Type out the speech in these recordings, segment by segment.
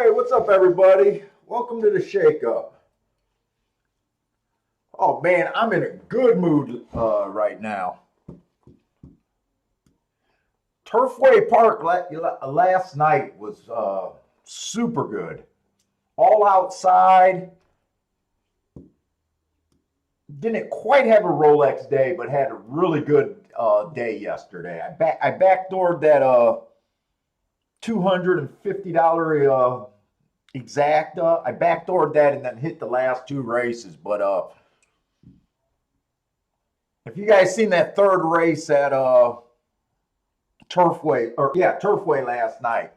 Hey, what's up, everybody? Welcome to the Shake Up. Oh man, I'm in a good mood right now. Turfway Park last night was super good. All outside. Didn't quite have a Rolex day, but had a really good day yesterday. I backdoored that $250 exacta. I backdoored that and then hit the last two races. But if you guys seen that third race at Turfway last night,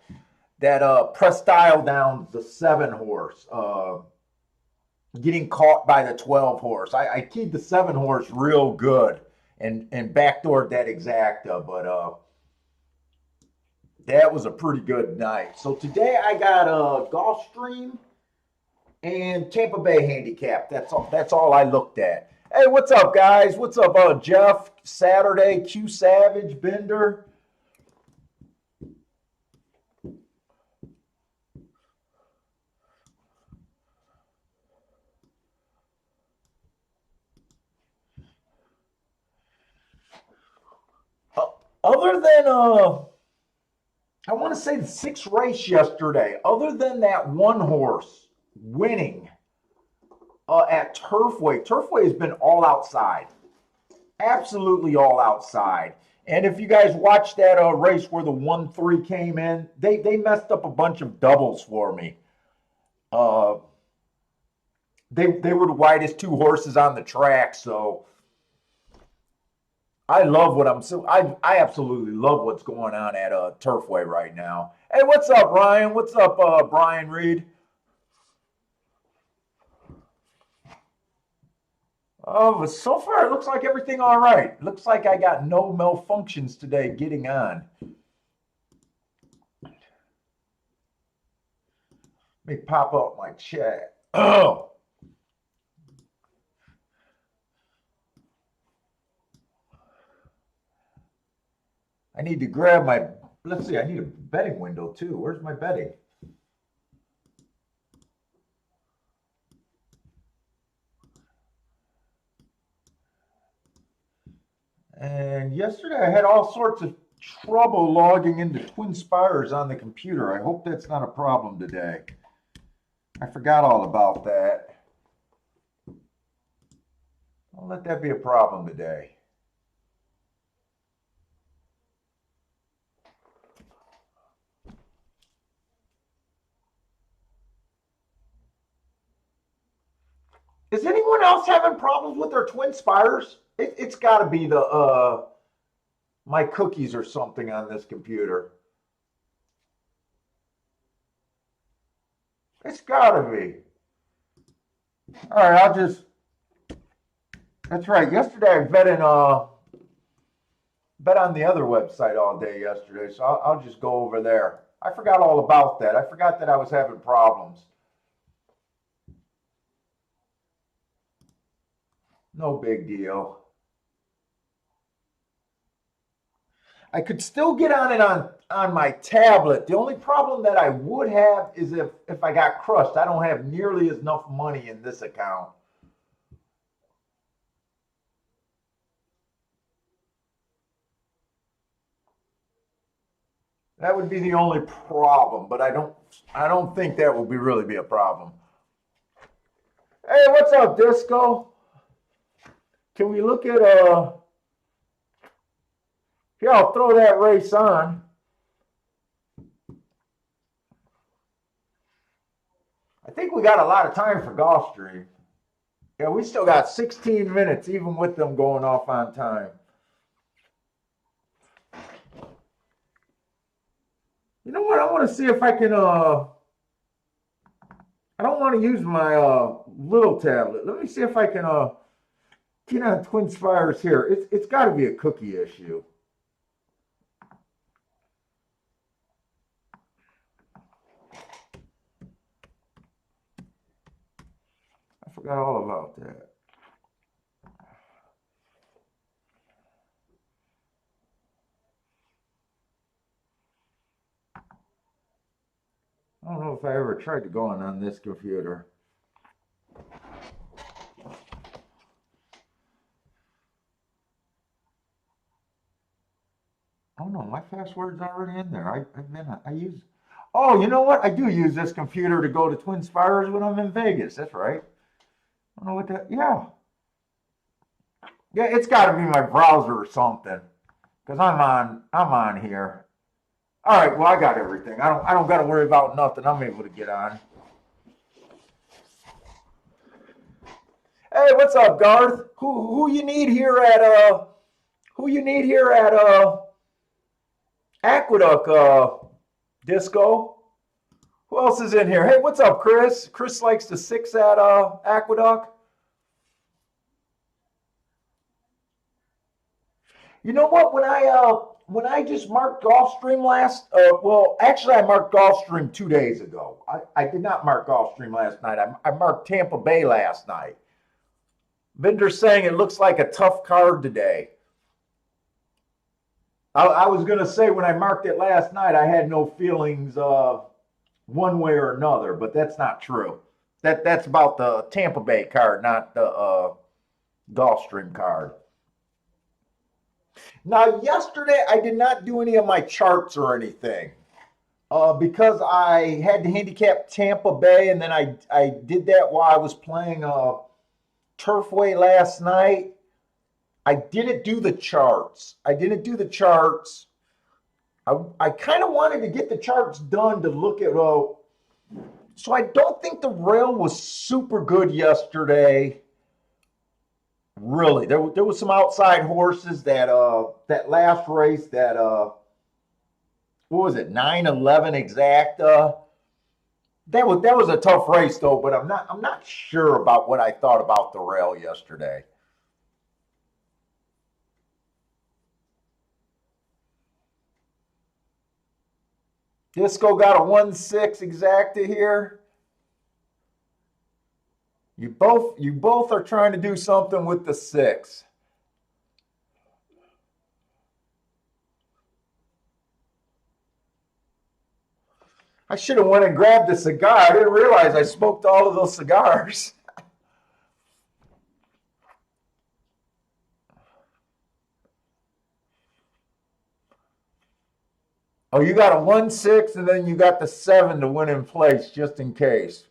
that Prestile down the 7 horse, getting caught by the 12 horse. I keyed the 7 horse real good and backdoored that exacta, but that was a pretty good night. So today I got a Gulfstream and Tampa Bay handicap. That's all I looked at. Hey, what's up, guys? What's up, Jeff? Saturday, Q Savage, Bender. Other than I want to say the 6th race yesterday. Other than that 1 horse winning at Turfway, Turfway has been all outside, absolutely all outside. And if you guys watched that race where the 1-3 came in, they messed up a bunch of doubles for me. Uh, they were the widest 2 horses on the track, so I love what I'm so I absolutely love what's going on at Turfway right now. Hey, what's up, Ryan? What's up, Brian Reed? Oh, but so far it looks like everything all right. Looks like I got no malfunctions today getting on. Let me pop up my chat. Oh, I need to grab my. Let's see. I need a betting window too. Where's my betting? And yesterday I had all sorts of trouble logging into Twin Spires on the computer. I hope that's not a problem today. I forgot all about that. Don't let that be a problem today. Is anyone else having problems with their Twin Spires? It's got to be the my cookies or something on this computer. It's got to be. All right, I'll just. That's right. Yesterday I bet on the other website all day yesterday, so I'll just go over there. I forgot all about that. I forgot that I was having problems. No big deal. I could still get on it on my tablet. The only problem that I would have is if I got crushed. I don't have nearly enough money in this account. That would be the only problem, but I don't think that will be really be a problem. Hey, what's up, Disco? Can we look at here, I'll throw that race on. I think we got a lot of time for Gulfstream. Yeah, we still got 16 minutes, even with them going off on time. You know what? I want to see if I can. I don't want to use my little tablet. Let me see if I can get on Twin Spires here. It's got to be a cookie issue. I forgot all about that. I don't know if I ever tried to go on this computer. Oh no, my password's already in there. I use. Oh, you know what? I do use this computer to go to Twin Spires when I'm in Vegas. That's right. I don't know what that. Yeah, yeah. It's got to be my browser or something, because I'm on here. All right. Well, I got everything. I don't got to worry about nothing. I'm able to get on. Hey, what's up, Garth? Who you need here at Aqueduct Disco? Who else is in here? Hey, what's up, Chris? Chris likes the 6 at Aqueduct. You know what? When I just marked Gulfstream actually I marked Gulfstream 2 days ago. I did not mark Gulfstream last night. I marked Tampa Bay last night. Vinder's saying it looks like a tough card today. I was going to say when I marked it last night, I had no feelings one way or another, but that's not true. That's about the Tampa Bay card, not the Gulfstream card. Now, yesterday I did not do any of my charts or anything because I had to handicap Tampa Bay, and then I did that while I was playing Turfway last night. I didn't do the charts. I kind of wanted to get the charts done to look at. So I don't think the rail was super good yesterday. Really, there was some outside horses that last race that what was it, 9-11 exacta. That was a tough race though, but I'm not sure about what I thought about the rail yesterday. Disco got a 1-6 exacta here. You both are trying to do something with the 6. I should have went and grabbed a cigar. I didn't realize I smoked all of those cigars. Oh, you got a 1-6 and then you got the 7 to win in place just in case.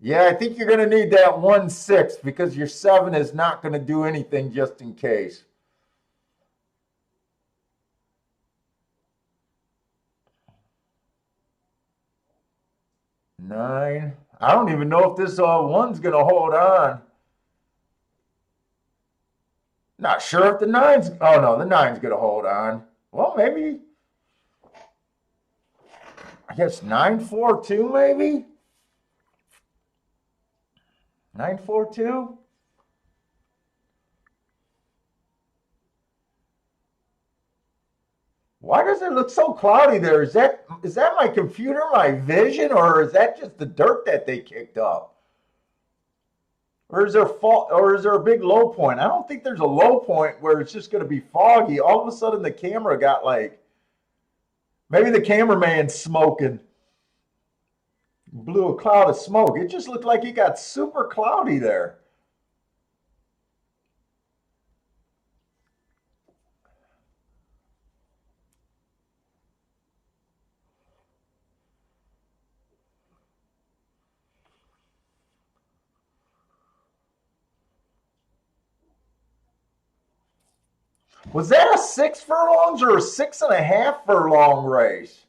Yeah, I think you're going to need that 1-6 because your 7 is not going to do anything just in case. Nine. I don't even know if this 1's going to hold on. Not sure if the 9's. Oh no, the 9's going to hold on. Well, maybe. I guess 9-4-2 maybe. 9-4-2. Why does it look so cloudy there? Is that my computer, my vision, or is that just the dirt that they kicked up? Or is there a big low point? I don't think there's a low point where it's just going to be foggy. All of a sudden the camera got like, maybe the cameraman's smoking. Blew a cloud of smoke. It just looked like it got super cloudy there. Was that a 6 furlongs or a 6.5 furlong race?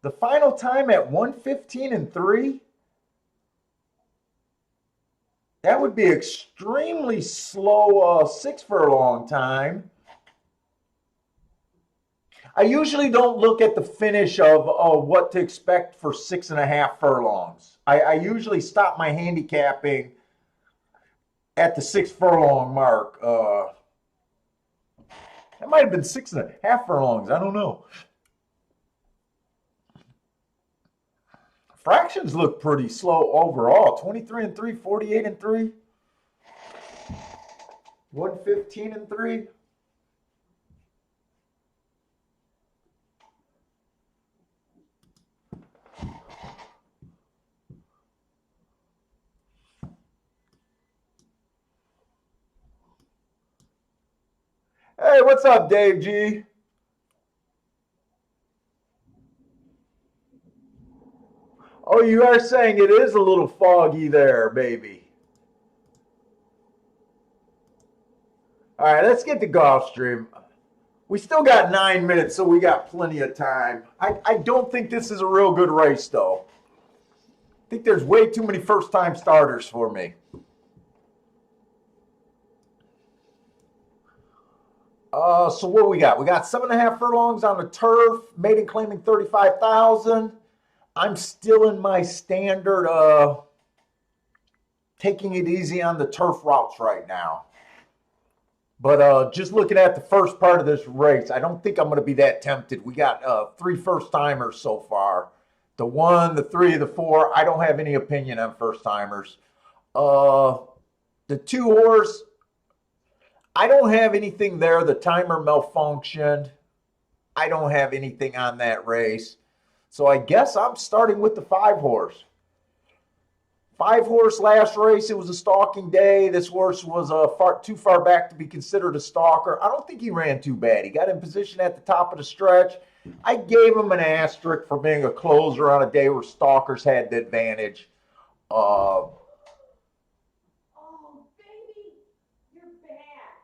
The final time at 1:15.3? That would be extremely slow 6 furlong time. I usually don't look at the finish of what to expect for 6.5 furlongs. I usually stop my handicapping at the 6 furlong mark. That might have been 6.5 furlongs. I don't know. Fractions look pretty slow overall. 23-3, 48-3, 115-3. what's up, Dave G? Oh, you are saying it is a little foggy there, baby. All right, let's get to Gulfstream. We still got 9 minutes, so we got plenty of time. I don't think this is a real good race, though. I think there's way too many first-time starters for me. So what we got? We got 7.5 furlongs on the turf. Maiden claiming 35,000. I'm still in my standard taking it easy on the turf routes right now. But just looking at the first part of this race, I don't think I'm going to be that tempted. We got 3 first-timers so far. The 1, the 3, the 4. I don't have any opinion on first-timers. The 2 horse, I don't have anything there. The timer malfunctioned. I don't have anything on that race. So I guess I'm starting with the 5 horse. 5 horse last race, it was a stalking day. This horse was too far back to be considered a stalker. I don't think he ran too bad. He got in position at the top of the stretch. I gave him an asterisk for being a closer on a day where stalkers had the advantage. Oh, baby, you're back.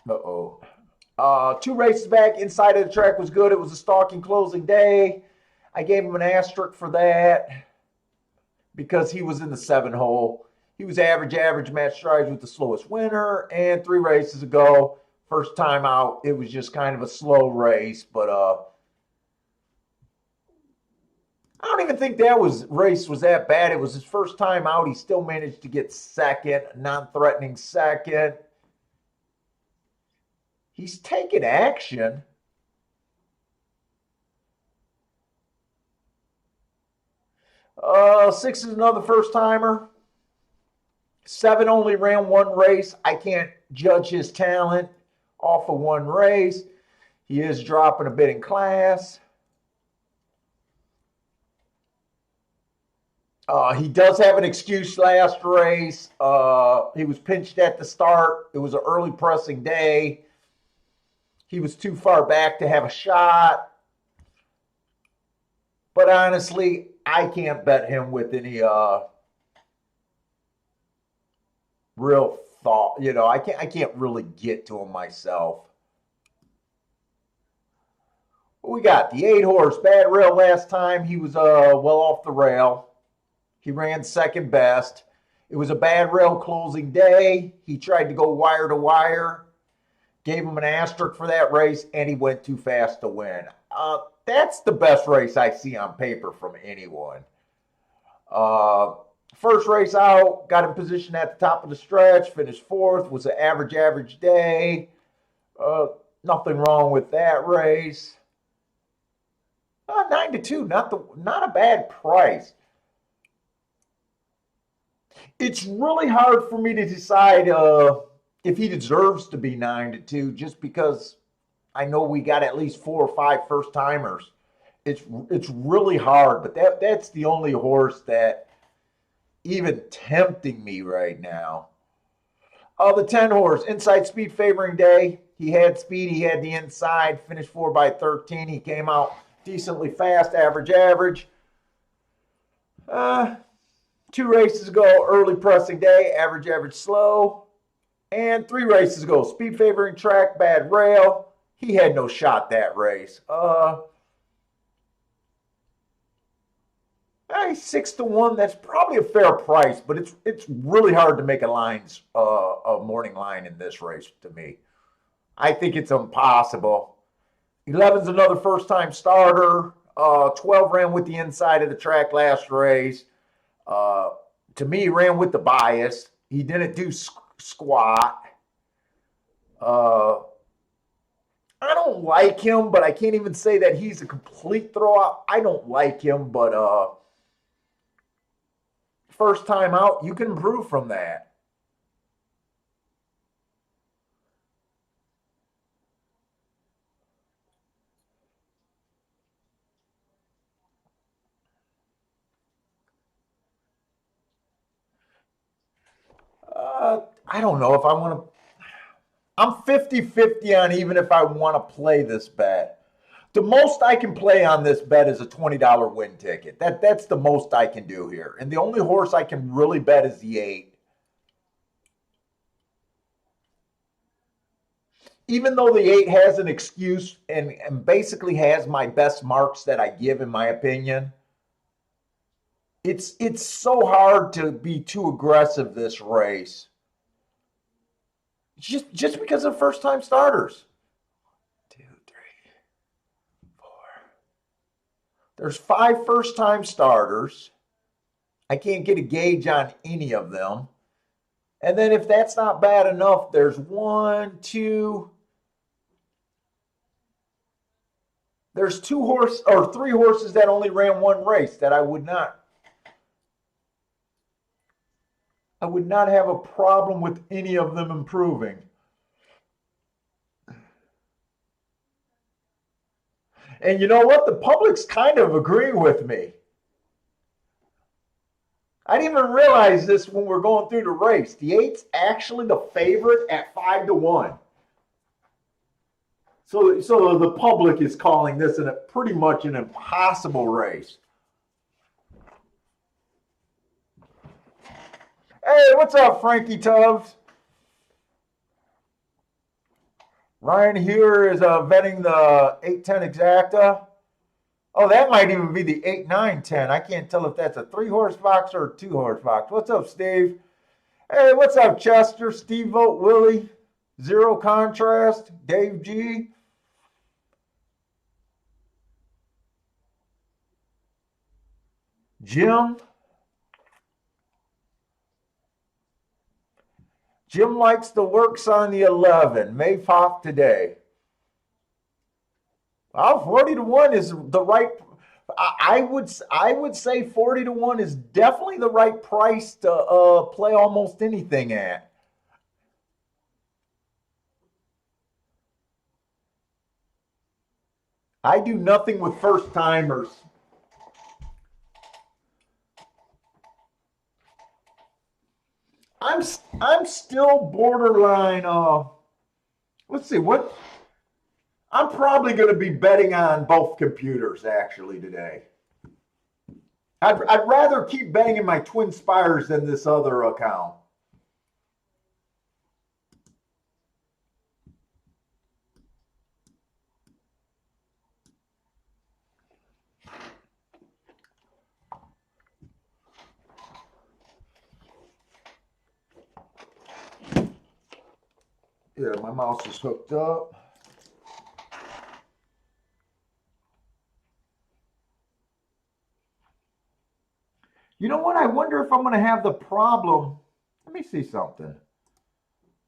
Uh-oh. 2 races back, inside of the track was good. It was a stalking closing day. I gave him an asterisk for that because he was in the 7 hole. He was average match strides with the slowest winner. And 3 races ago, first time out, it was just kind of a slow race. But I don't even think that race was that bad. It was his first time out. He still managed to get second, non-threatening second. He's taking action. Six is another first timer. 7 only ran 1 race. I can't judge his talent off of 1 race. He is dropping a bit in class. He does have an excuse last race. He was pinched at the start. It was an early pressing day. He was too far back to have a shot. But honestly, I can't bet him with any real thought. You know, I can't really get to him myself. We got the 8 horse, bad rail last time. He was well off the rail. He ran second best. It was a bad rail closing day. He tried to go wire to wire. Gave him an asterisk for that race, and he went too fast to win. That's the best race I see on paper from anyone. First race out, got in position at the top of the stretch, finished 4th, was an average day. Nothing wrong with that race. 9-2, not a bad price. It's really hard for me to decide if he deserves to be 9-2, just because I know we got at least 4 or 5 first timers. It's really hard, but that's the only horse that even tempting me right now. The 10 horse, inside speed favoring day. He had speed, he had the inside, finished 4 by 13. He came out decently fast, average. 2 races ago, early pressing day, average slow. And 3 races ago, speed favoring track, bad rail. He had no shot that race. 6-1. That's probably a fair price, but it's really hard to make a morning line in this race to me. I think it's impossible. 11's another first-time starter. 12 ran with the inside of the track last race. To me, he ran with the bias. He didn't do squat. I don't like him, but I can't even say that he's a complete throwout. I don't like him, but first time out, you can improve from that. I don't know if I want to. I'm 50-50 on even if I want to play this bet. The most I can play on this bet is a $20 win ticket. That's the most I can do here. And the only horse I can really bet is the 8. Even though the 8 has an excuse and basically has my best marks that I give, in my opinion, it's so hard to be too aggressive this race. Just because of first time starters. 2, 3, 4. There's 5 first time starters. I can't get a gauge on any of them. And then if that's not bad enough, there's 1, 2. There's 3 horses that only ran 1 race that I would not have a problem with any of them improving. And you know what? The public's kind of agreeing with me. I didn't even realize this when we're going through the race. The 8's actually the favorite at 5-1. So the public is calling this pretty much an impossible race. Hey, what's up, Frankie Tubbs? Ryan here is vetting the 8-10 exacta. Oh, that might even be the 8-9-10. I can't tell if that's a 3-horse box or a 2-horse box. What's up, Steve? Hey, what's up, Chester? Steve Vote, Willie, Zero Contrast, Dave G. Jim. Jim likes the works on the 11. Maypop today. Well, 40-1 is the right. I would say 40-1 is definitely the right price to play almost anything at. I do nothing with first timers. I'm still borderline. Let's see what. I'm probably going to be betting on both computers actually today. I'd rather keep betting in my Twin Spires than this other account. Yeah, my mouse is hooked up. You know what? I wonder if I'm going to have the problem. Let me see something.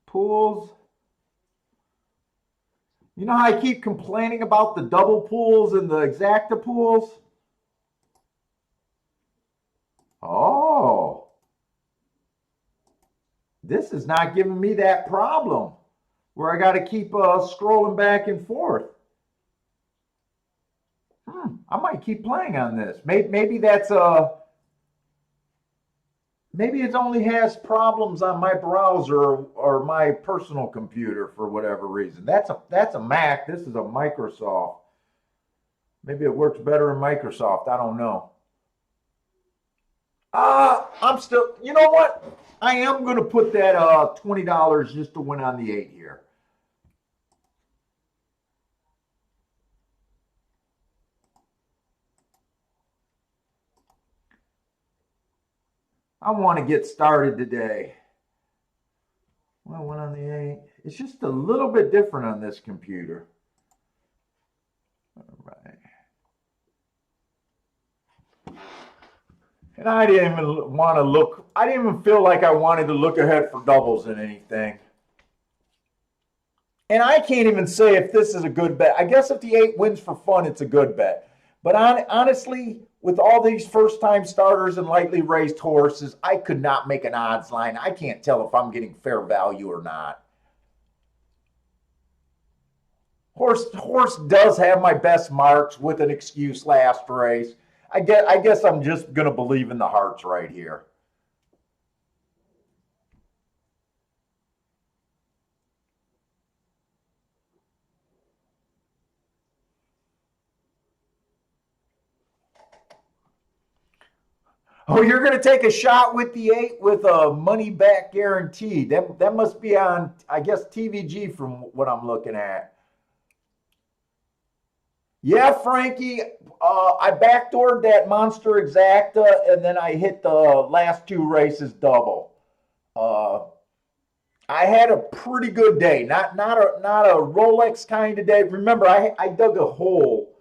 Pools. You know how I keep complaining about the double pools and the exacta pools? Oh. This is not giving me that problem where I got to keep scrolling back and forth. I might keep playing on this. Maybe that's maybe it only has problems on my browser or my personal computer for whatever reason. That's a Mac. This is a Microsoft. Maybe it works better in Microsoft. I don't know. I'm still. You know what? I am going to put that $20 just to win on the 8 here. I want to get started today. Well, I went on the 8. It's just a little bit different on this computer. All right. And I didn't even want to look. I didn't even feel like I wanted to look ahead for doubles in anything. And I can't even say if this is a good bet. I guess if the 8 wins for fun, it's a good bet. But honestly, with all these first-time starters and lightly raised horses, I could not make an odds line. I can't tell if I'm getting fair value or not. Horse does have my best marks with an excuse last race. I guess I'm just going to believe in the hearts right here. Oh, you're going to take a shot with the 8 with a money back guarantee. That must be on, I guess, TVG from what I'm looking at. Yeah, Frankie, I backdoored that Monster Exacta, and then I hit the last 2 races double. Uh, I had a pretty good day. Not a Rolex kind of day. Remember, I dug a hole.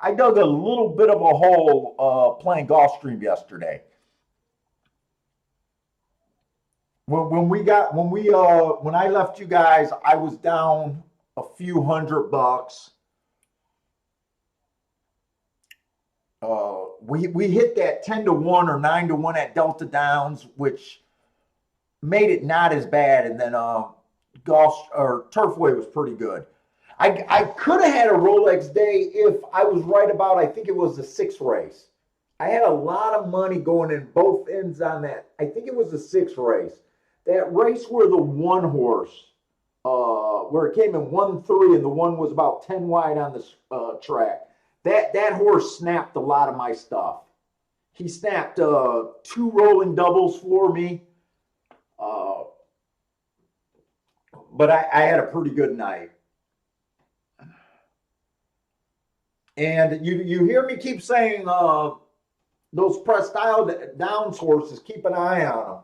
I dug a little bit of a hole playing Gulfstream yesterday. When I left you guys, I was down a few $100. We hit that 10-1 or 9-1 at Delta Downs, which made it not as bad. And then golf or Turfway was pretty good. I could have had a Rolex day if I was right about, I think it was the 6th race. I had a lot of money going in both ends on that. I think it was the 6th race. That race where the 1 horse, where it came in 1-3 and the 1 was about 10 wide on the track. That horse snapped a lot of my stuff. He snapped 2 rolling doubles for me. But I had a pretty good night. And you hear me keep saying those press downs horses, keep an eye on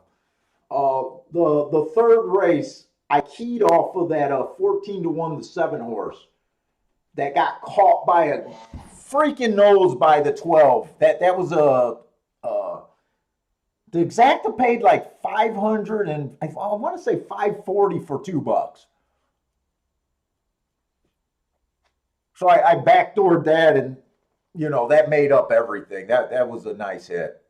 them. The 3rd race, I keyed off of that 14-1 the 7 horse that got caught by a freaking nose by the 12. That was the Exacta paid like 500 and I want to say 540 for $2. So I backdoored that, and that made up everything. That was a nice hit.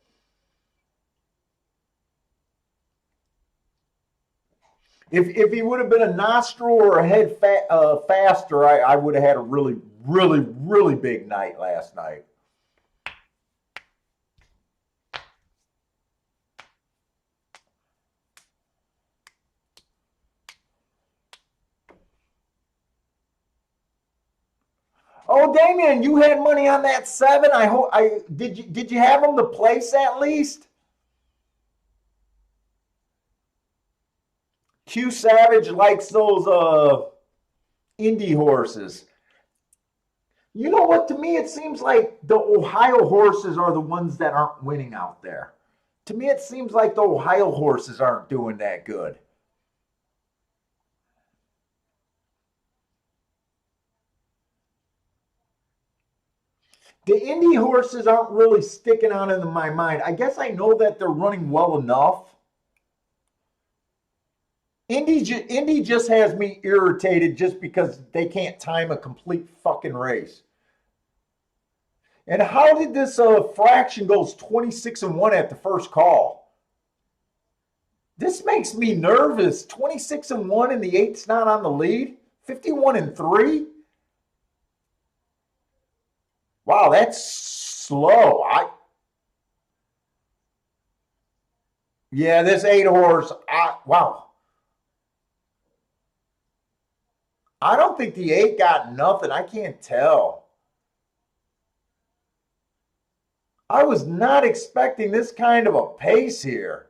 If he would have been a nostril or a head faster, I would have had a really, really, really big night last night. Oh, Damien, you had money on that 7. I hope did you have him to place at least? Q Savage likes those Indy horses. You know what? To me, it seems like the Ohio horses are the ones that aren't winning out there. To me, it seems like the Ohio horses aren't doing that good. The Indy horses aren't really sticking out in my mind. I guess I know that they're running well enough. Indy just has me irritated just because they can't time a complete fucking race. And how did this fraction goes 26-1 at the first call? This makes me nervous. 26-1 and the 8's not on the lead. 51-3. Wow, that's slow. Yeah, this 8 horse. Wow. I don't think the 8 got nothing. I can't tell. I was not expecting this kind of a pace here.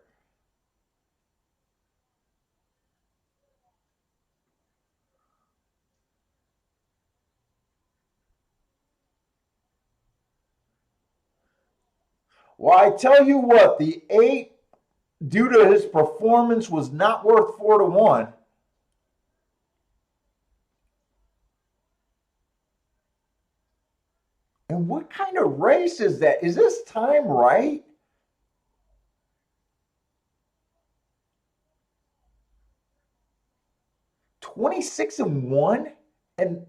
Well, I tell you what, the 8, due to his performance, was not worth 4-1. And what kind of race is that? Is this time right? $26-1, and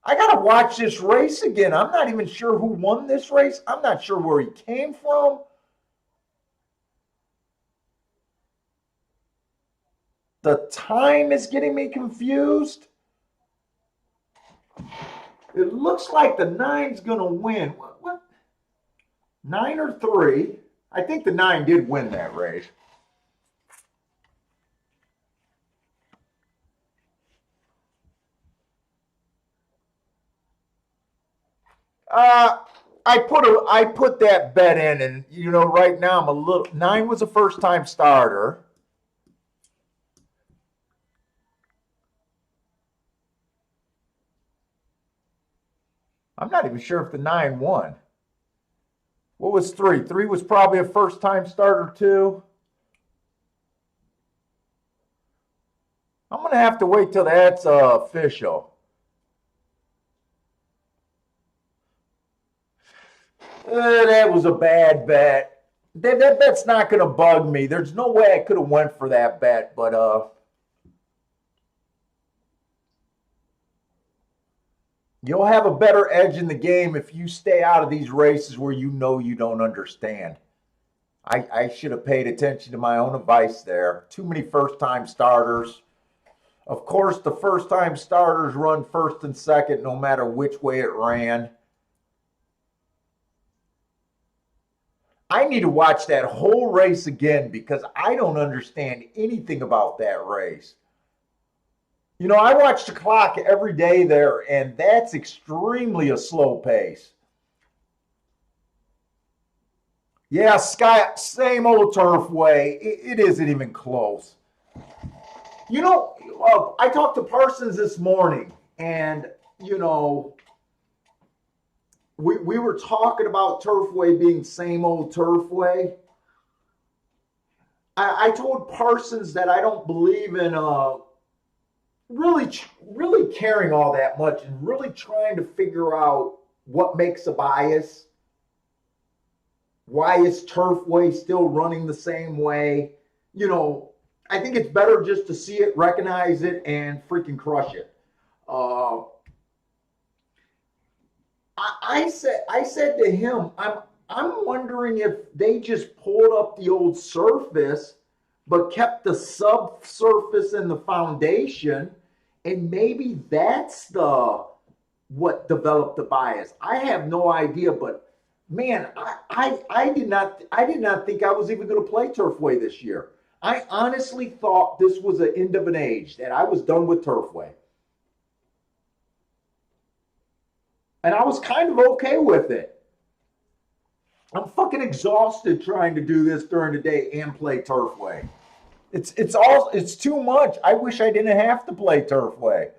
I gotta watch this race again. I'm not even sure who won this race. I'm not sure where he came from. The time is getting me confused. It looks like the 9's gonna win. What? 9 or 3? I think the 9 did win that race. I put that bet in, and you know, right now I'm a little. 9 was a first time starter. I'm not even sure if the 9 won. What was 3? 3 was probably a first time starter too. I'm gonna have to wait till that's official. That was a bad bet. That bet's not gonna bug me. There's no way I could have went for that bet, but you'll have a better edge in the game if you stay out of these races where you know you don't understand. I should have paid attention to my own advice there. Too many first time starters. Of course, the first time starters run first and second no matter which way it ran. I need to watch that whole race again because I don't understand anything about that race. You know, I watch the clock every day there, and that's extremely a slow pace. Yeah, Sky, same old turf way. It isn't even close. You know, I talked to Parsons this morning, and, you know, we were talking about Turfway being same old Turfway. I told Parsons that I don't believe in really caring all that much and really trying to figure out what makes a bias. Why is Turfway still running the same way? You know, I think it's better just to see it, recognize it, and freaking crush it. Uh, I said to him, I'm wondering if they just pulled up the old surface, but kept the subsurface and the foundation, and maybe that's the what developed the bias. I have no idea, but man, I did not think I was even going to play Turfway this year. I honestly thought this was an end of an age, that I was done with Turfway. And I was kind of okay with it. I'm fucking exhausted trying to do this during the day and play Turfway. It's too much. I wish I didn't have to play Turfway.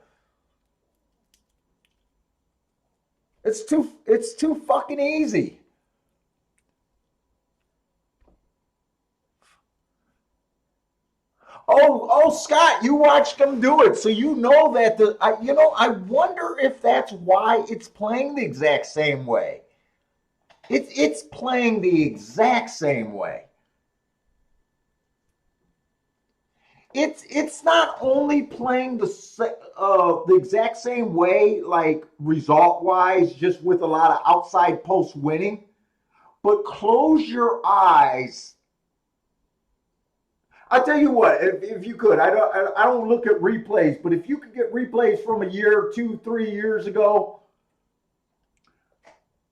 It's too fucking easy. Oh, Scott, you watched them do it, so you know that I wonder if that's why it's playing the exact same way. It's playing the exact same way. It's not only playing the exact same way, like result wise, just with a lot of outside posts winning, but close your eyes. I tell you what, if you could, I don't look at replays, but if you could get replays from a year, 2, 3 years ago,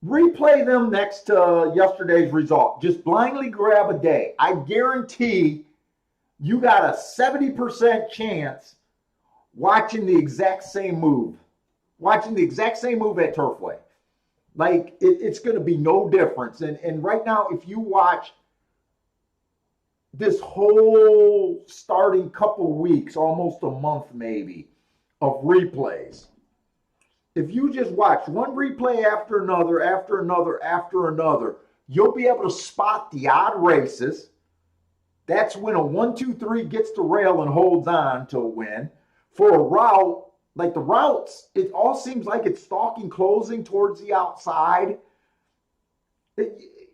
replay them next to yesterday's result. Just blindly grab a day. I guarantee you got a 70% chance watching the exact same move. Watching the exact same move at Turfway. Like, it's going to be no difference. And right now, if you watch this whole starting couple weeks, almost a month maybe, of replays, if you just watch one replay after another, after another, after another, you'll be able to spot the odd races. That's when a 1, 2, 3 gets the rail and holds on to a win. For a route, like the routes, it all seems like it's stalking, closing towards the outside.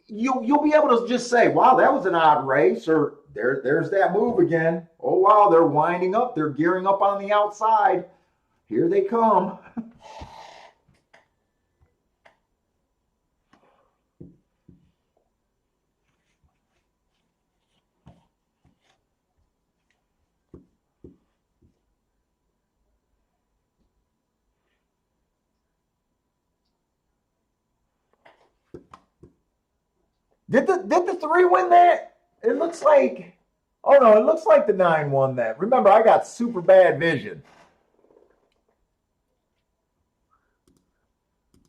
You'll be able to just say, wow, that was an odd race, or there's that move again. Oh, wow, they're winding up. They're gearing up on the outside. Here they come. Did the 3 win that? It looks like, oh no, it looks like the 9 won that. Remember, I got super bad vision.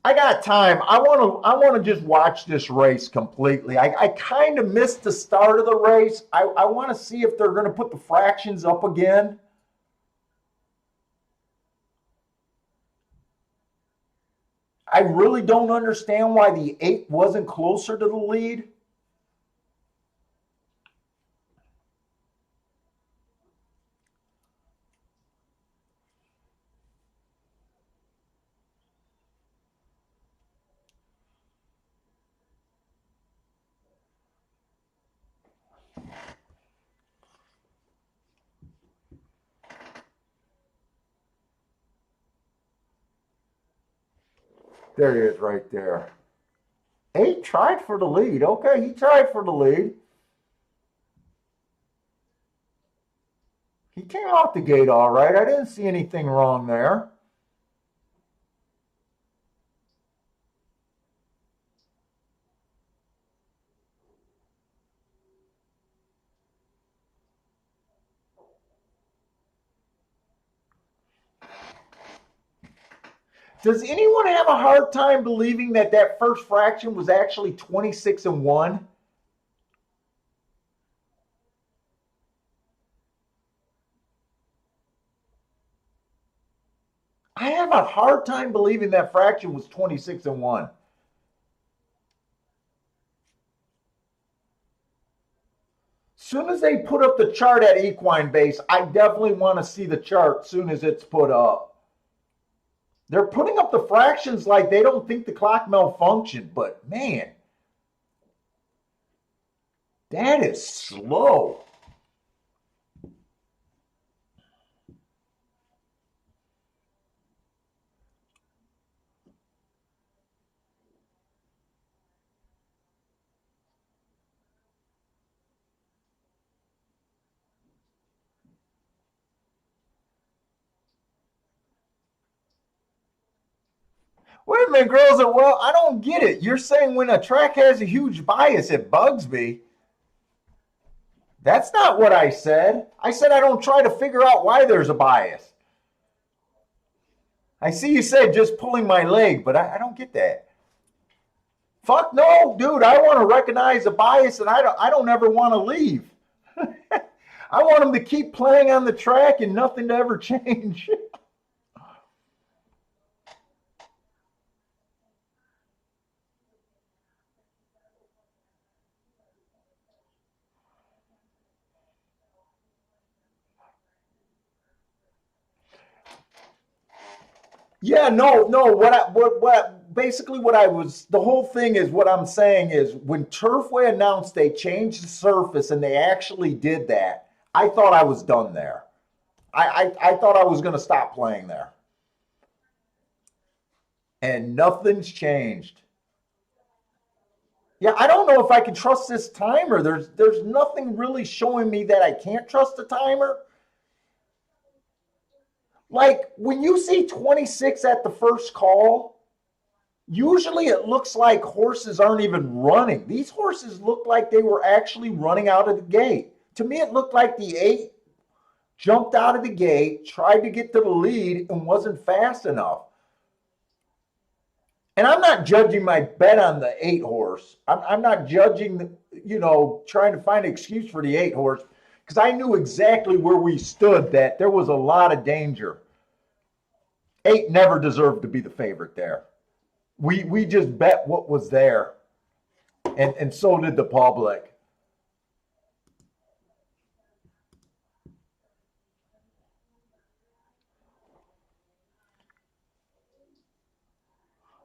I got time. I want to just watch this race completely. I kind of missed the start of the race. I want to see if they're going to put the fractions up again. I really don't understand why the 8 wasn't closer to the lead. There he is right there. 8 tried for the lead. Okay, he tried for the lead. He came out the gate all right. I didn't see anything wrong there. Does anyone have a hard time believing that that first fraction was actually 26 and 1? I have a hard time believing that fraction was 26 and 1. Soon as they put up the chart at equine base, I definitely want to see the chart soon as it's put up. They're putting up the fractions like they don't think the clock malfunctioned, but man, that is slow. Wait a minute, girls. Well, I don't get it. You're saying when a track has a huge bias, it bugs me. That's not what I said. I said I don't try to figure out why there's a bias. I see you said just pulling my leg, but I don't get that. Fuck no, dude. I want to recognize the bias, and I don't ever want to leave. I want them to keep playing on the track and nothing to ever change. Yeah, no, no. Basically what I was, the whole thing is what I'm saying is when Turfway announced they changed the surface and they actually did that, I thought I was done there. I thought I was going to stop playing there. And nothing's changed. Yeah, I don't know if I can trust this timer. There's nothing really showing me that I can't trust the timer. Like when you see 26 at the first call, usually it looks like horses aren't even running. These horses look like they were actually running out of the gate. To me, it looked like the 8 jumped out of the gate, tried to get to the lead, and wasn't fast enough. And I'm not judging my bet on the 8 horse. I'm not judging, trying to find an excuse for the 8 horse because I knew exactly where we stood that there was a lot of danger. 8 never deserved to be the favorite there. We just bet what was there, and so did the public.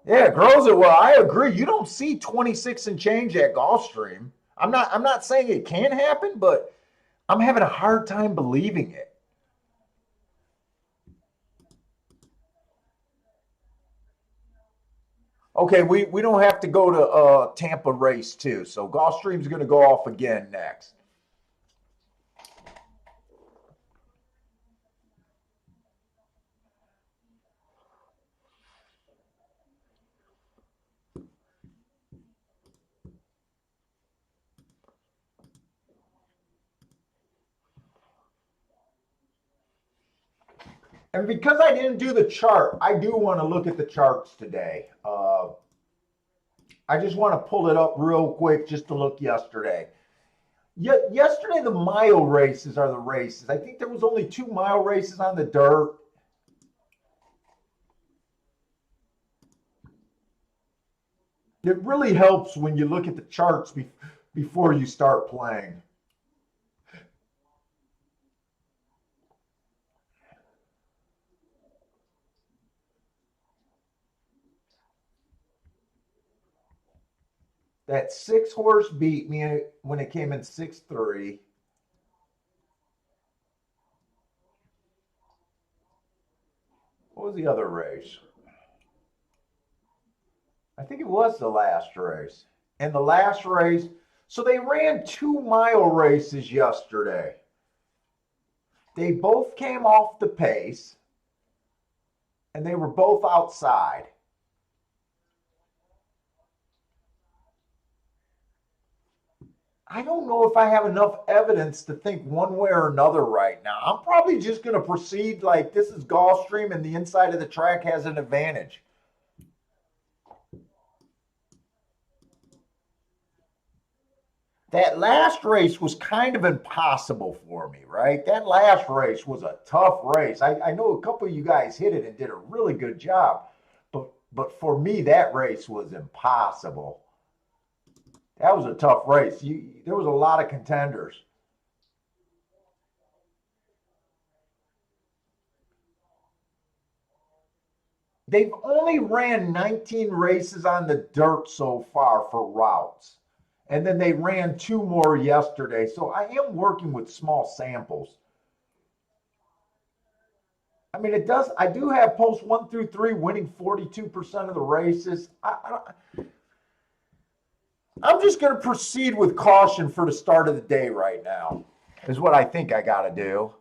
Yeah, girls. Well, I agree. You don't see 26 and change at Gulfstream. I'm not saying it can't happen, but I'm having a hard time believing it. Okay, we don't have to go to Tampa race too. So Gulfstream's going to go off again next. And because I didn't do the chart, I do want to look at the charts today. I just want to pull it up real quick just to look yesterday. Yesterday, the mile races are the races. I think there was only 2 mile races on the dirt. It really helps when you look at the charts before you start playing. That 6 horse beat me when it came in 6-3. What was the other race? I think it was the last race. And the last race, so they ran 2 mile races yesterday. They both came off the pace and they were both outside. I don't know if I have enough evidence to think one way or another right now. I'm probably just going to proceed like this is Gulfstream and the inside of the track has an advantage. That last race was kind of impossible for me, right? That last race was a tough race. I know a couple of you guys hit it and did a really good job, but for me, that race was impossible. That was a tough race. There was a lot of contenders. They've only ran 19 races on the dirt so far for routes. And then they ran 2 more yesterday. So I am working with small samples. I mean, it does. I do have posts 1 through 3 winning 42% of the races. I'm just going to proceed with caution for the start of the day right now, is what I think I got to do.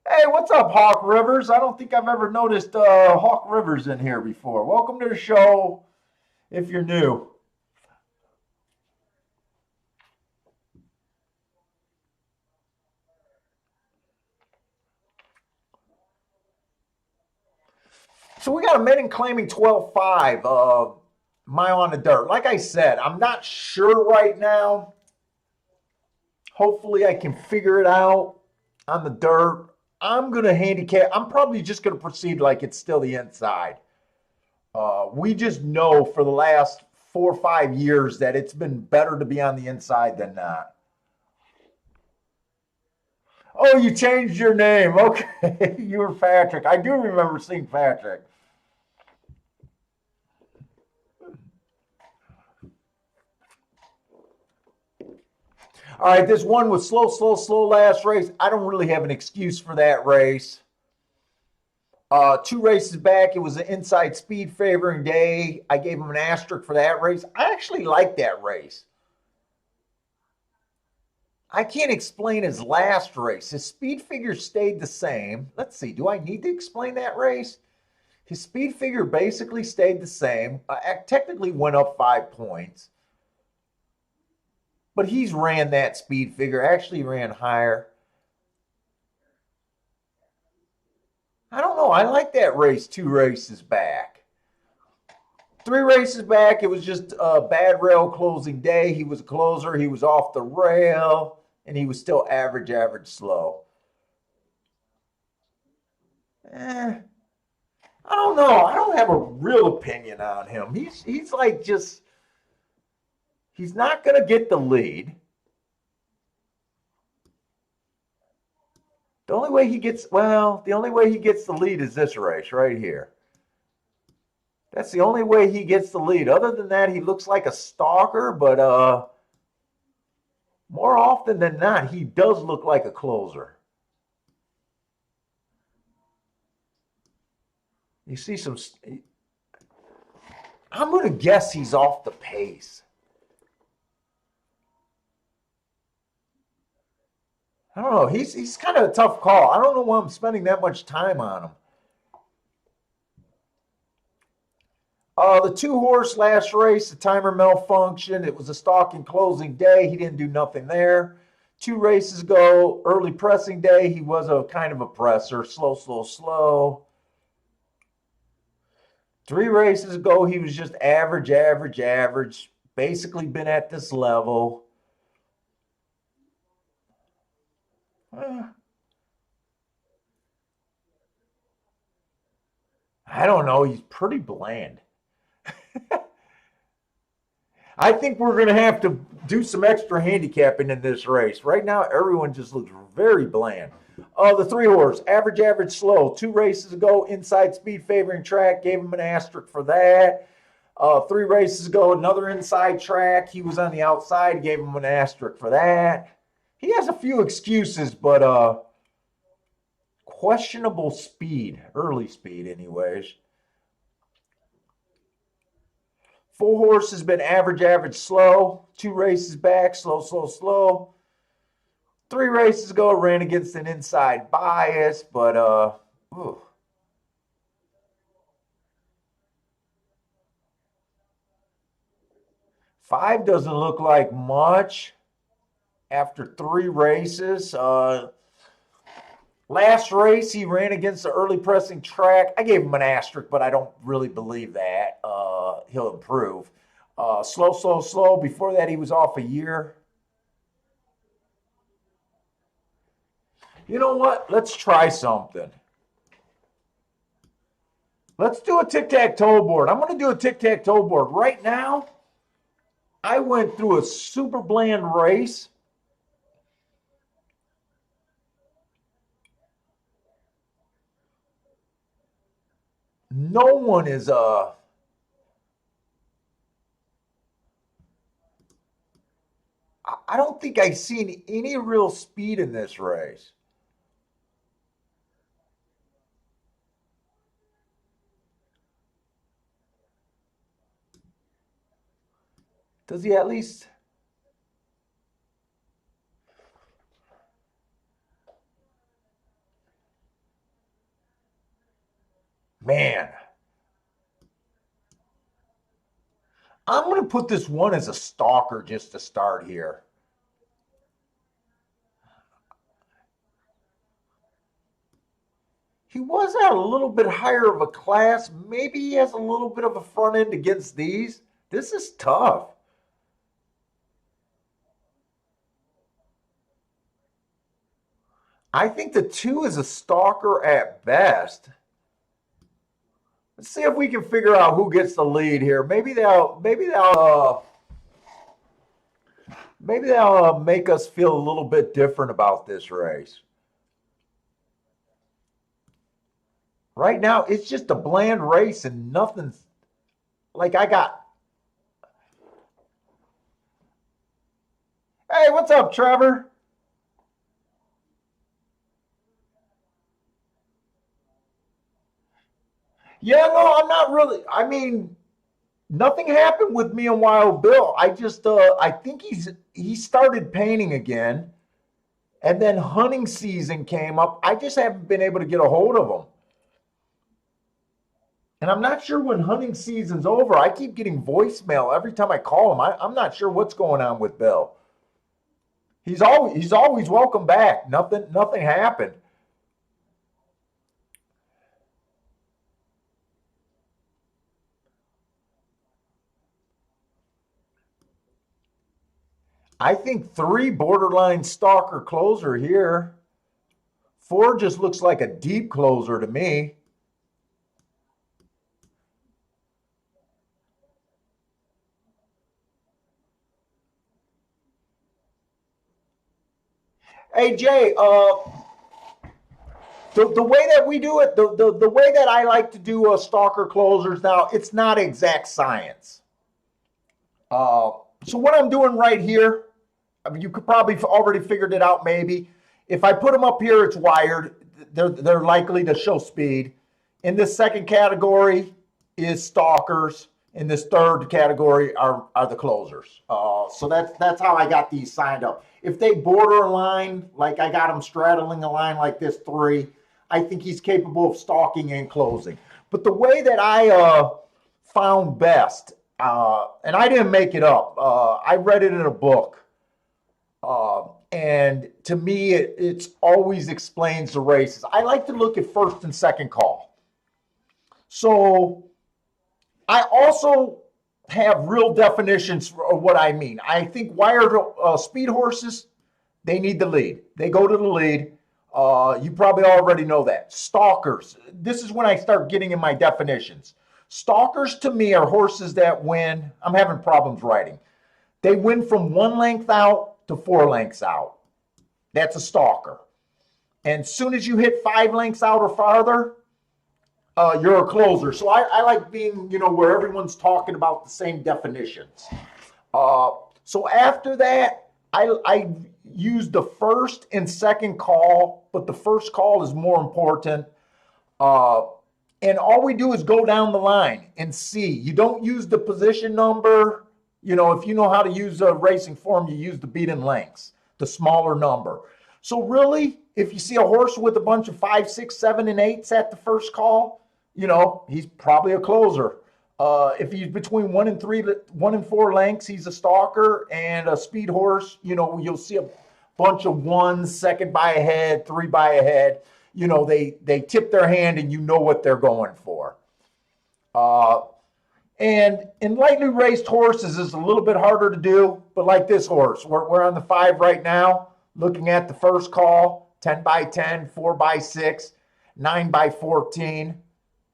Hey, what's up, Hawk Rivers? I don't think I've ever noticed Hawk Rivers in here before. Welcome to the show if you're new. So we got a minute claiming 12.5 mile on the dirt. Like I said, I'm not sure right now. Hopefully I can figure it out on the dirt. I'm going to handicap. I'm probably just going to proceed like it's still the inside. We just know for the last 4 or 5 years that it's been better to be on the inside than not. Oh, you changed your name. Okay. You were Patrick. I do remember seeing Patrick. All right, this one was slow last race. I don't really have an excuse for that race. 2 races back, it was an inside speed favoring day. I gave him an asterisk for that race. I actually like that race. I can't explain his last race. His speed figure stayed the same. Let's see, do I need to explain that race? His speed figure basically stayed the same. Technically went up 5 points. But he's ran that speed figure, actually ran higher. I don't know. I like that race 2 races back. 3 races back, it was just a bad rail closing day. He was a closer. He was off the rail, and he was still average slow. I don't know. I don't have a real opinion on him. He's like just, he's not going to get the lead. The only way he gets the lead is this race right here. That's the only way he gets the lead. Other than that, he looks like a stalker, but more often than not, he does look like a closer. You see some, I'm going to guess he's off the pace. I don't know. He's kind of a tough call. I don't know why I'm spending that much time on him. The 2-horse last race, the timer malfunctioned. It was a stalking closing day. He didn't do nothing there. 2 races ago, early pressing day, he was a kind of a presser. Slow. 3 races ago, he was just average. basically been at this level. I don't know. He's pretty bland. I think we're going to have to do some extra handicapping in this race. Right now, everyone just looks very bland. The 3-horse, average, slow. 2 races ago, inside speed favoring track. Gave him an asterisk for that. 3 races ago, another inside track. He was on the outside. Gave him an asterisk for that. He has a few excuses, but questionable speed. Early speed, anyways. 4-horse has been average, slow. 2 races back, slow. 3 races ago, ran against an inside bias, but ooh. 5 doesn't look like much after 3 races. Last race, he ran against the early pressing track. I gave him an asterisk, but I don't really believe that. He'll improve. Slow. Before that, he was off a year. You know what? Let's try something. Let's do a tic-tac-toe board. I'm going to do a tic-tac-toe board. Right now, I went through a super bland race. No one is I don't think I've seen any real speed in this race. Does he at least? Man. I'm going to put this one as a stalker just to start here. He was at a little bit higher of a class. Maybe he has a little bit of a front end against these. This is tough. I think the 2 is a stalker at best. Let's see if we can figure out who gets the lead here. Maybe they'll make us feel a little bit different about this race. Right now, it's just a bland race and nothing's like I got. Hey, what's up, Trevor? Yeah, no, I'm not really. I mean, nothing happened with me and Wild Bill. I think he started painting again, and then hunting season came up. I just haven't been able to get a hold of him. And I'm not sure when hunting season's over. I keep getting voicemail every time I call him. I'm not sure what's going on with Bill. He's always welcome back. Nothing happened. I think 3 borderline stalker closer here. 4 just looks like a deep closer to me. Hey Jay, the way that we do it, the way that I like to do stalker closers now, it's not exact science. So what I'm doing right here, I mean, you could probably already figured it out maybe. If I put them up here, it's wired. They're likely to show speed. In this second category is stalkers. In this third category are the closers. So that's how I got these signed up. If they border a line, like I got them straddling a line like this 3, I think he's capable of stalking and closing. But the way that I found best, and I didn't make it up, I read it in a book. And to me, it's always explains the races. I like to look at first and second call. So I also have real definitions for what I mean. I think wired speed horses, they need the lead. They go to the lead. You probably already know that. Stalkers. This is when I start getting in my definitions. Stalkers to me are horses that win. I'm having problems writing. They win from 1 length out to 4 lengths out. That's a stalker. And as soon as you hit 5 lengths out or farther, you're a closer. So I like being, where everyone's talking about the same definitions. So after that, I use the first and second call, but the first call is more important. And all we do is go down the line and see. You don't use the position number. If you know how to use a racing form, you use the beaten lengths, the smaller number. So really, if you see a horse with a bunch of 5, 6, 7, and 8s at the first call, he's probably a closer. If he's between 1 and 4 lengths, he's a stalker. And a speed horse, you'll see a bunch of 1s, second by a head, 3 by a head. They tip their hand and you know what they're going for. And in lightly raced horses is a little bit harder to do, but like this horse, we're on the 5 right now, looking at the first call, 10 by 10, 4 by 6, 9 by 14.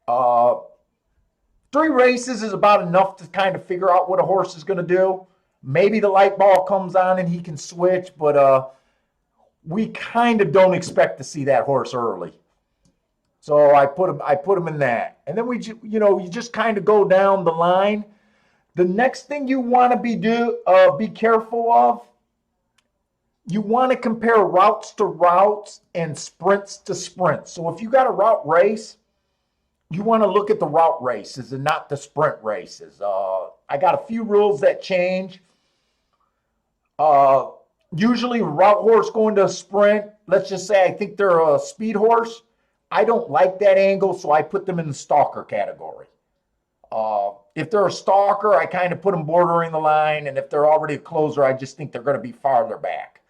3 races is about enough to kind of figure out what a horse is going to do. Maybe the light ball comes on and he can switch, but we kind of don't expect to see that horse early. So I put him in that. And then you just kind of go down the line. The next thing you want to be careful of, you want to compare routes to routes and sprints to sprints. So if you got a route race, you want to look at the route races and not the sprint races. I got a few rules that change. Usually route horse going to a sprint, let's just say I think they're a speed horse. I don't like that angle, so I put them in the stalker category. If they're a stalker, I kind of put them bordering the line, and if they're already a closer, I just think they're going to be farther back.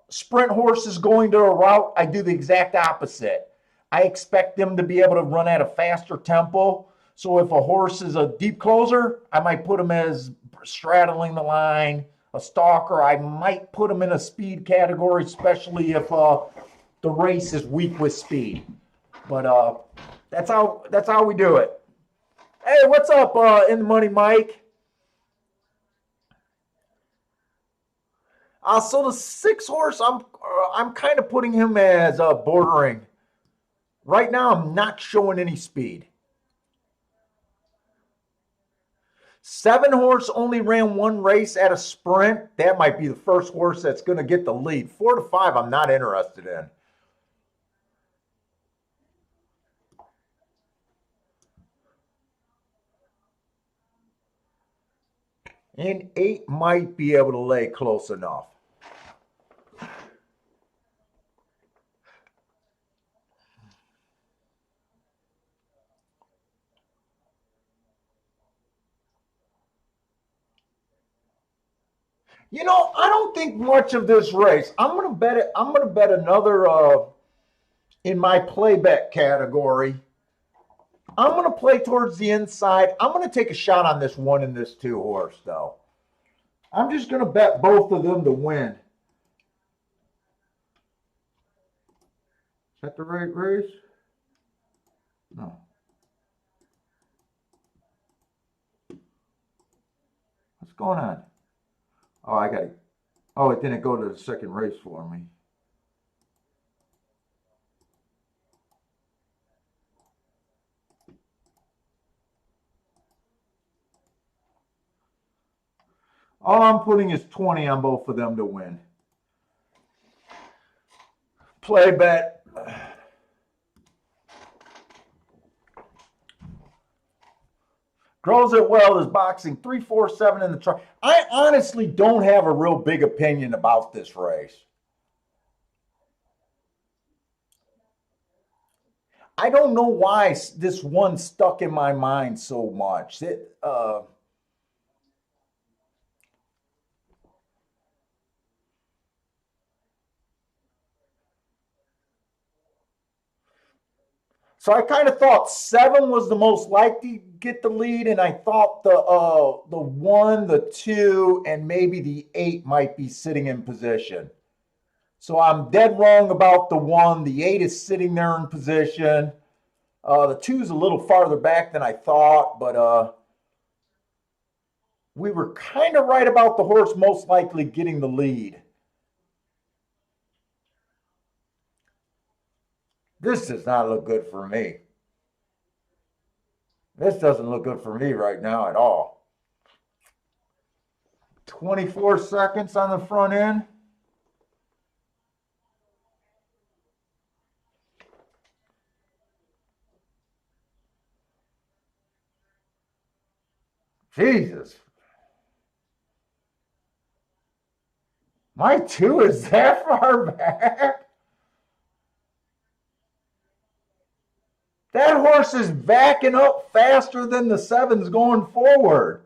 Sprint horses going to a route, I do the exact opposite. I expect them to be able to run at a faster tempo. So if a horse is a deep closer, I might put him as straddling the line. A stalker, I might put him in a speed category, especially if the race is weak with speed. But that's how we do it. Hey, what's up, In the Money Mike? So the 6 horse, I'm kind of putting him as bordering. Right now, I'm not showing any speed. 7 horse only ran 1 race at a sprint. That might be the first horse that's going to get the lead. 4 to 5, I'm not interested in. And 8 might be able to lay close enough. I don't think much of this race. I'm gonna bet it. I'm gonna bet another in my play bet category. I'm gonna play towards the inside. I'm gonna take a shot on this 1 and this 2 horse though. I'm just gonna bet both of them to win. Is that the right race? No. What's going on? Oh, I got it. Oh, it didn't go to the second race for me. All I'm putting is 20 on both of them to win. Play bet. Grows it well is boxing 3-4-7 in the truck. I honestly don't have a real big opinion about this race. I don't know why this one stuck in my mind so much. So I kind of thought 7 was the most likely to get the lead, and I thought the 1, the 2, and maybe the 8 might be sitting in position. So I'm dead wrong about the 1. The 8 is sitting there in position. The 2 is a little farther back than I thought, but we were kind of right about the horse most likely getting the lead. This does not look good for me. This doesn't look good for me right now at all. 24 seconds on the front end. Jesus. My 2 is that far back? That horse is backing up faster than the 7's going forward.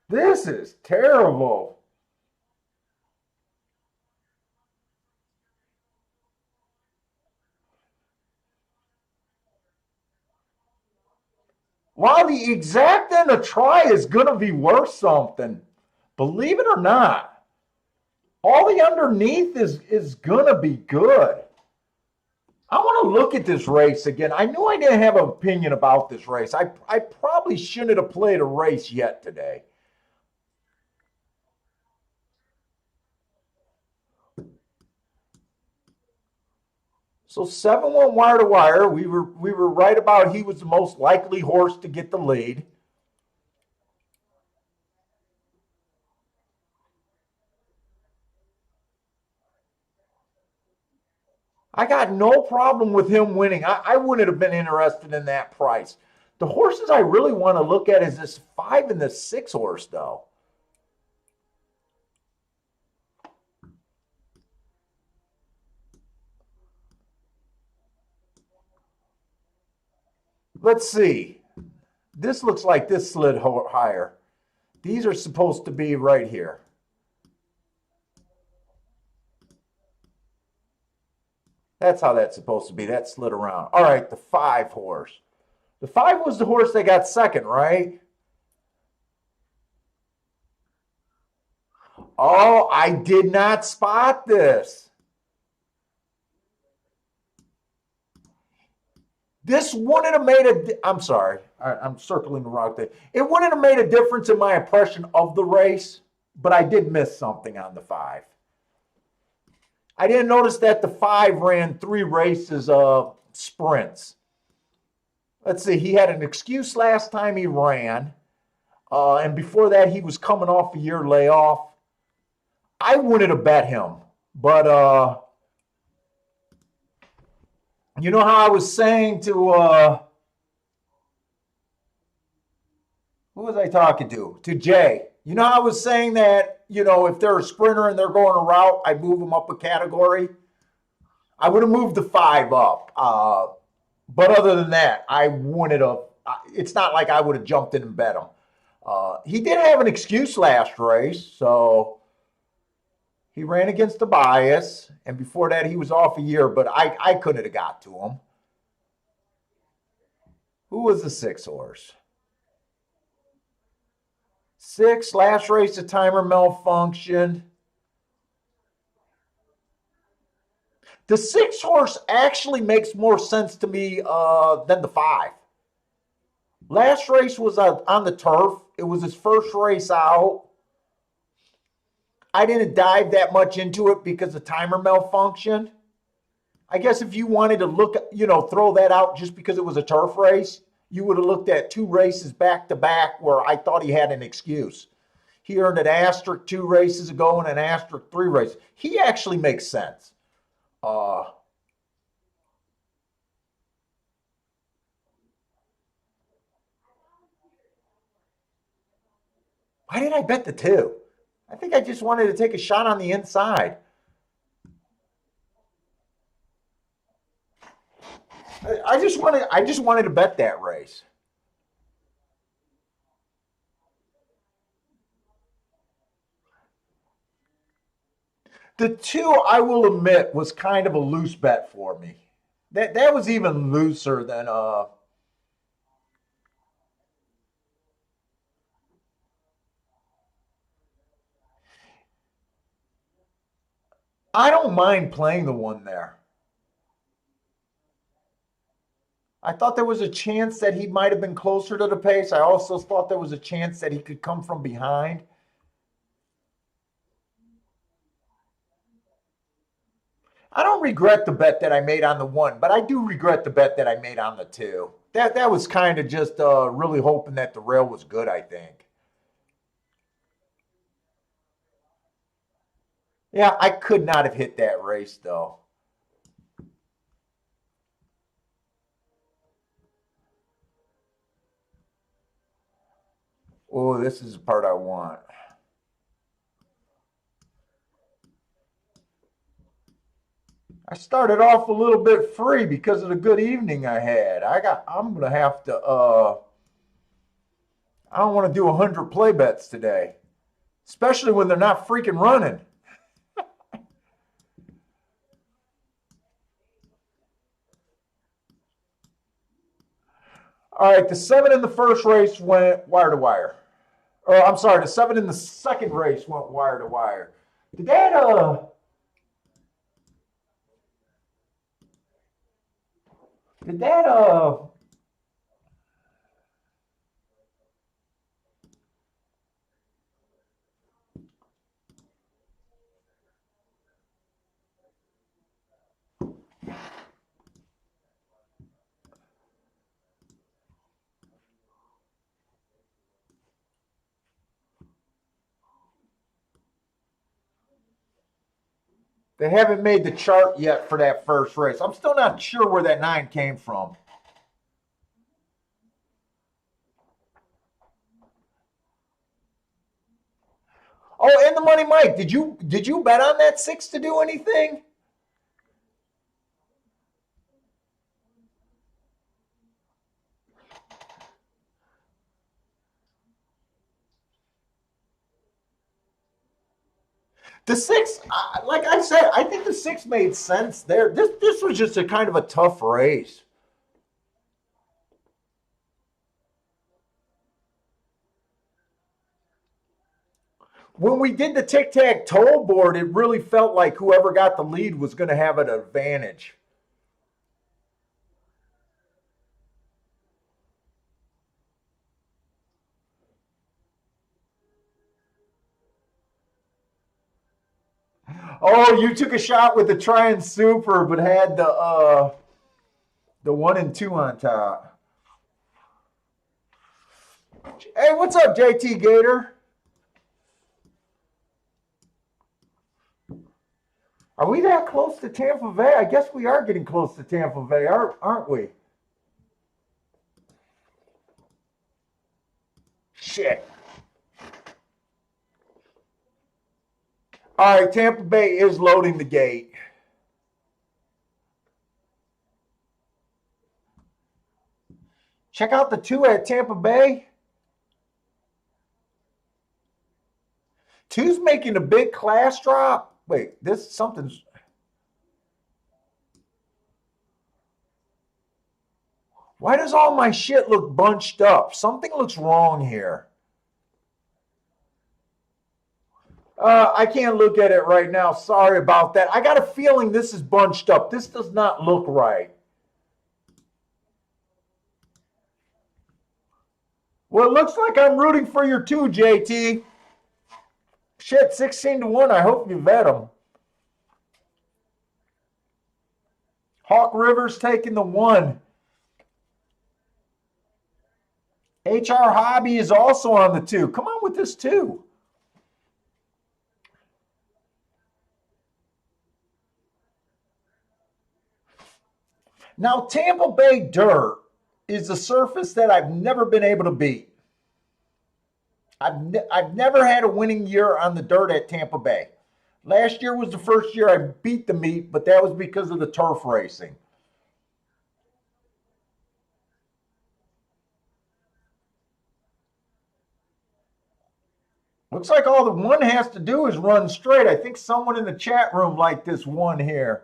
This is terrible. Wow, the exact and the try is going to be worth something. Believe it or not. All the underneath is going to be good. I want to look at this race again. I knew I didn't have an opinion about this race. I probably shouldn't have played a race yet today. So 7 went wire to wire. We were right about he was the most likely horse to get the lead. I got no problem with him winning. I wouldn't have been interested in that price. The horses I really want to look at is this 5 and the 6 horse, though. Let's see. This looks like this slid higher. These are supposed to be right here. That's how that's supposed to be. That slid around. All right, the 5 horse. The 5 was the horse that got second, right? Oh, I did not spot this. This wouldn't have made a. I'm sorry, I'm circling the wrong thing. It wouldn't have made a difference in my impression of the race, but I did miss something on the 5. I didn't notice that the 5 ran 3 races of sprints. Let's see, he had an excuse last time he ran, and before that he was coming off a year layoff. I wouldn't have bet him, but you know how I was saying to who was I talking to? To Jay. You know how I was saying that, if they're a sprinter and they're going a route, I move them up a category. I would have moved the 5 up. But other than that, I wouldn't have. It's not like I would have jumped in and bet him. He did have an excuse last race, so he ran against the bias, and before that he was off a year, but I couldn't have got to him. Who was the 6 horse? 6, last race, the timer malfunctioned. The 6 horse actually makes more sense to me than the 5. Last race was on the turf. It was his first race out. I didn't dive that much into it because the timer malfunctioned. I guess if you wanted to look, throw that out just because it was a turf race, you would have looked at 2 races back to back where I thought he had an excuse. He earned an asterisk 2 races ago and an asterisk 3 races. He actually makes sense. Why did I bet the 2? I think I just wanted to take a shot on the inside. I just wanted to bet that race. The 2, I will admit, was kind of a loose bet for me. That was even looser than I don't mind playing the 1 there. I thought there was a chance that he might have been closer to the pace. I also thought there was a chance that he could come from behind. I don't regret the bet that I made on the 1, but I do regret the bet that I made on the 2. That was kind of just really hoping that the rail was good, I think. Yeah, I could not have hit that race though. Oh, this is the part I want. I started off a little bit free because of the good evening I had. I'm gonna have to I don't want to do 100 play bets today, especially when they're not freaking running. All right, the 7 in the first race went wire to wire. Or I'm sorry, the 7 in the second race went wire to wire. Did that did that they haven't made the chart yet for that first race. I'm still not sure where that 9 came from. Oh, and the money Mike, did you bet on that 6 to do anything? The 6, like I said, I think the 6 made sense there. This was just a kind of a tough race. When we did the tic tac toe board, it really felt like whoever got the lead was going to have an advantage. Oh, you took a shot with the Tryon Super, but had the 1 and 2 on top. Hey, what's up, JT Gator? Are we that close to Tampa Bay? I guess we are getting close to Tampa Bay, aren't we? Shit. All right, Tampa Bay is loading the gate. Check out the 2 at Tampa Bay. 2's making a big class drop. Wait, this something's. Why does all my shit look bunched up? Something looks wrong here. I can't look at it right now. Sorry about that. I got a feeling this is bunched up. This does not look right. Well, it looks like I'm rooting for your 2, JT. Shit, 16 to 1. I hope you bet them. Hawk Rivers taking the 1. HR Hobby is also on the 2. Come on with this 2. Now, Tampa Bay dirt is a surface that I've never been able to beat. I've never had a winning year on the dirt at Tampa Bay. Last year was the first year I beat the meat, but that was because of the turf racing. Looks like all the one has to do is run straight. I think someone in the chat room liked this one here.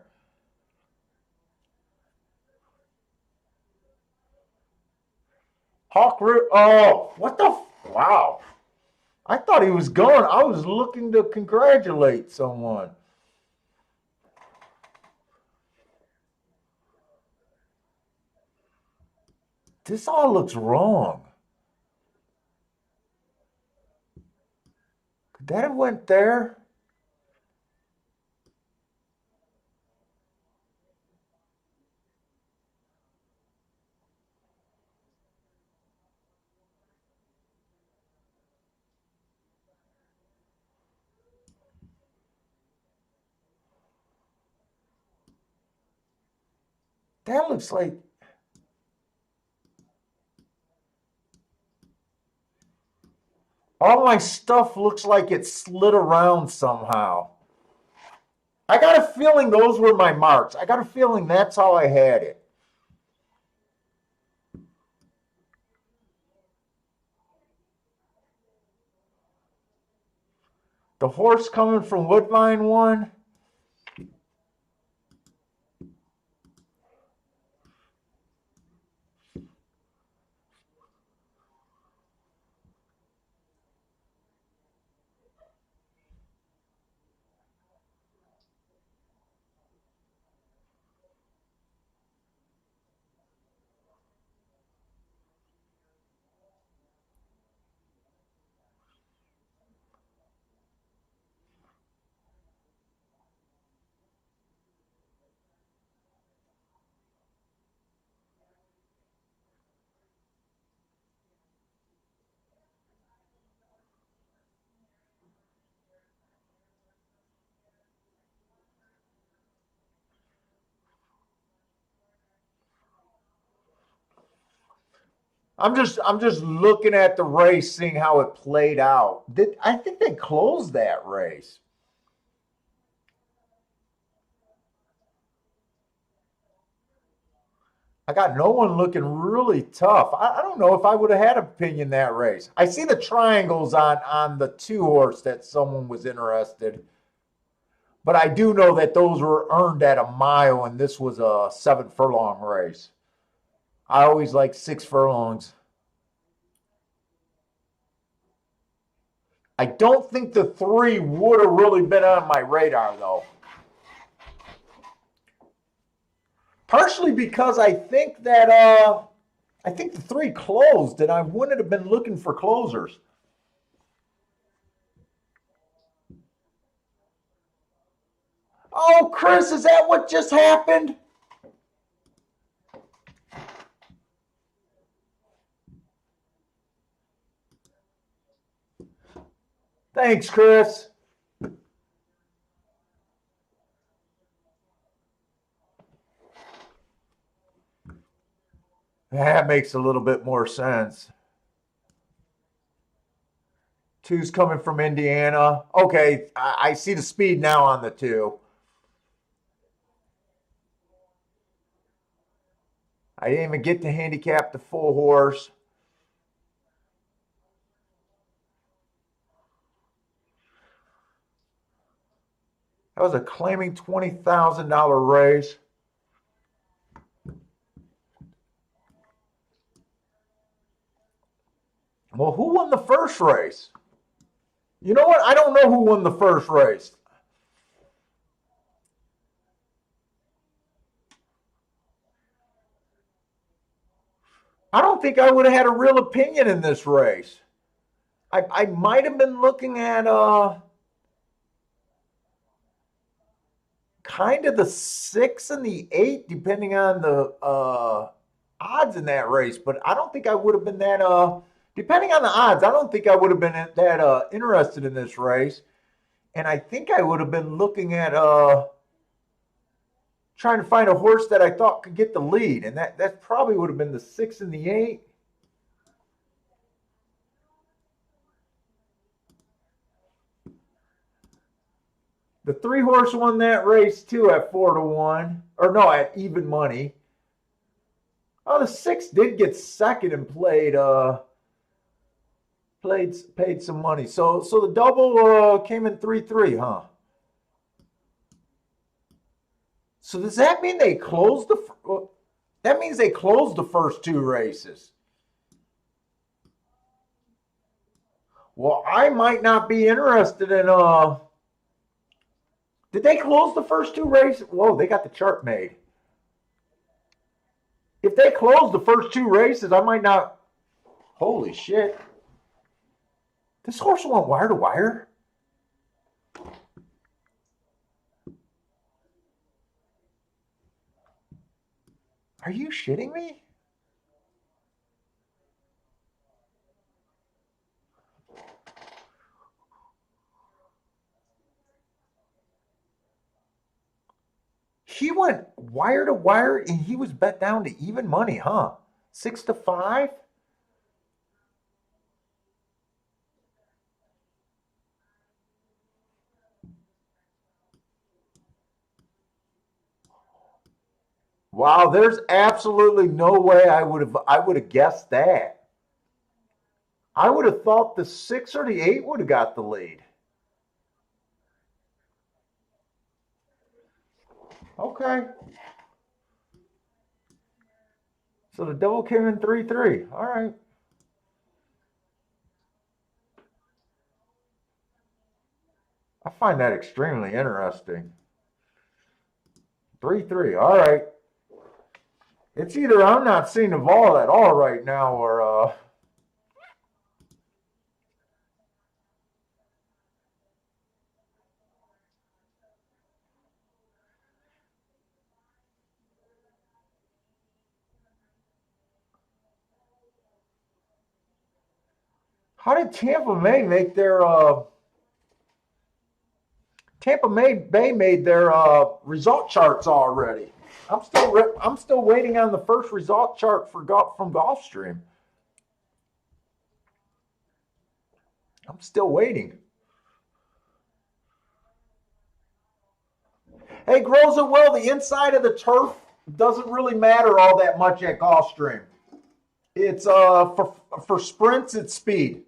Hawk, oh, what the, wow. I thought he was going. I was looking to congratulate someone. This all looks wrong. Could that have went there? That looks like, all my stuff looks like it slid around somehow. I got a feeling those were my marks. I got a feeling that's how I had it. The horse coming from Woodbine won. I'm just looking at the race, seeing how it played out. I think they closed that race. I got no one looking really tough. I don't know if I would have had an opinion that race. I see the triangles on the 2-horse that someone was interested. But I do know that those were earned at a mile, and this was a 7-furlong race. I always like 6 furlongs. I don't think the 3 would have really been on my radar, though. Partially because I think that I think the 3 closed, and I wouldn't have been looking for closers. Oh, Chris, is that what just happened? Thanks, Chris. That makes a little bit more sense. 2's coming from Indiana. Okay, I see the speed now on the 2. I didn't even get to handicap the full horse. That was a claiming $20,000 race. Well, who won the first race? You know what? I don't know who won the first race. I don't think I would have had a real opinion in this race. I might have been looking at kind of the 6 and the 8, depending on the odds in that race. But I don't think I would have been that depending on the odds, I don't think I would have been that interested in this race. And I think I would have been looking at trying to find a horse that I thought could get the lead. And that probably would have been the 6 and the 8. The 3-horse won that race too at 4-1. Or no, at even money. Oh, the 6 did get second and played paid some money. So the double came in 3-3, huh? So does that mean they closed that means they closed the first two races? Well, I might not be interested in did they close the first two races? Whoa, they got the chart made. If they closed the first two races, I might not. Holy shit. This horse went wire to wire? Are you shitting me? He went wire to wire and he was bet down to even money, huh? 6-5? Wow, there's absolutely no way I would have guessed that. I would have thought the 6 or the 8 would have got the lead. Okay. So the double came in 3-3. All right. I find that extremely interesting. 3-3. All right. It's either I'm not seeing the ball at all right now, or how did Tampa Bay made their result charts already? I'm still waiting on the first result chart from Gulfstream. I'm still waiting. Hey, Groza, well, the inside of the turf doesn't really matter all that much at Gulfstream. It's for sprints, it's speed.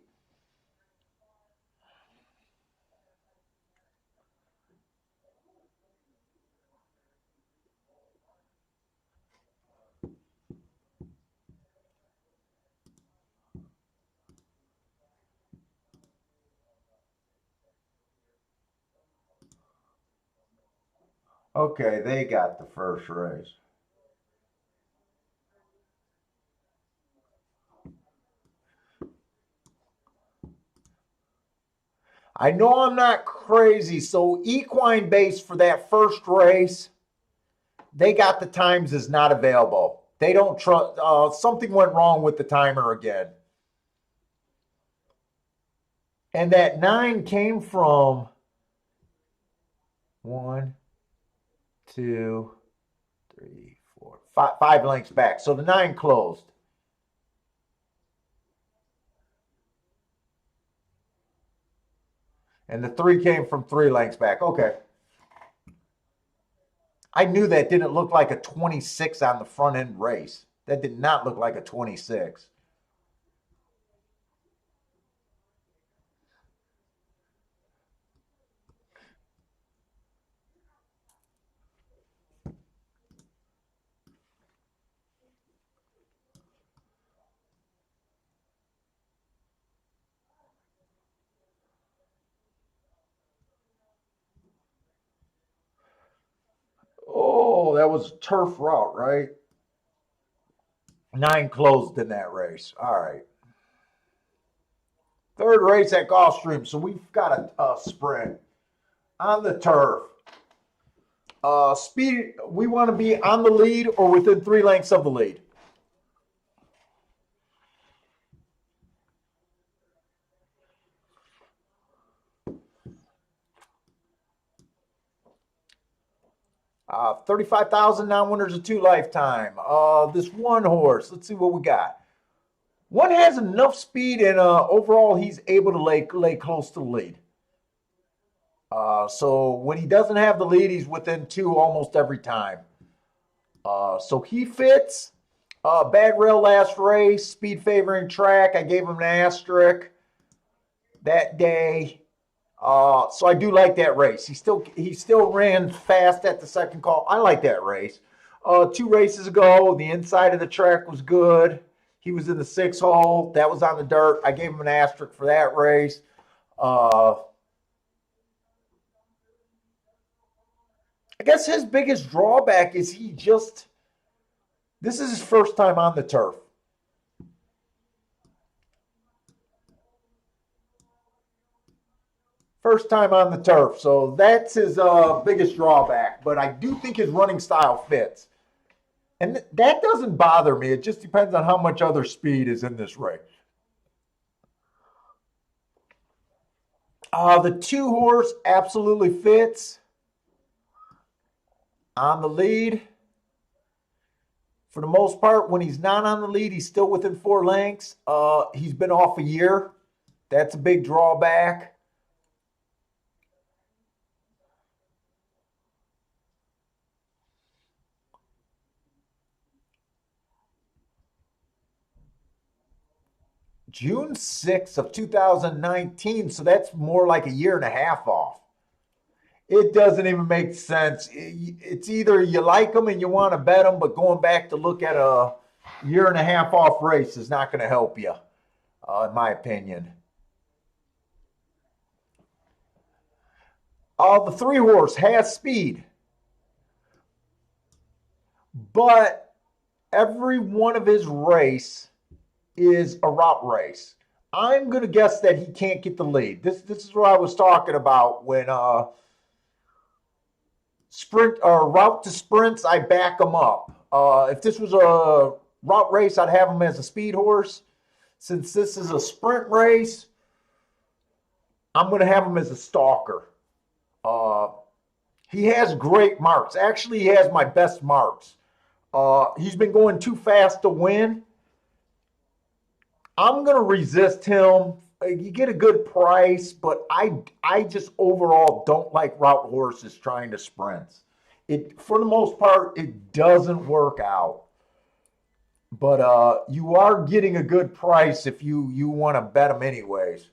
Okay, they got the first race. I know I'm not crazy, so equine base for that first race, they got the times is not available. They don't trust. Something went wrong with the timer again, and that 9 came from 1, 2, 3, 4, 5 lengths back. So the 9 closed. And the 3 came from 3 lengths back. Okay. I knew that didn't look like a 26 on the front end race. That did not look like a 26. Oh, that was a turf route, right? 9 closed in that race. All right. Third race at Gulfstream. So we've got a sprint on the turf. Speed, we want to be on the lead or within 3 lengths of the lead. Uh, 35,000 non-winners of 2 lifetime. This one horse, let's see what we got. One has enough speed, and overall, he's able to lay close to the lead. So when he doesn't have the lead, he's within 2 almost every time. So he fits. Bad rail last race, speed favoring track. I gave him an asterisk. that day. So I do like that race. He still ran fast at the second call. I like that race. 2 races ago, the inside of the track was good. He was in the 6 hole. That was on the dirt. I gave him an asterisk for that race. I guess his biggest drawback is this is his first time on the turf. First time on the turf. So that's his biggest drawback. But I do think his running style fits. And that doesn't bother me. It just depends on how much other speed is in this race. The 2-horse absolutely fits on the lead. For the most part, when he's not on the lead, he's still within 4 lengths. He's been off a year. That's a big drawback. June 6th of 2019, so that's more like a year and a half off. It doesn't even make sense. It's either you like them and you want to bet them, but going back to look at a year and a half off race is not going to help you, in my opinion. The 3-horse has speed, but every one of his race is a route race. I'm going to guess that he can't get the lead. This is what I was talking about when sprint or route to sprints, I back him up. If this was a route race, I'd have him as a speed horse. Since this is a sprint race, I'm going to have him as a stalker. He has great marks. Actually, he has my best marks. He's been going too fast to win. I'm going to resist him. You get a good price, but I just overall don't like route horses trying to sprint. For the most part, it doesn't work out. But you are getting a good price if you want to bet them anyways.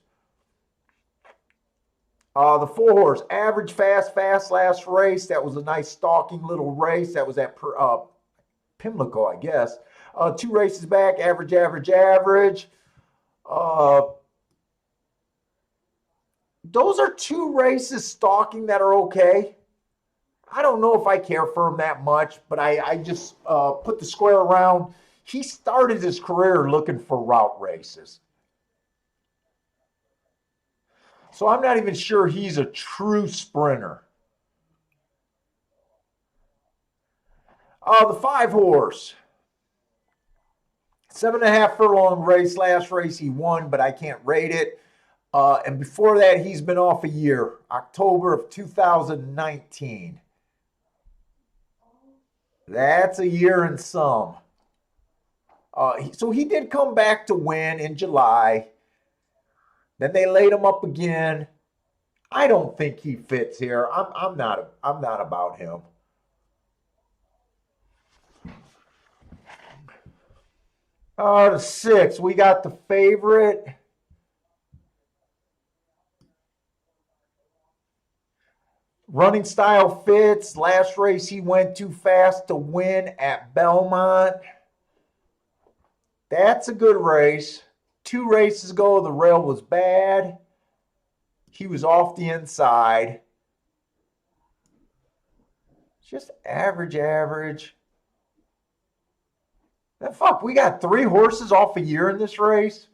The 4-horse, average fast last race. That was a nice stalking little race. That was at Pimlico, I guess. 2 races back, average. Those are 2 races stalking that are okay. I don't know if I care for him that much, but I just put the square around. He started his career looking for route races. So I'm not even sure he's a true sprinter. The 5-horse. 7.5 furlong race. Last race he won, but I can't rate it. And before that, he's been off a year. October of 2019. That's a year and some. So he did come back to win in July. Then they laid him up again. I don't think he fits here. I'm not about him. The 6, we got the favorite. Running style fits. Last race he went too fast to win at Belmont. That's a good race. 2 races ago, the rail was bad. He was off the inside. Just average. And fuck, we got 3 horses off a year in this race.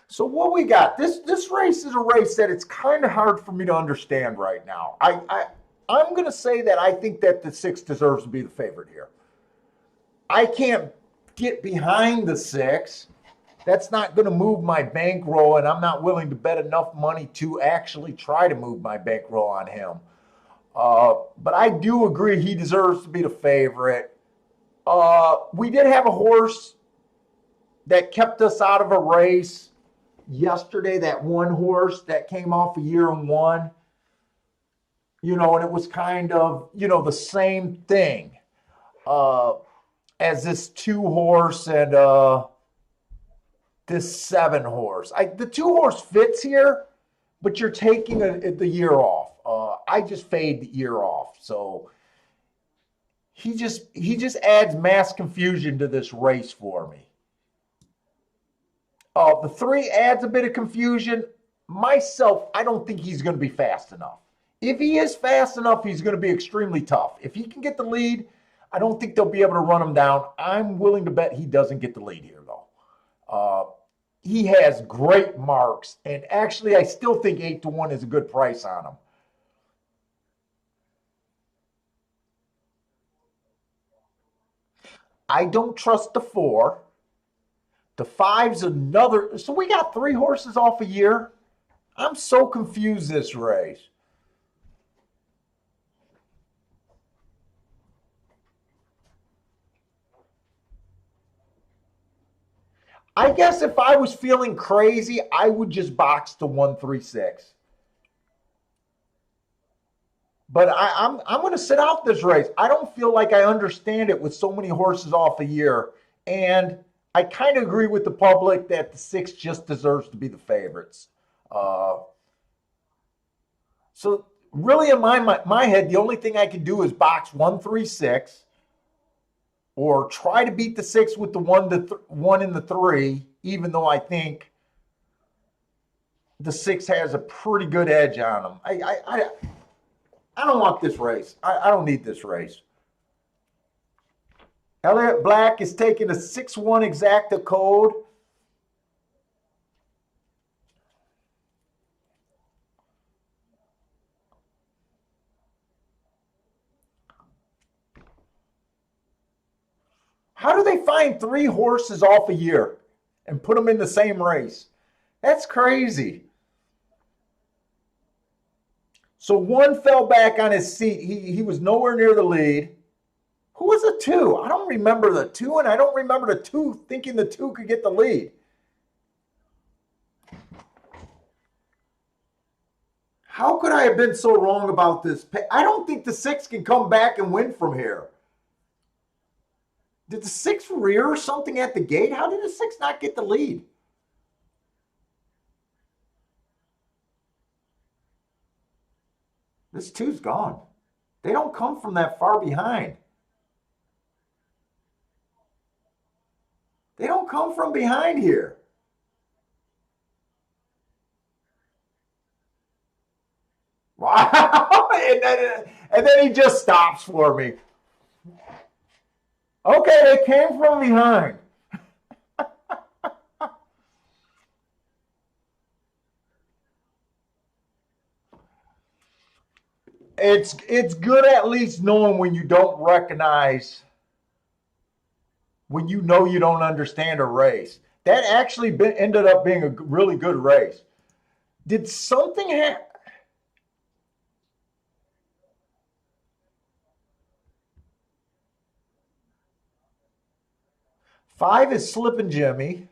So what we got? This race is a race that it's kind of hard for me to understand right now. I'm going to say that I think that the 6 deserves to be the favorite here. I can't get behind the 6. That's not going to move my bankroll, and I'm not willing to bet enough money to actually try to move my bankroll on him. But I do agree he deserves to be the favorite. We did have a horse that kept us out of a race yesterday, that one horse that came off a year and won. And it was kind of, the same thing as this 2 horse and this 7 horse. The 2 horse fits here, but you're taking the year off. I just fade the year off. So he just adds mass confusion to this race for me. The 3 adds a bit of confusion. Myself, I don't think he's going to be fast enough. If he is fast enough, he's going to be extremely tough. If he can get the lead, I don't think they'll be able to run him down. I'm willing to bet he doesn't get the lead here, though. He has great marks, and actually, I still think 8-1 is a good price on him. I don't trust the 4. The 5's another. So we got 3 horses off a year. I'm so confused this race. I guess if I was feeling crazy, I would just box to 136. But I'm going to sit out this race. I don't feel like I understand it with so many horses off a year. And I kind of agree with the public that the 6 just deserves to be the favorites. So really in my head, the only thing I can do is box 136 or try to beat the 6 with the 1 in the 3, even though I think the 6 has a pretty good edge on them. I don't want this race. I don't need this race. Elliott Black is taking a 6-1 exacta code. How do they find 3 horses off a year and put them in the same race? That's crazy. So 1 fell back on his seat. He was nowhere near the lead. Who was the 2? I don't remember the 2, and I don't remember the 2 thinking the 2 could get the lead. How could I have been so wrong about this? I don't think the 6 can come back and win from here. Did the 6 rear something at the gate? How did the 6 not get the lead? This 2's gone. They don't come from that far behind. They don't come from behind here. Wow. And then he just stops for me. Okay, they came from behind. It's good at least knowing when you don't recognize, when you know you don't understand a race. That actually ended up being a really good race. Did something happen? Five is Slippin' Jimmy.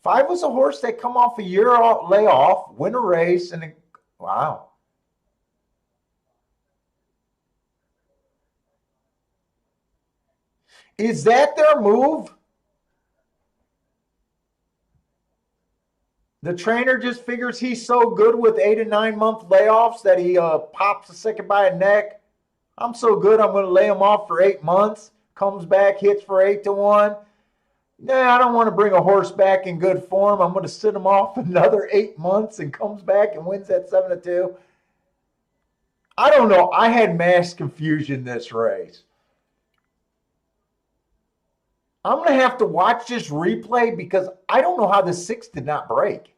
5 was a horse that come off a year layoff, win a race, and wow. Is that their move? The trainer just figures he's so good with 8 and 9 month layoffs that he pops a second by a neck. I'm so good, I'm going to lay him off for 8 months. Comes back, hits for 8-1. Nah, I don't want to bring a horse back in good form. I'm going to sit him off another 8 months and comes back and wins at 7-2. I don't know. I had mass confusion this race. I'm going to have to watch this replay because I don't know how the 6 did not break.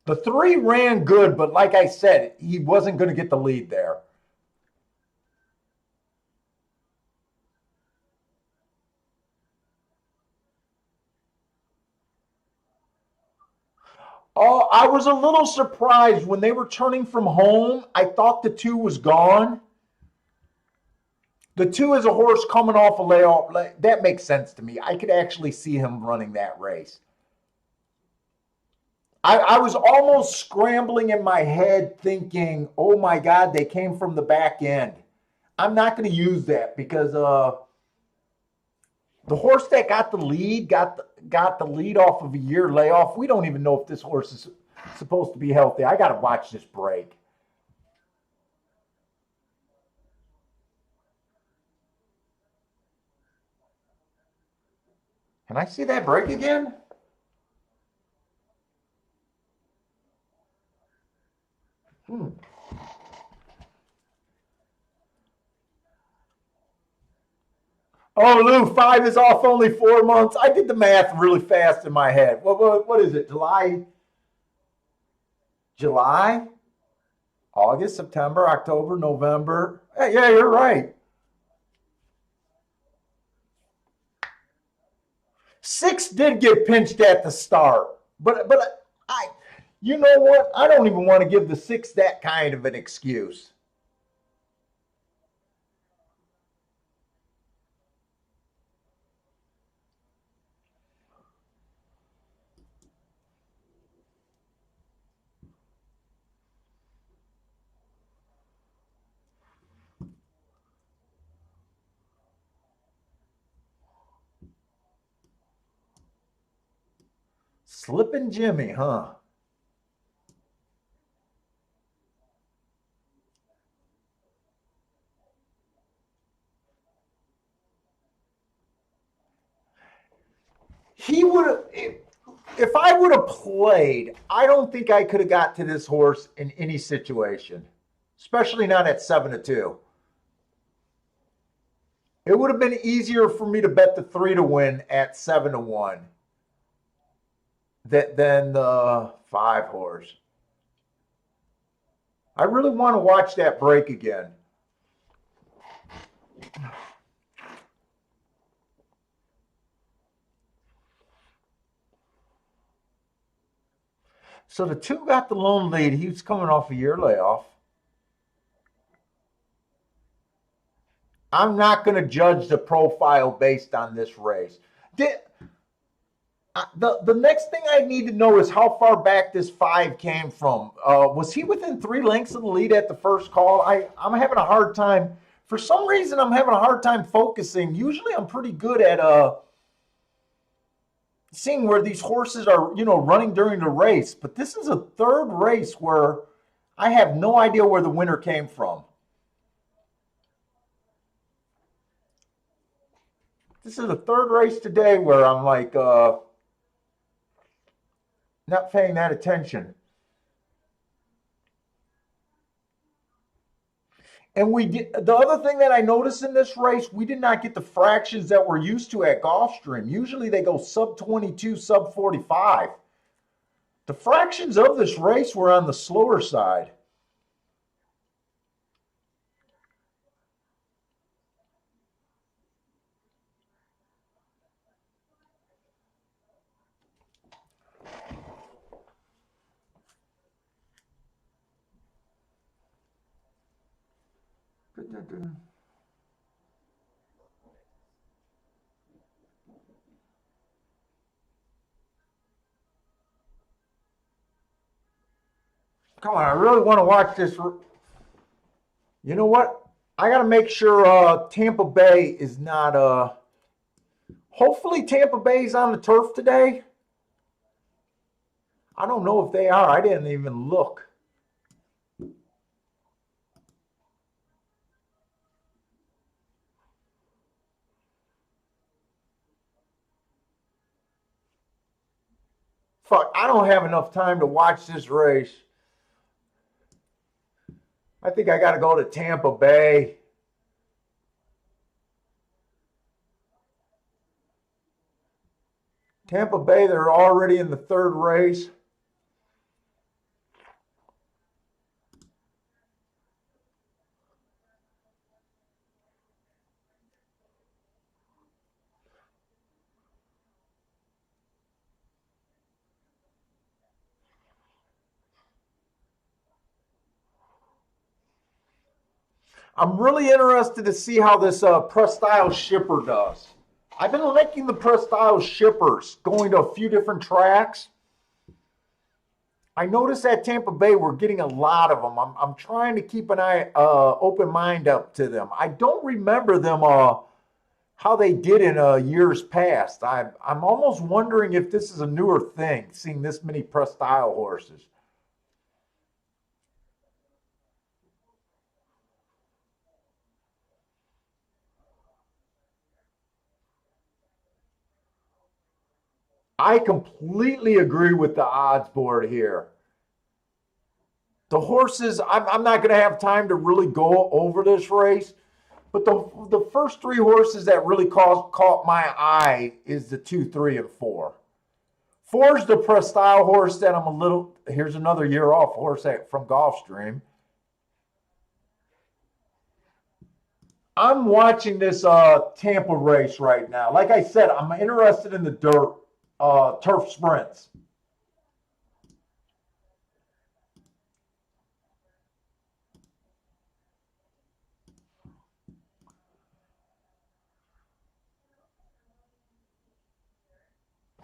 The 3 ran good, but like I said, he wasn't going to get the lead there. Oh, I was a little surprised when they were turning from home. I thought the 2 was gone. The 2 is a horse coming off a layoff. That makes sense to me. I could actually see him running that race. I was almost scrambling in my head thinking, oh my God, they came from the back end. I'm not going to use that because the horse that got the lead got the lead off of a year layoff. We don't even know if this horse is supposed to be healthy. I got to watch this break. Can I see that break again? Hmm. Oh, Lou, 5 is off only 4 months. I did the math really fast in my head. What is it? July, August, September, October, November. Hey, yeah, you're right. 6 did get pinched at the start, but I, you know what? I don't even want to give the 6 that kind of an excuse. Slipping Jimmy, huh? He would have, if I would have played, I don't think I could have got to this horse in any situation, especially not at 7-2. It would have been easier for me to bet the 3 to win at 7-1 than the 5 horse. I really want to watch that break again. So the 2 got the lone lead. He was coming off a year layoff. I'm not going to judge the profile based on this race. The next thing I need to know is how far back this 5 came from. Was he within 3 lengths of the lead at the first call? I'm having a hard time. For some reason, I'm having a hard time focusing. Usually, I'm pretty good at seeing where these horses are, running during the race. But this is a third race where I have no idea where the winner came from. This is the third race today where I'm like not paying that attention. And the other thing that I noticed in this race, we did not get the fractions that we're used to at Gulfstream. Usually they go sub 22, sub 45. The fractions of this race were on the slower side. Come on, I really want to watch this. You know what? I got to make sure Tampa Bay is not. Hopefully, Tampa Bay's on the turf today. I don't know if they are. I didn't even look. Fuck, I don't have enough time to watch this race. I think I got to go to Tampa Bay. Tampa Bay, they're already in the third race. I'm really interested to see how this press style shipper does. I've been liking the press style shippers, going to a few different tracks. I noticed at Tampa Bay we're getting a lot of them. I'm trying to keep an open mind up to them. I don't remember them how they did in years past. I'm almost wondering if this is a newer thing, seeing this many press style horses. I completely agree with the odds board here. The horses, I'm not going to have time to really go over this race, but the first three horses that really caught my eye is the 2, 3, and 4. Four's the press style horse that I'm a little. Here's another year off horse from Gulfstream. I'm watching this Tampa race right now. Like I said, I'm interested in the dirt turf sprints.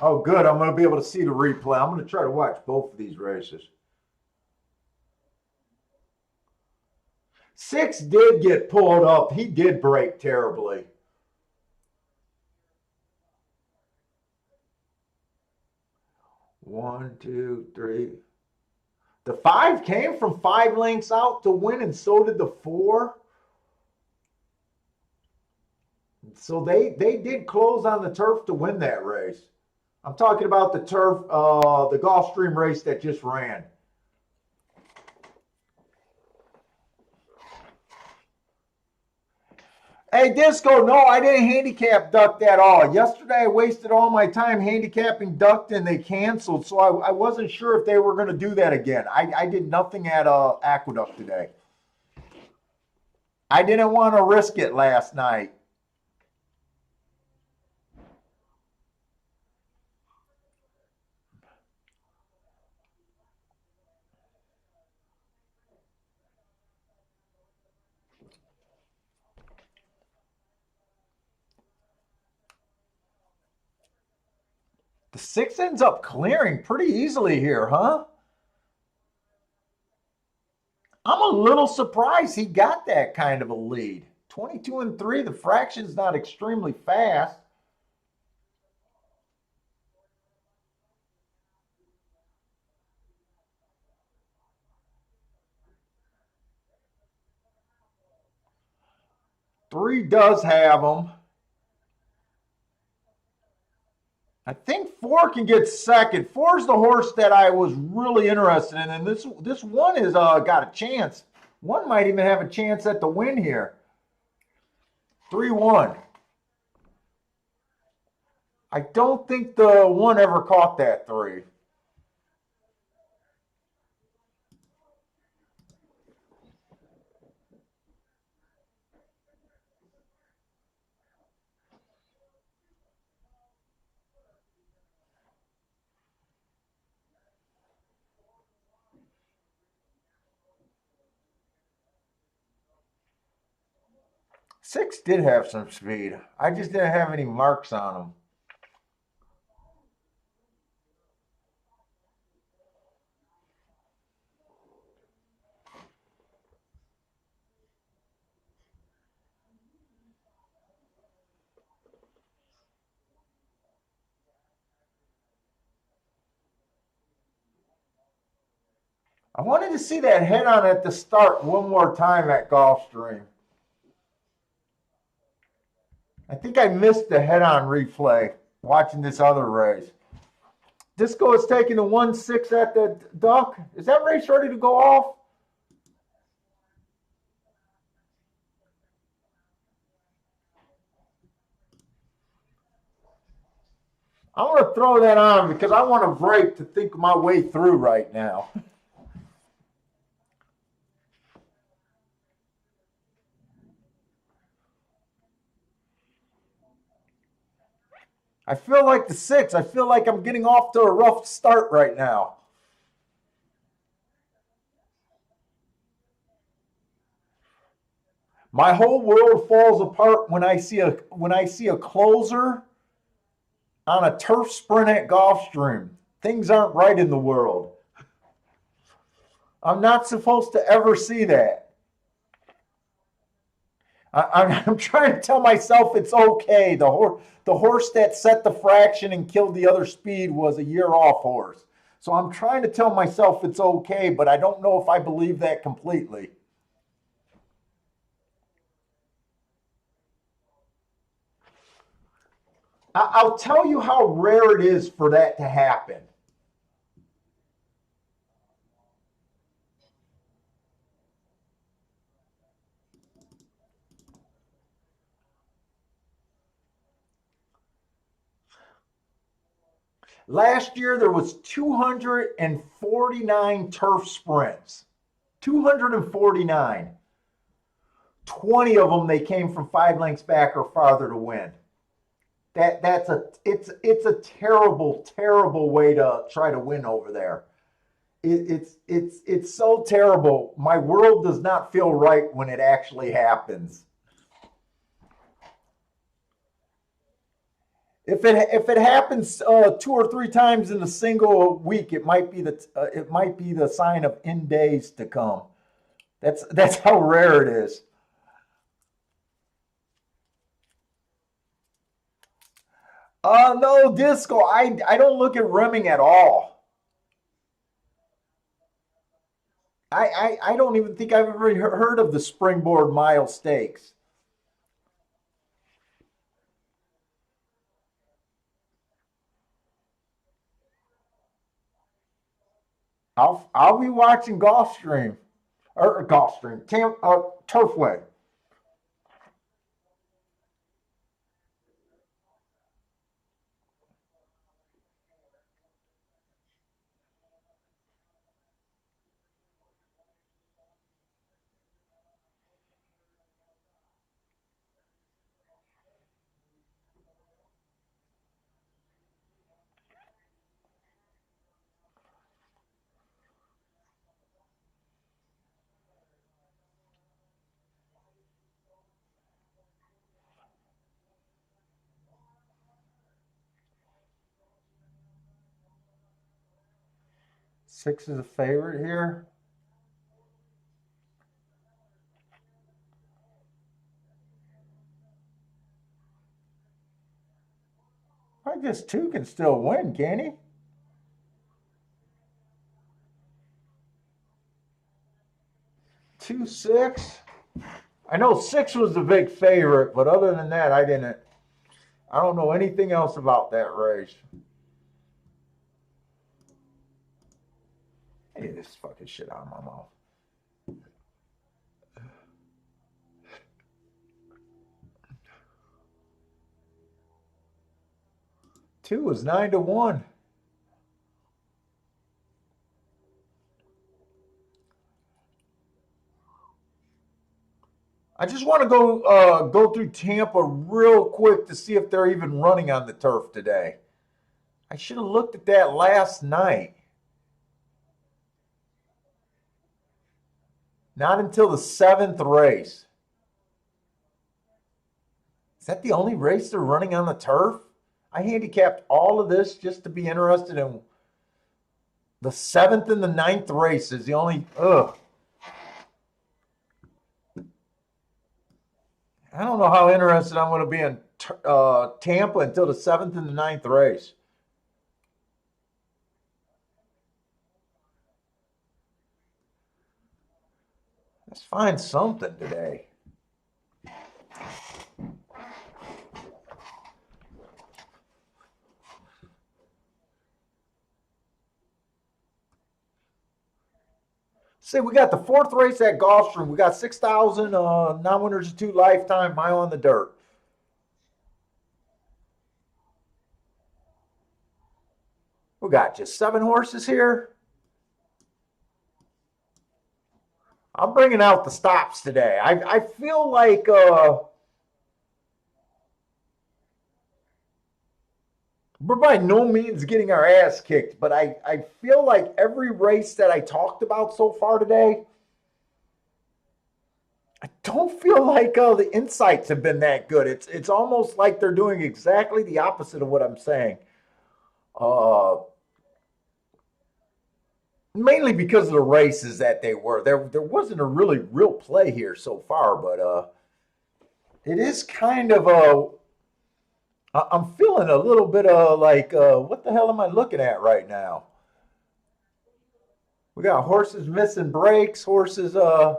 Oh, good. I'm going to be able to see the replay. I'm going to try to watch both of these races. 6 did get pulled up. He did break terribly. One, two, three. The 5 came from 5 lengths out to win, and so did the 4. So they did close on the turf to win that race. I'm talking about the turf, the Gulfstream race that just ran. Hey, Disco, no, I didn't handicap duck at all. Yesterday, I wasted all my time handicapping ducked, and they canceled, so I wasn't sure if they were going to do that again. I did nothing at Aqueduct today. I didn't want to risk it last night. The 6 ends up clearing pretty easily here, huh? I'm a little surprised he got that kind of a lead. 22 and 3, the fraction's not extremely fast. Three does have them. I think 4 can get second. 4's the horse that I was really interested in, and this one is got a chance. One might even have a chance at the win here. 3-1. I don't think the 1 ever caught that 3. Six did have some speed. I just didn't have any marks on him. I wanted to see that head on at the start one more time at Gulfstream. I think I missed the head on replay watching this other race. Disco is taking the 1-6 at the Duck. Is that race ready to go off? I'm going to throw that on because I want a break to think my way through right now. I feel like the 6. I feel like I'm getting off to a rough start right now. My whole world falls apart when I see a closer on a turf sprint at Gulfstream. Things aren't right in the world. I'm not supposed to ever see that. I'm trying to tell myself it's okay. The horse that set the fraction and killed the other speed was a year off horse. So I'm trying to tell myself it's okay, but I don't know if I believe that completely. I'll tell you how rare it is for that to happen. Last year there was 249 turf sprints. 249. 20 of them they came from 5 lengths back or farther to win. It's a terrible way to try to win over there. It's so terrible. My world does not feel right when it actually happens. If it happens 2 or 3 times in a single week, it might be the sign of end days to come. That's how rare it is. No, disco. I don't look at rimming at all. I don't even think I've ever heard of the Springboard Mile Stakes. I'll be watching Gulfstream or Gulfstream Turfway. 6 is a favorite here. I guess 2 can still win, can he? 2-6. I know 6 was the big favorite, but other than that, I didn't. I don't know anything else about that race. Hey, this fucking shit out of my mouth. 2 was 9-1. I just want to go through Tampa real quick to see if they're even running on the turf today. I should have looked at that last night. Not until the 7th race. Is that the only race they're running on the turf? I handicapped all of this just to be interested in the 7th and the 9th race is the only. Ugh. I don't know how interested I'm going to be in Tampa until the 7th and the 9th race. Let's find something today. See, we got the 4th race at Gulfstream. We got 6,000 non-winners of 2 lifetime, mile on the dirt. We got just 7 horses here. I'm bringing out the stops today. I feel like we're by no means getting our ass kicked, but I feel like every race that I talked about so far today, I don't feel like the insights have been that good. It's almost like they're doing exactly the opposite of what I'm saying. Uh, Mainly because of the races that they were. There wasn't a really real play here so far, but it is kind of a. I'm feeling a little bit of like, what the hell am I looking at right now? We got horses missing breaks, horses. I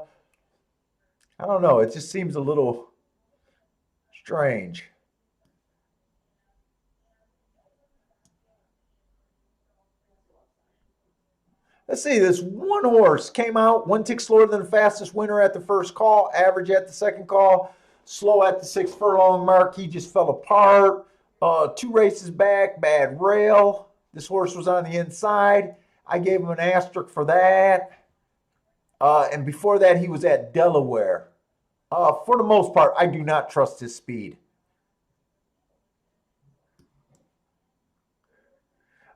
don't know. It just seems a little strange. Let's see. This one horse came out one tick slower than the fastest winner at the first call, average at the second call, slow at the 6 furlong mark. He just fell apart. 2 races back, bad rail. This horse was on the inside. I gave him an asterisk for that. And before that, he was at Delaware. For the most part, I do not trust his speed.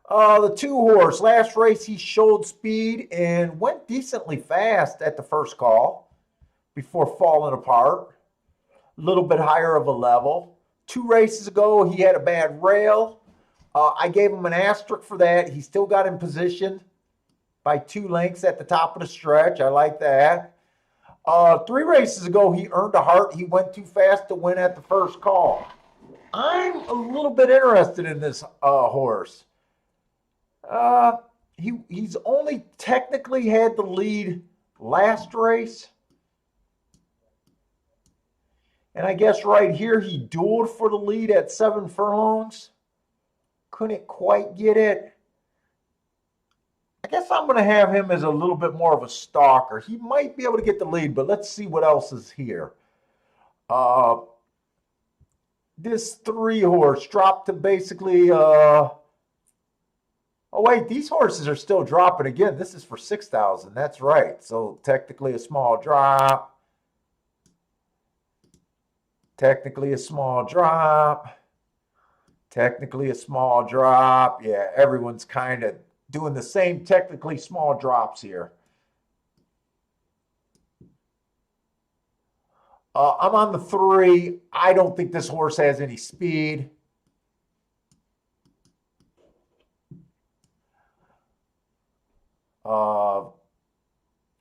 The 2 horse, last race he showed speed and went decently fast at the first call before falling apart. A little bit higher of a level. 2 races ago, he had a bad rail. I gave him an asterisk for that. He still got in position by 2 lengths at the top of the stretch. I like that. 3 races ago, he earned a heart. He went too fast to win at the first call. I'm a little bit interested in this horse. He's only technically had the lead last race. And I guess right here he dueled for the lead at 7 furlongs. Couldn't quite get it. I guess I'm going to have him as a little bit more of a stalker. He might be able to get the lead, but let's see what else is here. This 3 horse dropped to basically... oh, wait, these horses are still dropping again. This is for 6,000. That's right. So technically a small drop. Technically a small drop. Technically a small drop. Yeah, everyone's kind of doing the same technically small drops here. I'm on the 3. I don't think this horse has any speed.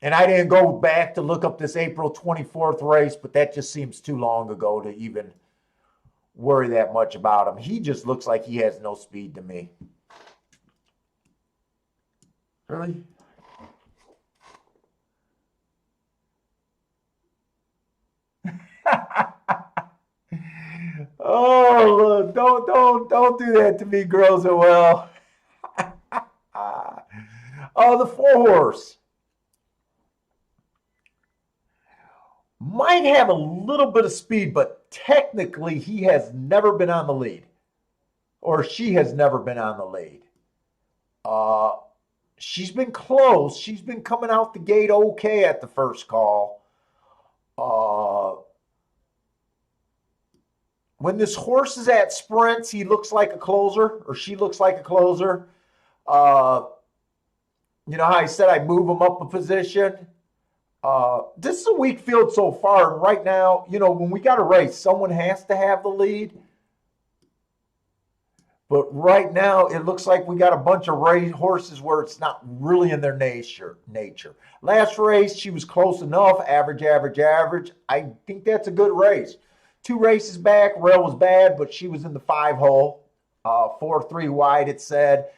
And I didn't go back to look up this April 24th race, but that just seems too long ago to even worry that much about him. He just looks like he has no speed to me. Really? Oh, don't do that to me, Groswell. Oh, the 4 horse might have a little bit of speed, but technically he has never been on the lead, or she has never been on the lead. She's been close. She's been coming out the gate okay at the first call. When this horse is at sprints, he looks like a closer, or she looks like a closer. You know how I said I move him up a position? This is a weak field so far. And right now, you know, when we got a race, someone has to have the lead. But right now, it looks like we got a bunch of race horses where it's not really in their nature. Last race, she was close enough. Average, average, average. I think that's a good race. 2 races back, rail was bad, but she was in the 5-hole. 4-3 wide, it said.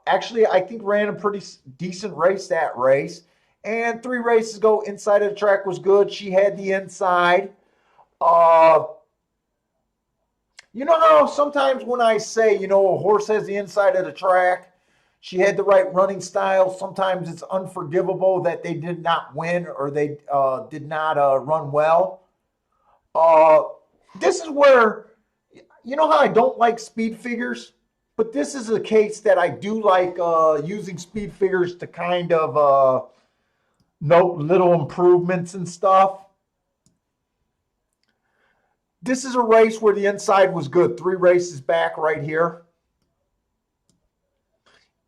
Actually, I think ran a pretty decent race that race. And 3 races ago, inside of the track was good. She had the inside. You know how sometimes when I say, you know, a horse has the inside of the track, she had the right running style. Sometimes it's unforgivable that they did not win or they did not run well. This is where, you know how I don't like speed figures? But this is a case that I do like using speed figures to kind of note little improvements and stuff. This is a race where the inside was good. 3 races back right here.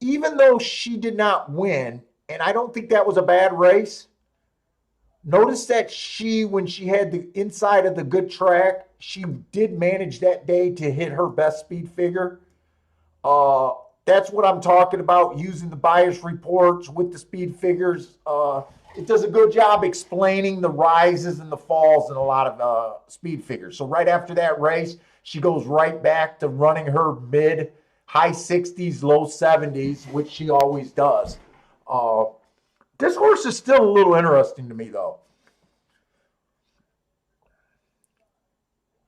Even though she did not win, and I don't think that was a bad race, Notice that when she had the inside of the good track, she did manage that day to hit her best speed figure. Uh, that's what I'm talking about, using the bias reports with the speed figures. It does a good job explaining the rises and the falls in a lot of speed figures. So right after that race, she goes right back to running her mid, high 60s, low 70s, which she always does. Uh, this horse is still a little interesting to me, though.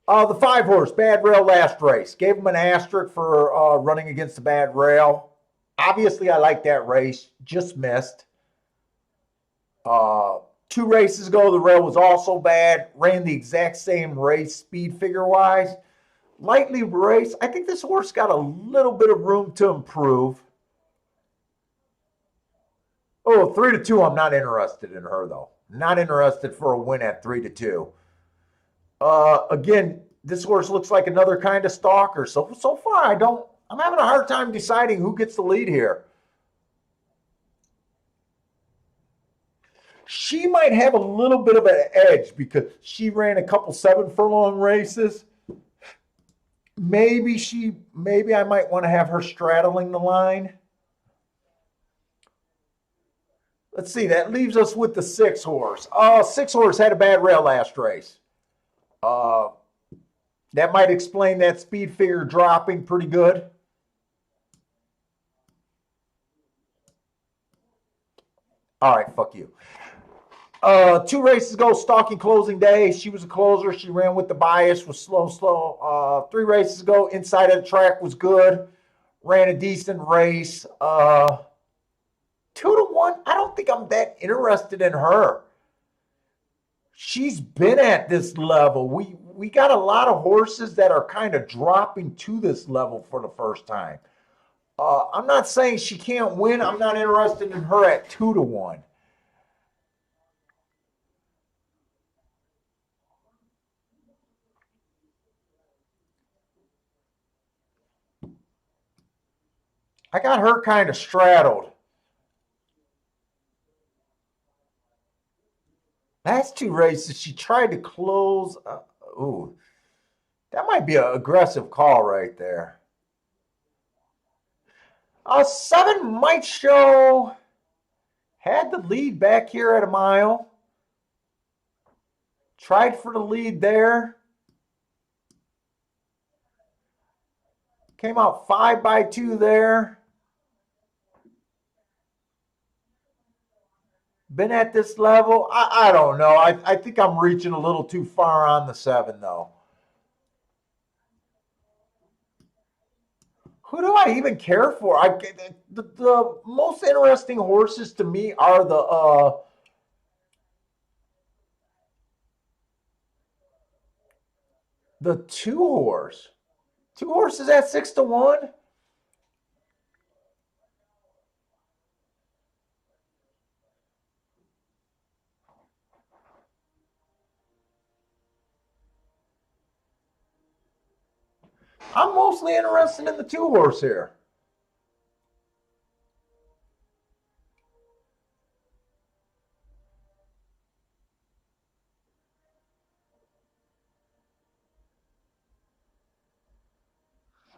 The 5 horse, bad rail last race. Gave him an asterisk for running against the bad rail. Obviously, I like that race. Just missed. Uh, 2 races ago, the rail was also bad. Ran the exact same race speed figure wise. Lightly raced. I think this horse got a little bit of room to improve. Oh, 3-2. I'm not interested in her though. Not interested for a win at 3-2. Again, this horse looks like another kind of stalker. So far, I'm having a hard time deciding who gets the lead here. She might have a little bit of an edge because she ran a couple 7 furlong races. Maybe I might want to have her straddling the line. Let's see, that leaves us with the 6 horse. 6 horse had a bad rail last race. Uh, that might explain that speed figure dropping pretty good. All right, fuck you. 2 races ago, stalking closing day. She was a closer. She ran with the bias, was slow. 3 races ago, inside of the track was good. Ran a decent race. 2-1. I don't think I'm that interested in her. She's been at this level. We got a lot of horses that are kind of dropping to this level for the first time. I'm not saying she can't win. I'm not interested in her at 2-1. I got her kind of straddled. Last 2 races, she tried to close. Ooh, that might be an aggressive call right there. 7 might show. Had the lead back here at a mile. Tried for the lead there. Came out 5-2 there. Been at this level. I don't know. I think I'm reaching a little too far on the 7, though. Who do I even care for? The most interesting horses to me are the 2 horse. 2 horses at 6-1. I'm mostly interested in the 2 horse here.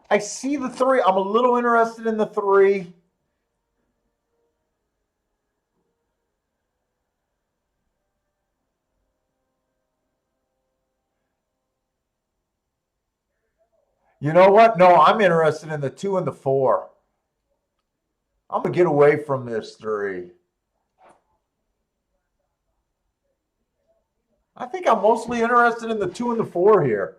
I see the 3. I'm a little interested in the 3. You know what? No, I'm interested in the 2 and the 4. I'm going to get away from this 3. I think I'm mostly interested in the 2 and the 4 here.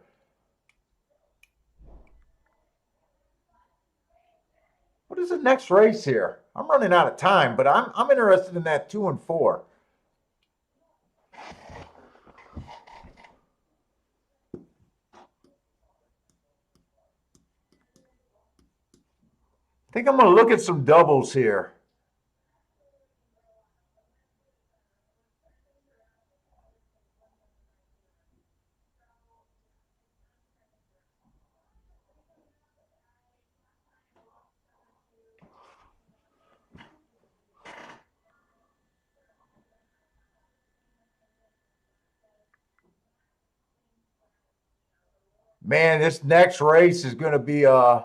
What is the next race here? I'm running out of time, but I'm interested in that 2 and 4. I think I'm going to look at some doubles here. Man, this next race is going to be I'm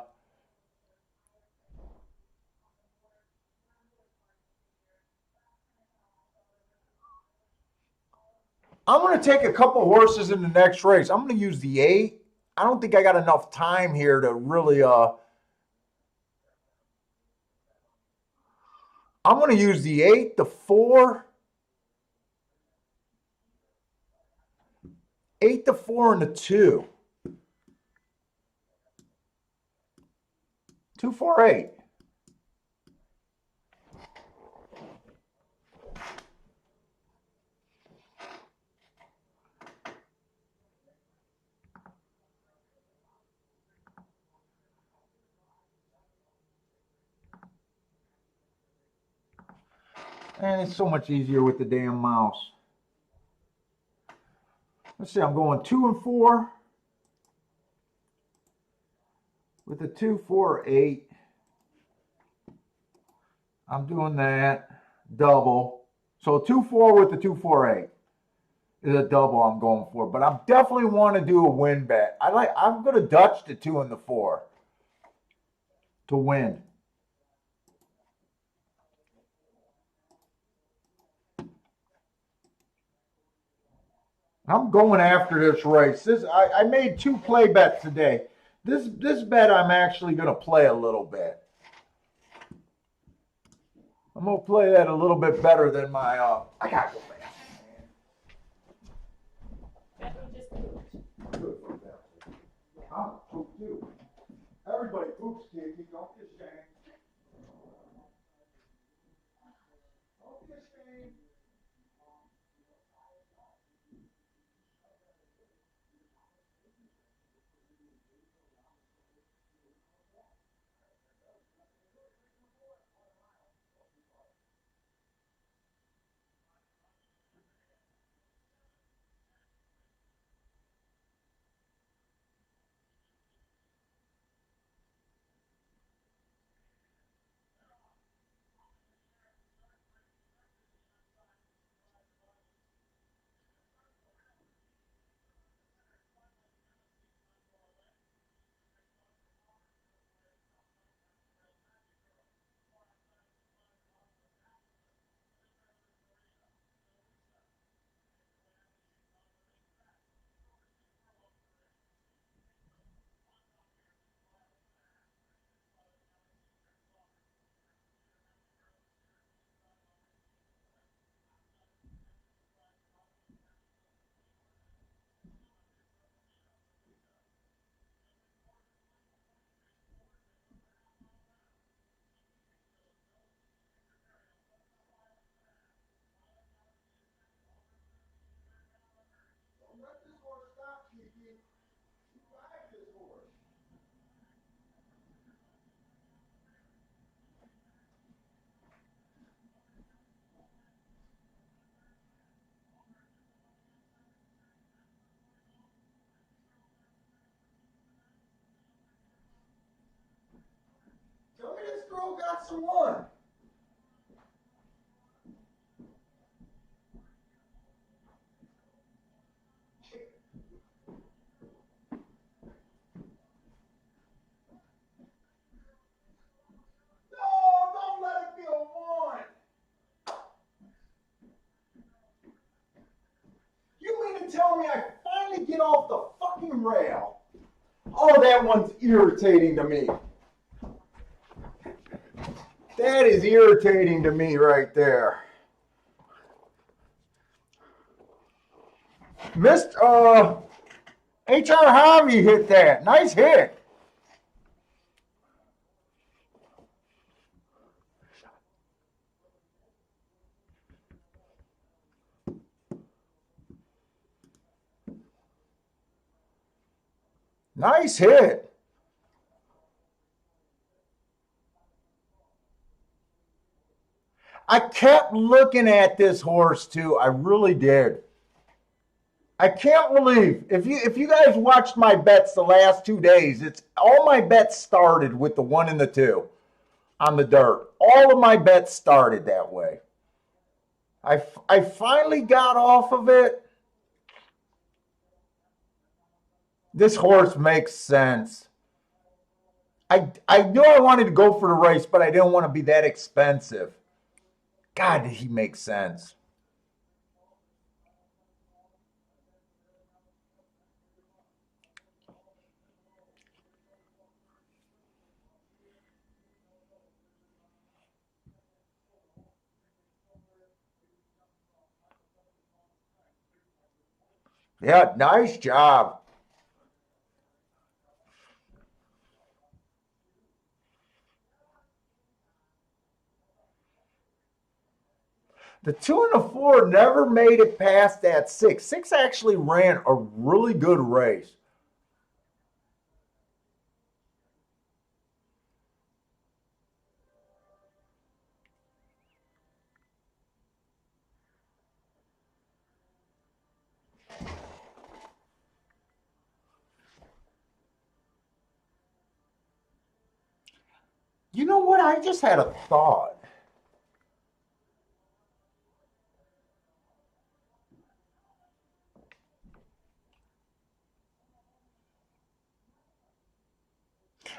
going to take a couple horses in the next race. I'm going to use the 8. I don't think I got enough time here to really I'm going to use the 8, the 4, 8, the 4, and the 2. 2, 4, 8. And it's so much easier with the damn mouse. Let's see, I'm going 2 and 4 with the 2, 4, 8. I'm doing that double. So 2, 4 with the 2, 4, 8 is a double I'm going for. But I definitely want to do a win bet. I'm going to Dutch the 2 and the 4 to win. I'm going after this race. I made 2 play bets today. This bet I'm actually going to play a little bit. I'm going to play that a little bit better than my I got to go back. Bethany just pooped. I'm poop too. Everybody poops, Kiki. Don't be ashamed. Don't be ashamed. Don't let this horse stop, Kiki. You ride this horse. Tell me this girl got some one. No, don't let it be a 1. You mean to tell me I finally get off the fucking rail? Oh, that one's irritating to me. That is irritating to me right there. Mr. HR Javi hit that. Nice hit. Nice hit. I kept looking at this horse too. I really did. I can't believe if you guys watched my bets the last 2 days, it's all my bets started with the 1 and the 2 on the dirt. All of my bets started that way. I finally got off of it. This horse makes sense. I knew I wanted to go for the race, but I didn't want to be that expensive. God, did he make sense? Yeah, nice job. The 2 and the 4 never made it past that 6. 6 actually ran a really good race. You know what? I just had a thought.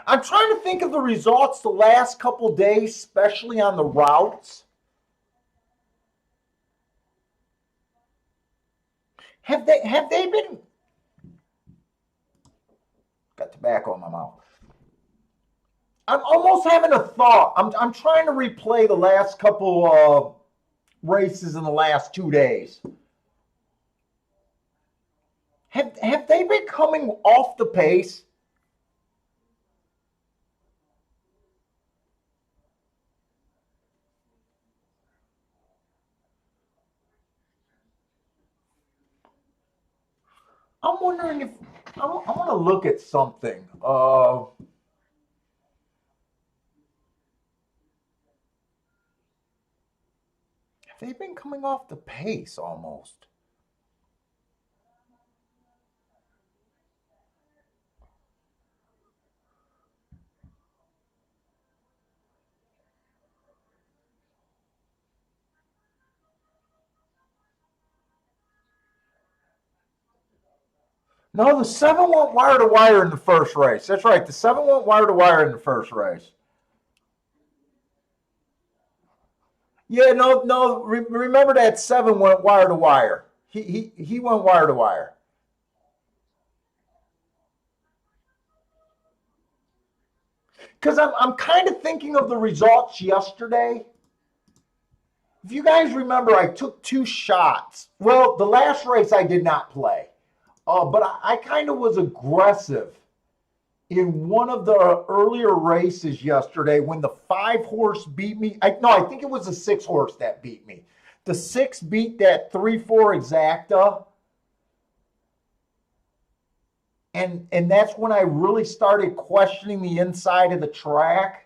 I'm trying to think of the results the last couple days, especially on the routes. Have they been got tobacco in my mouth? I'm almost having a thought. I'm trying to replay the last couple races in the last 2 days. Have they been coming off the pace? I'm wondering if I want to look at something. Have they been coming off the pace almost? No, the 7 went wire to wire in the first race. That's right. The 7 went wire to wire in the first race. Yeah, no, no. Remember that 7 went wire to wire. He went wire to wire. Because I'm kind of thinking of the results yesterday. If you guys remember, I took 2 shots. Well, the last race I did not play, but I kind of was aggressive in one of the earlier races yesterday when the 5 horse beat me. No, I think it was the 6 horse that beat me. The 6 beat that 3-4 exacta. And that's when I really started questioning the inside of the track.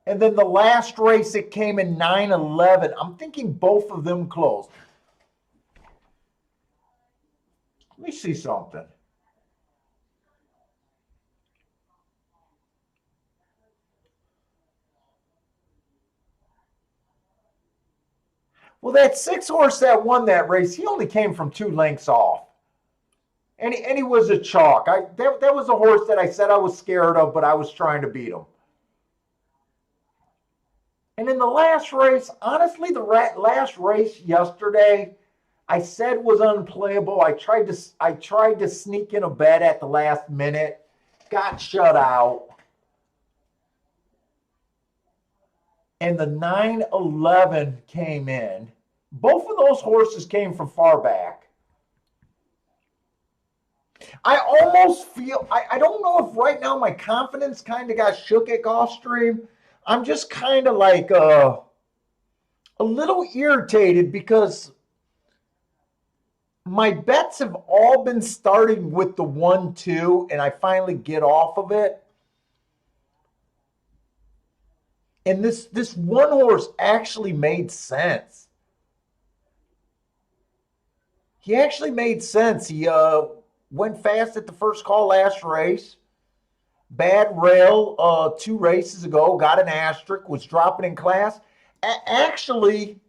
And then the last race, it came in 9-11. I'm thinking both of them closed. Let me see something. Well, that 6 horse that won that race, he only came from 2 lengths off. And he was a chalk. That was a horse that I said I was scared of, but I was trying to beat him. And in the last race, honestly, the last race yesterday, I said was unplayable. I tried to sneak in a bet at the last minute, got shut out. And the 9-11 came in. Both of those horses came from far back. I almost feel, I don't know if right now my confidence kind of got shook at Gulfstream. I'm just kind of like a little irritated because my bets have all been starting with the 1-2, and I finally get off of it. And this 1 horse actually made sense. He actually made sense. He went fast at the first call last race. Bad rail 2 races ago, got an asterisk, was dropping in class. Actually,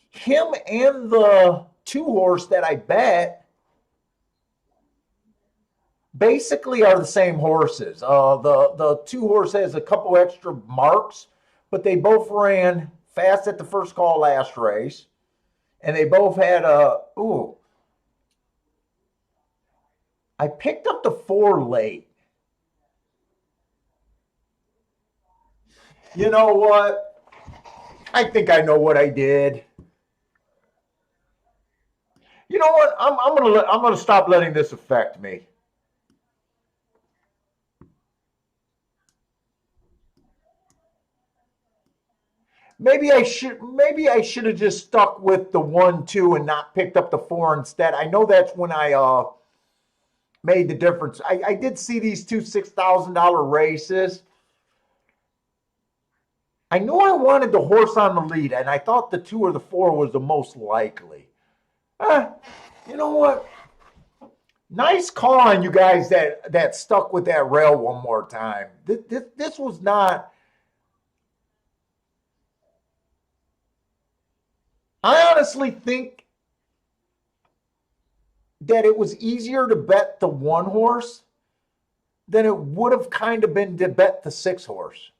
him and the 2 horse that I bet basically are the same horses. The 2 horse has a couple extra marks, but they both ran fast at the first call last race, and they both had a ooh. I picked up the 4 late. You know what? I think I know what I did. You know what? I'm gonna stop letting this affect me. Maybe I should have just stuck with the 1, 2 and not picked up the 4 instead. I know that's when I made the difference. I did see these two $6,000 races. I knew I wanted the horse on the lead, and I thought the 2 or the 4 was the most likely. You know what? Nice call on you guys that stuck with that rail one more time. This was not. I honestly think that it was easier to bet the 1 horse than it would have kind of been to bet the 6 horse.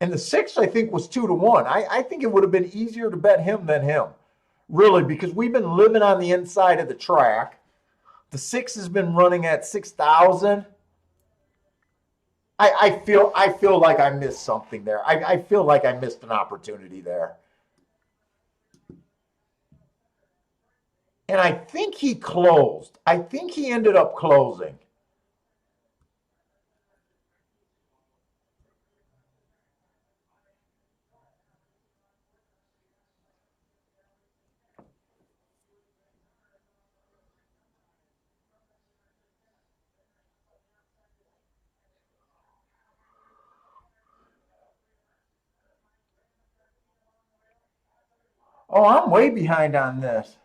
And the 6, I think, was 2-1. I think it would have been easier to bet him than him, really, because we've been living on the inside of the track. The 6 has been running at 6,000. I feel like I missed something there. I feel like I missed an opportunity there. And I think he closed. I think he ended up closing. Oh, I'm way behind on this.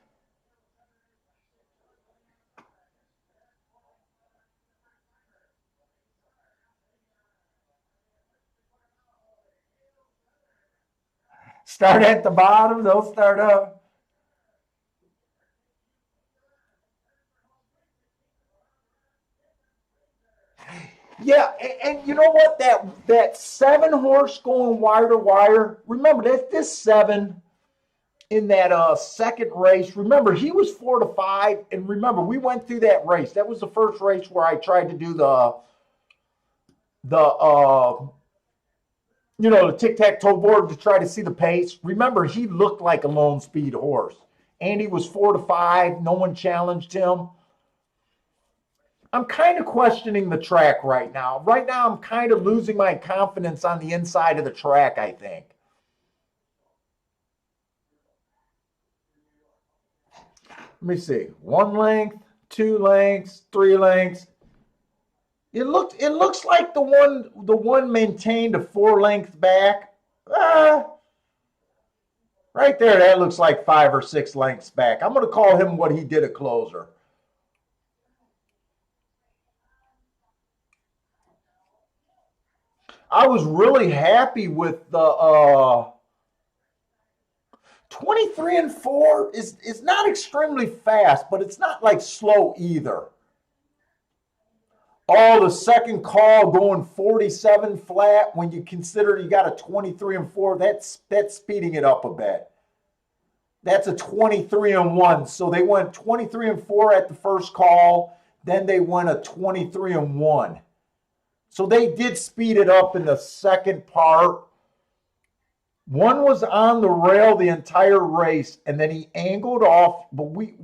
Start at the bottom, they'll start up. Yeah, and you know what? That 7 horse going wire to wire. Remember that this 7 in that second race. Remember he was 4-5, and remember we went through that race. That was the first race where I tried to do the the tic tac toe board to try to see the pace. Remember he looked like a lone speed horse, and he was 4-5. No one challenged him. I'm kind of questioning the track right now. Right now, I'm kind of losing my confidence on the inside of the track, I think. Let me see. 1 length, 2 lengths, 3 lengths. It looks like the one maintained a 4 length back. Uh, right there, that looks like 5 or 6 lengths back. I'm gonna call him what he did a closer. I was really happy with the 23-4 is not extremely fast, but it's not like slow either. Oh, the second call going 47 flat when you consider you got a 23-4, that's speeding it up a bit. That's a 23-1. So they went 23-4 at the first call, then they went a 23-1. So they did speed it up in the second part. One was on the rail the entire race, and then he angled off, but we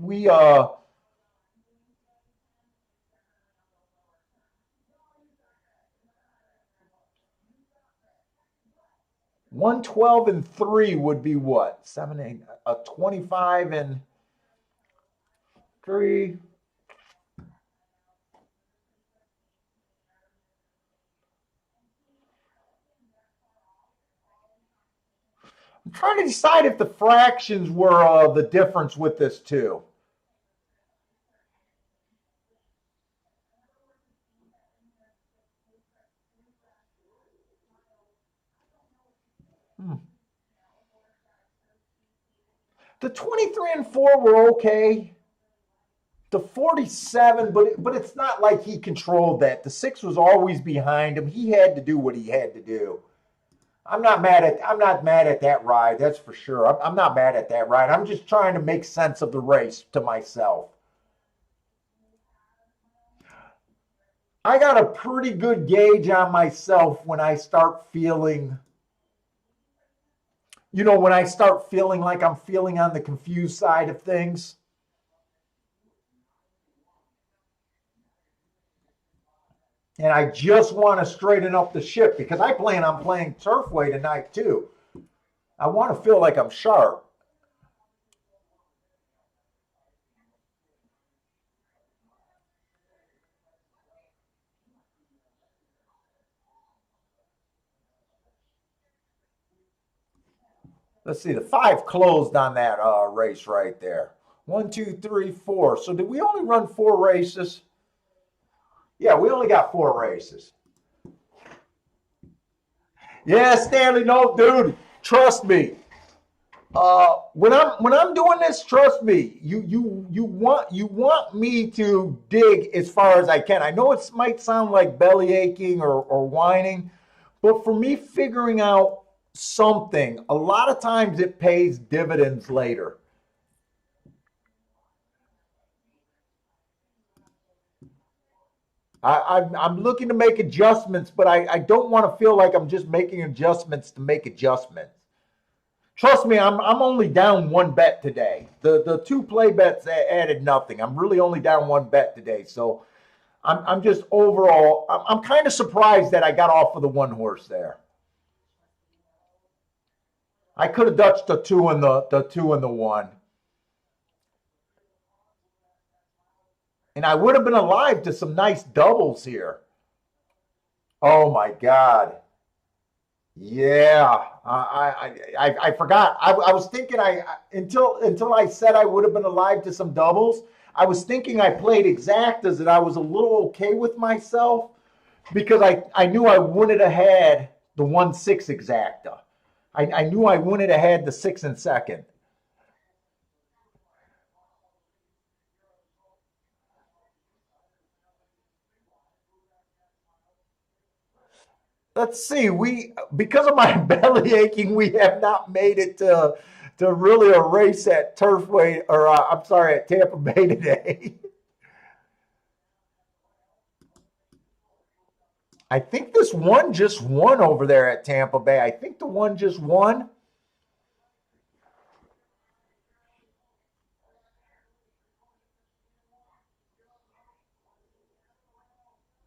112-3 would be what? 7, 8, a 25-3. I'm trying to decide if the fractions were the difference with this too. The 23 and 4 were okay. The 47, but it's not like he controlled that. The 6 was always behind him. He had to do what he had to do. I'm not mad at that ride. That's for sure. I'm not mad at that ride. I'm just trying to make sense of the race to myself. I got a pretty good gauge on myself when I start feeling, when I start feeling like I'm feeling on the confused side of things. And I just want to straighten up the ship because I plan on playing Turfway tonight too. I want to feel like I'm sharp. Let's see, the 5 closed on that race right there. 1, 2, 3, 4. So did we only run 4 races? Yeah, we only got 4 races. Yeah, Stanley, no, dude, trust me. When I'm doing this, trust me, you want me to dig as far as I can. I know it might sound like belly aching or whining, but for me figuring out something, a lot of times it pays dividends later. I'm looking to make adjustments, but I don't want to feel like I'm just making adjustments to make adjustments. Trust me, I'm only down 1 bet today. The 2 play bets added nothing. I'm really only down 1 bet today. So I'm just overall, I'm kind of surprised that I got off of the 1 horse there. I could have dutched the 2 and the 2 and the 1. And I would have been alive to some nice doubles here. Oh my God. Yeah, I forgot. I was thinking until I said I would have been alive to some doubles. I was thinking I played exactas and I was a little okay with myself because I knew I wouldn't have had the 1-6 exacta. I knew I wouldn't have had the 6 and second. Let's see. We because of my belly aching, we have not made it to really a race at Turfway or I'm sorry at Tampa Bay today. I think this one just won over there at Tampa Bay. I think the one just won.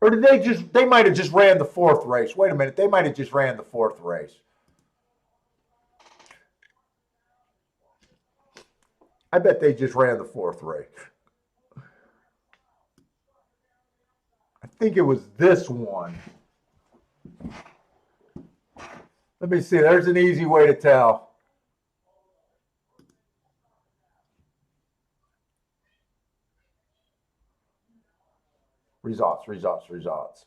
Or did they might have just ran the 4th race. Wait a minute, they might have just ran the 4th race. I bet they just ran the 4th race. I think it was this one. Let me see. There's an easy way to tell. Results.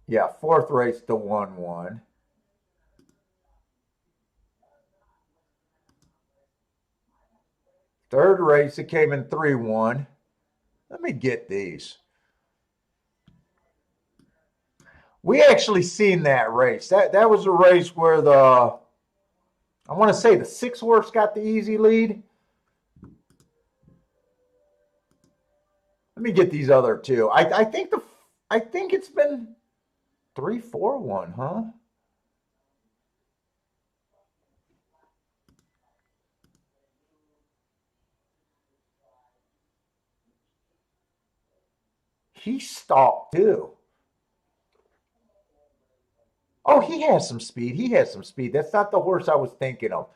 Yeah, 4th race, the 1-1. Third race, it came in 3-1. Let me get these. We actually seen that race. That was a race where I want to say the 6 horse got the easy lead. Let me get these other 2. I think it's been 3-4-1, huh? He stalked too. Oh, he has some speed. That's not the horse I was thinking of.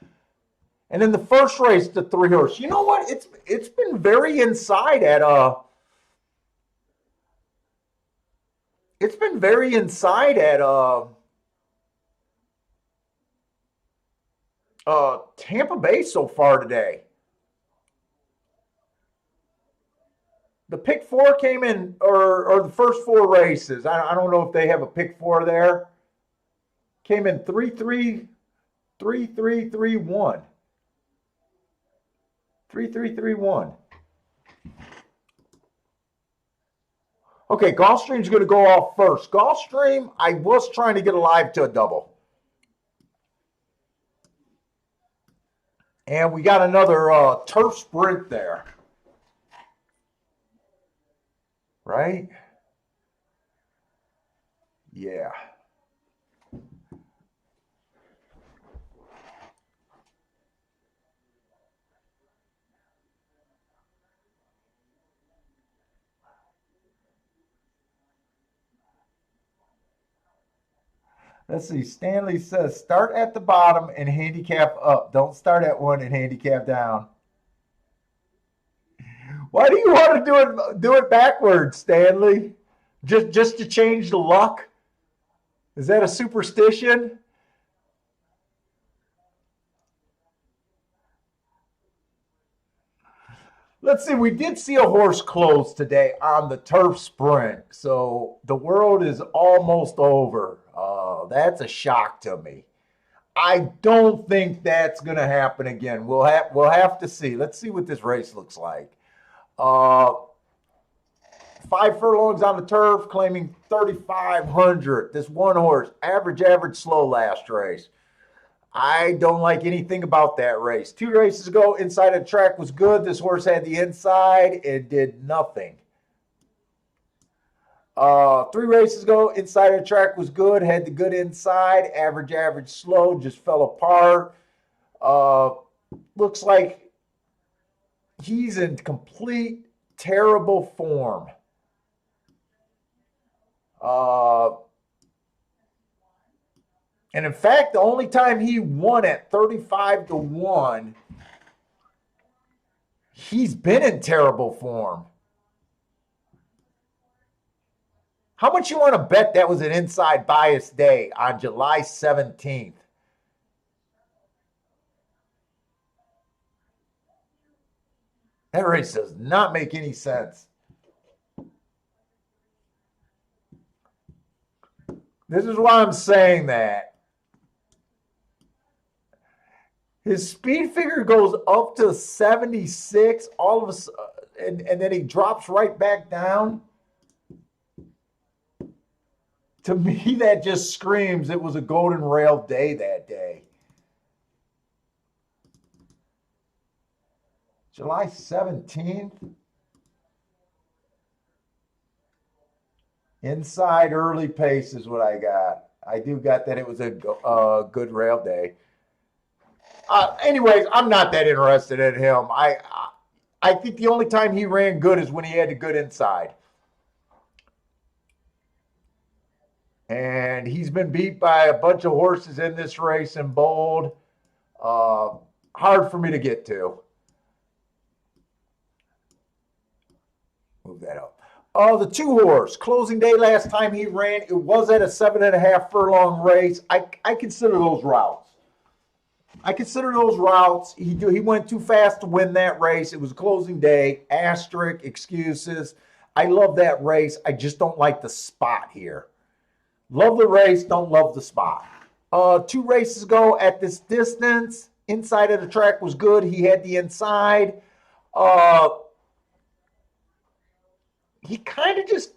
And in the first race, the 3 horse. You know what? It's been very inside at It's been very inside at Tampa Bay so far today. The pick 4 came in, or the first 4 races. I don't know if they have a pick 4 there. Came in 3-3. 3331. 3331. Okay, Gulfstream's going to go off first. Gulfstream, I was trying to get alive to a double. And we got another turf sprint there. Right? Yeah. Let's see. Stanley says start at the bottom and handicap up. Don't start at one and handicap down. Why do you want to do it backwards, Stanley? Just to change the luck? Is that a superstition? Let's see. We did see a horse close today on the turf sprint, so the world is almost over. That's a shock to me. I don't think that's going to happen again. We'll have to see. Let's see what this race looks like. 5 furlongs on the turf, claiming 3,500. This one horse, average, slow last race. I don't like anything about that race. 2 races ago, inside of the track was good. This horse had the inside and did nothing. 3 races ago, inside of the track was good, had the good inside, average, slow, just fell apart. Looks like he's in complete terrible form. And in fact, the only time he won at 35-1, he's been in terrible form. How much you want to bet that was an inside bias day on July 17th? That race does not make any sense. This is why I'm saying that. His speed figure goes up to 76 all of a sudden, and then he drops right back down. To me, that just screams it was a golden rail day that day. July 17th. Inside early pace is what I got. I do got that it was a good rail day. Anyways, I'm not that interested in him. I think the only time he ran good is when he had a good inside. And he's been beat by a bunch of horses in this race in bold. Hard for me to get to. Move that up. The 2 horse, closing day last time he ran, it was at a 7.5 furlong race. I consider those routes. He went too fast to win that race. It was a closing day. Asterisk, excuses. I love that race. I just don't like the spot here. Love the race, don't love the spot. 2 races ago at this distance, inside of the track was good. He had the inside. He kind of just,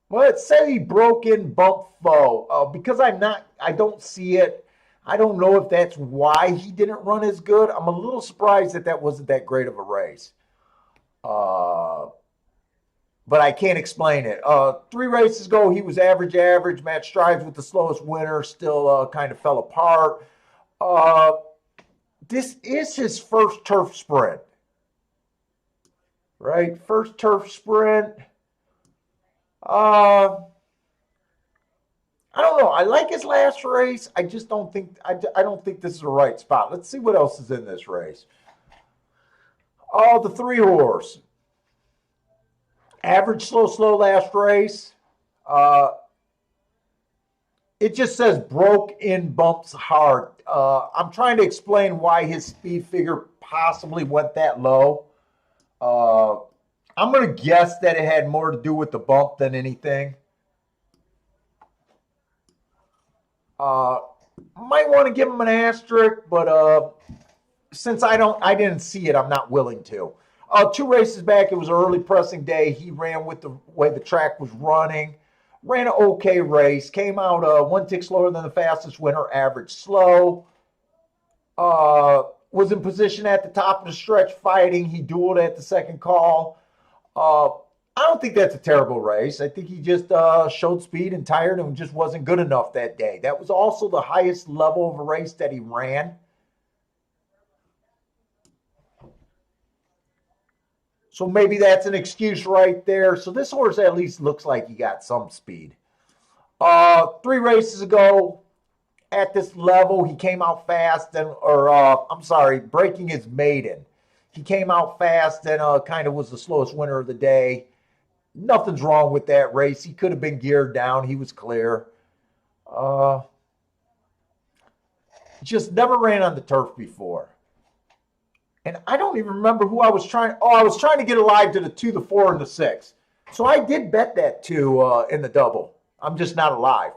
well, it said he broke in bump foe. Because I don't see it. I don't know if that's why he didn't run as good. I'm a little surprised that wasn't that great of a race. But I can't explain it. 3 races ago, he was average. Matt Strives with the slowest winner, still kind of fell apart. This is his first turf sprint. Right? First turf sprint. I don't know. I like his last race. I just don't think I don't think this is the right spot. Let's see what else is in this race. The 3 horse. Average, slow last race. It just says broke in bumps hard. I'm trying to explain why his speed figure possibly went that low. I'm going to guess that it had more to do with the bump than anything. Might want to give him an asterisk, but since I didn't see it, I'm not willing to. 2 races back, it was an early pressing day. He ran with the way the track was running. Ran an okay race. Came out 1 tick slower than the fastest winner, average slow. Was in position at the top of the stretch fighting. He dueled at the second call. Uh, I don't think that's a terrible race. I think he just showed speed and tired and just wasn't good enough that day. That was also the highest level of a race that he ran. So maybe that's an excuse right there. So this horse at least looks like he got some speed. 3 races ago, at this level, he came out fast I'm sorry, breaking his maiden. He came out fast and kind of was the slowest winner of the day. Nothing's wrong with that race. He could have been geared down. He was clear. Uh, just never ran on the turf before. And I don't even remember who I was trying. Oh, I was trying to get alive to the 2, the 4, and the 6. So I did bet that 2 in the double. I'm just not alive.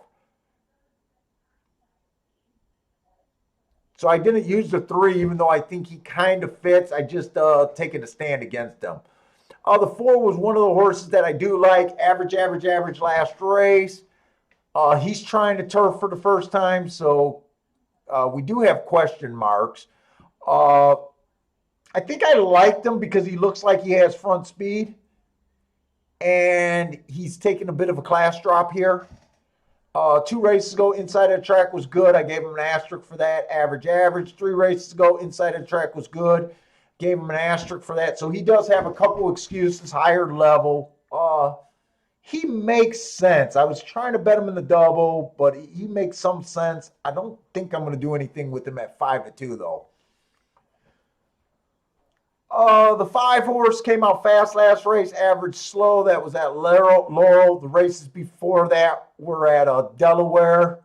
So I didn't use the 3, even though I think he kind of fits. I just taken a stand against him. The 4 was one of the horses that I do like. Average, average, average last race. He's trying to turf for the first time, so we do have question marks. Uh, I think I liked him because he looks like he has front speed. And he's taking a bit of a class drop here. 2 races ago, inside of the track was good. I gave him an asterisk for that. Average, average. 3 races ago, inside of the track was good. Gave him an asterisk for that. So he does have a couple excuses, higher level. He makes sense. I was trying to bet him in the double, but he makes some sense. I don't think I'm going to do anything with him at 5-2, though. The 5 horse came out fast last race, average slow. That was at Laurel. The races before that were at Delaware.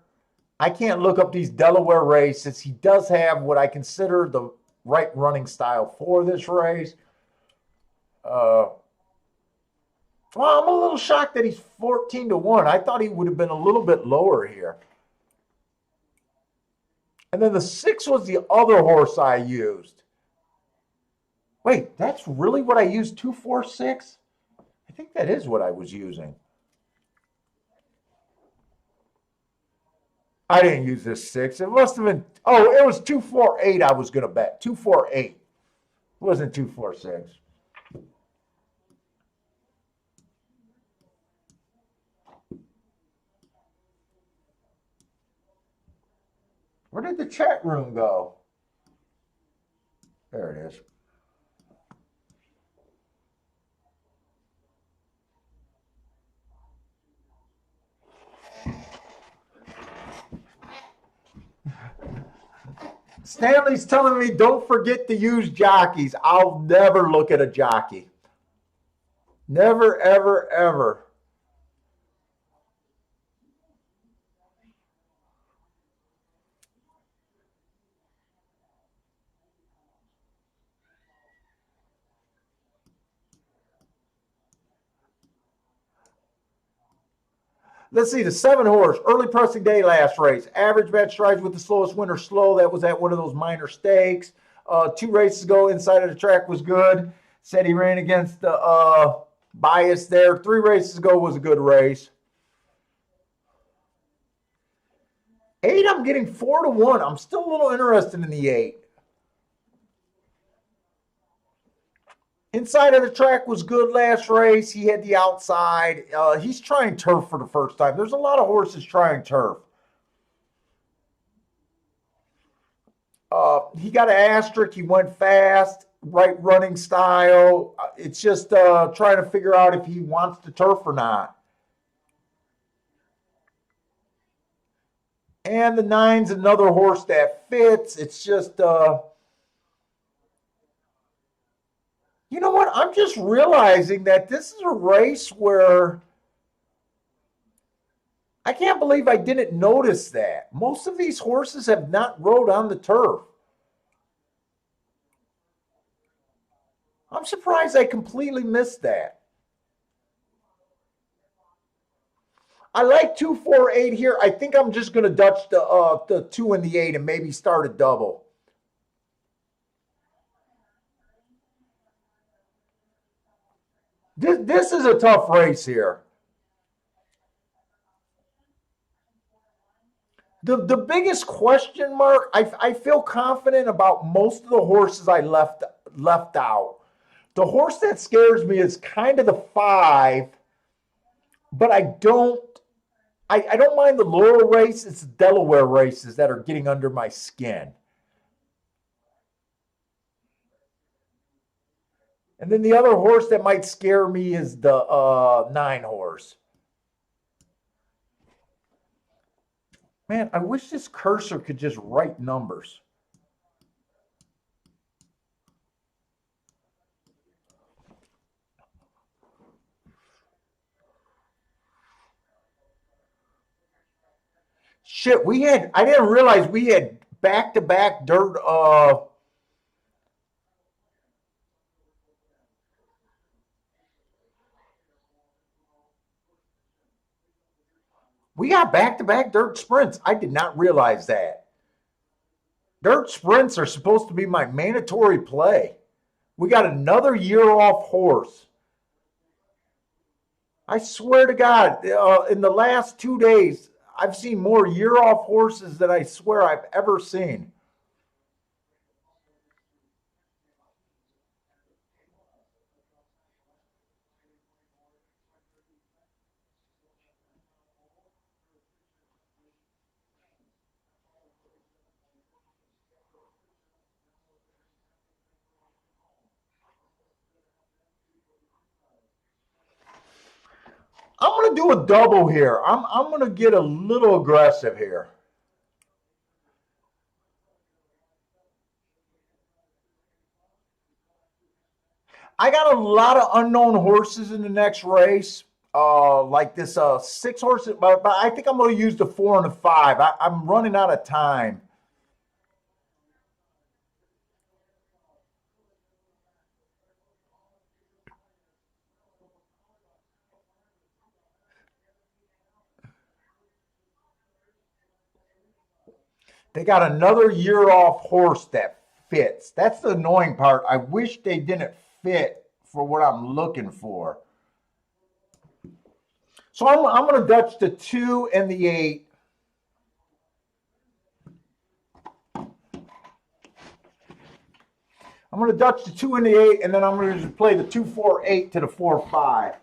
I can't look up these Delaware races. He does have what I consider the right running style for this race. Well, I'm a little shocked that he's 14-1. I thought he would have been a little bit lower here. And then the 6 was the other horse I used. Wait, that's really what I used? 2, 4, 6? I think that is what I was using. I didn't use this 6. It must have been. Oh, it was 2, 4, 8. I was going to bet 2, 4, 8. It wasn't 2, 4, 6. Where did the chat room go? There it is. Stanley's telling me don't forget to use jockeys. I'll never look at a jockey. Never, ever, ever. Let's see, the 7 horse, early pressing day last race. Average match strides with the slowest winner slow. That was at one of those minor stakes. 2 races ago, inside of the track was good. Said he ran against the bias there. 3 races ago was a good race. 8, I'm getting 4-1. I'm still a little interested in the 8. Inside of the track was good last race. He had the outside. He's trying turf for the first time. There's a lot of horses trying turf. He got an asterisk. He went fast, right running style. It's just trying to figure out if he wants to turf or not. And the 9's another horse that fits. It's just, you know what? I'm just realizing that this is a race where I can't believe I didn't notice that. Most of these horses have not rode on the turf. I'm surprised I completely missed that. I like 248 here. I think I'm just going to Dutch the 2 and the 8 and maybe start a double. This is a tough race here. The biggest question mark, I feel confident about most of the horses I left out. The horse that scares me is kind of the 5, but I don't mind the Laurel race. It's the Delaware races that are getting under my skin. And then the other horse that might scare me is the 9 horse. Man, I wish this cursor could just write numbers. Shit, I didn't realize we had back-to-back dirt we got back-to-back dirt sprints. I did not realize that. Dirt sprints are supposed to be my mandatory play. We got another year off horse. I swear to God, in the last 2 days, I've seen more year off horses than I swear I've ever seen. I'm going to do a double here. I'm going to get a little aggressive here. I got a lot of unknown horses in the next race. Like this 6 horses, but I think I'm going to use the 4 and the 5. I'm running out of time. They got another year off horse that fits. That's the annoying part. I wish they didn't fit for what I'm looking for. So I'm going to Dutch the 2 and the 8. I'm going to Dutch the 2 and the 8, and then I'm going to just play the 2-4-8 to the 4-5.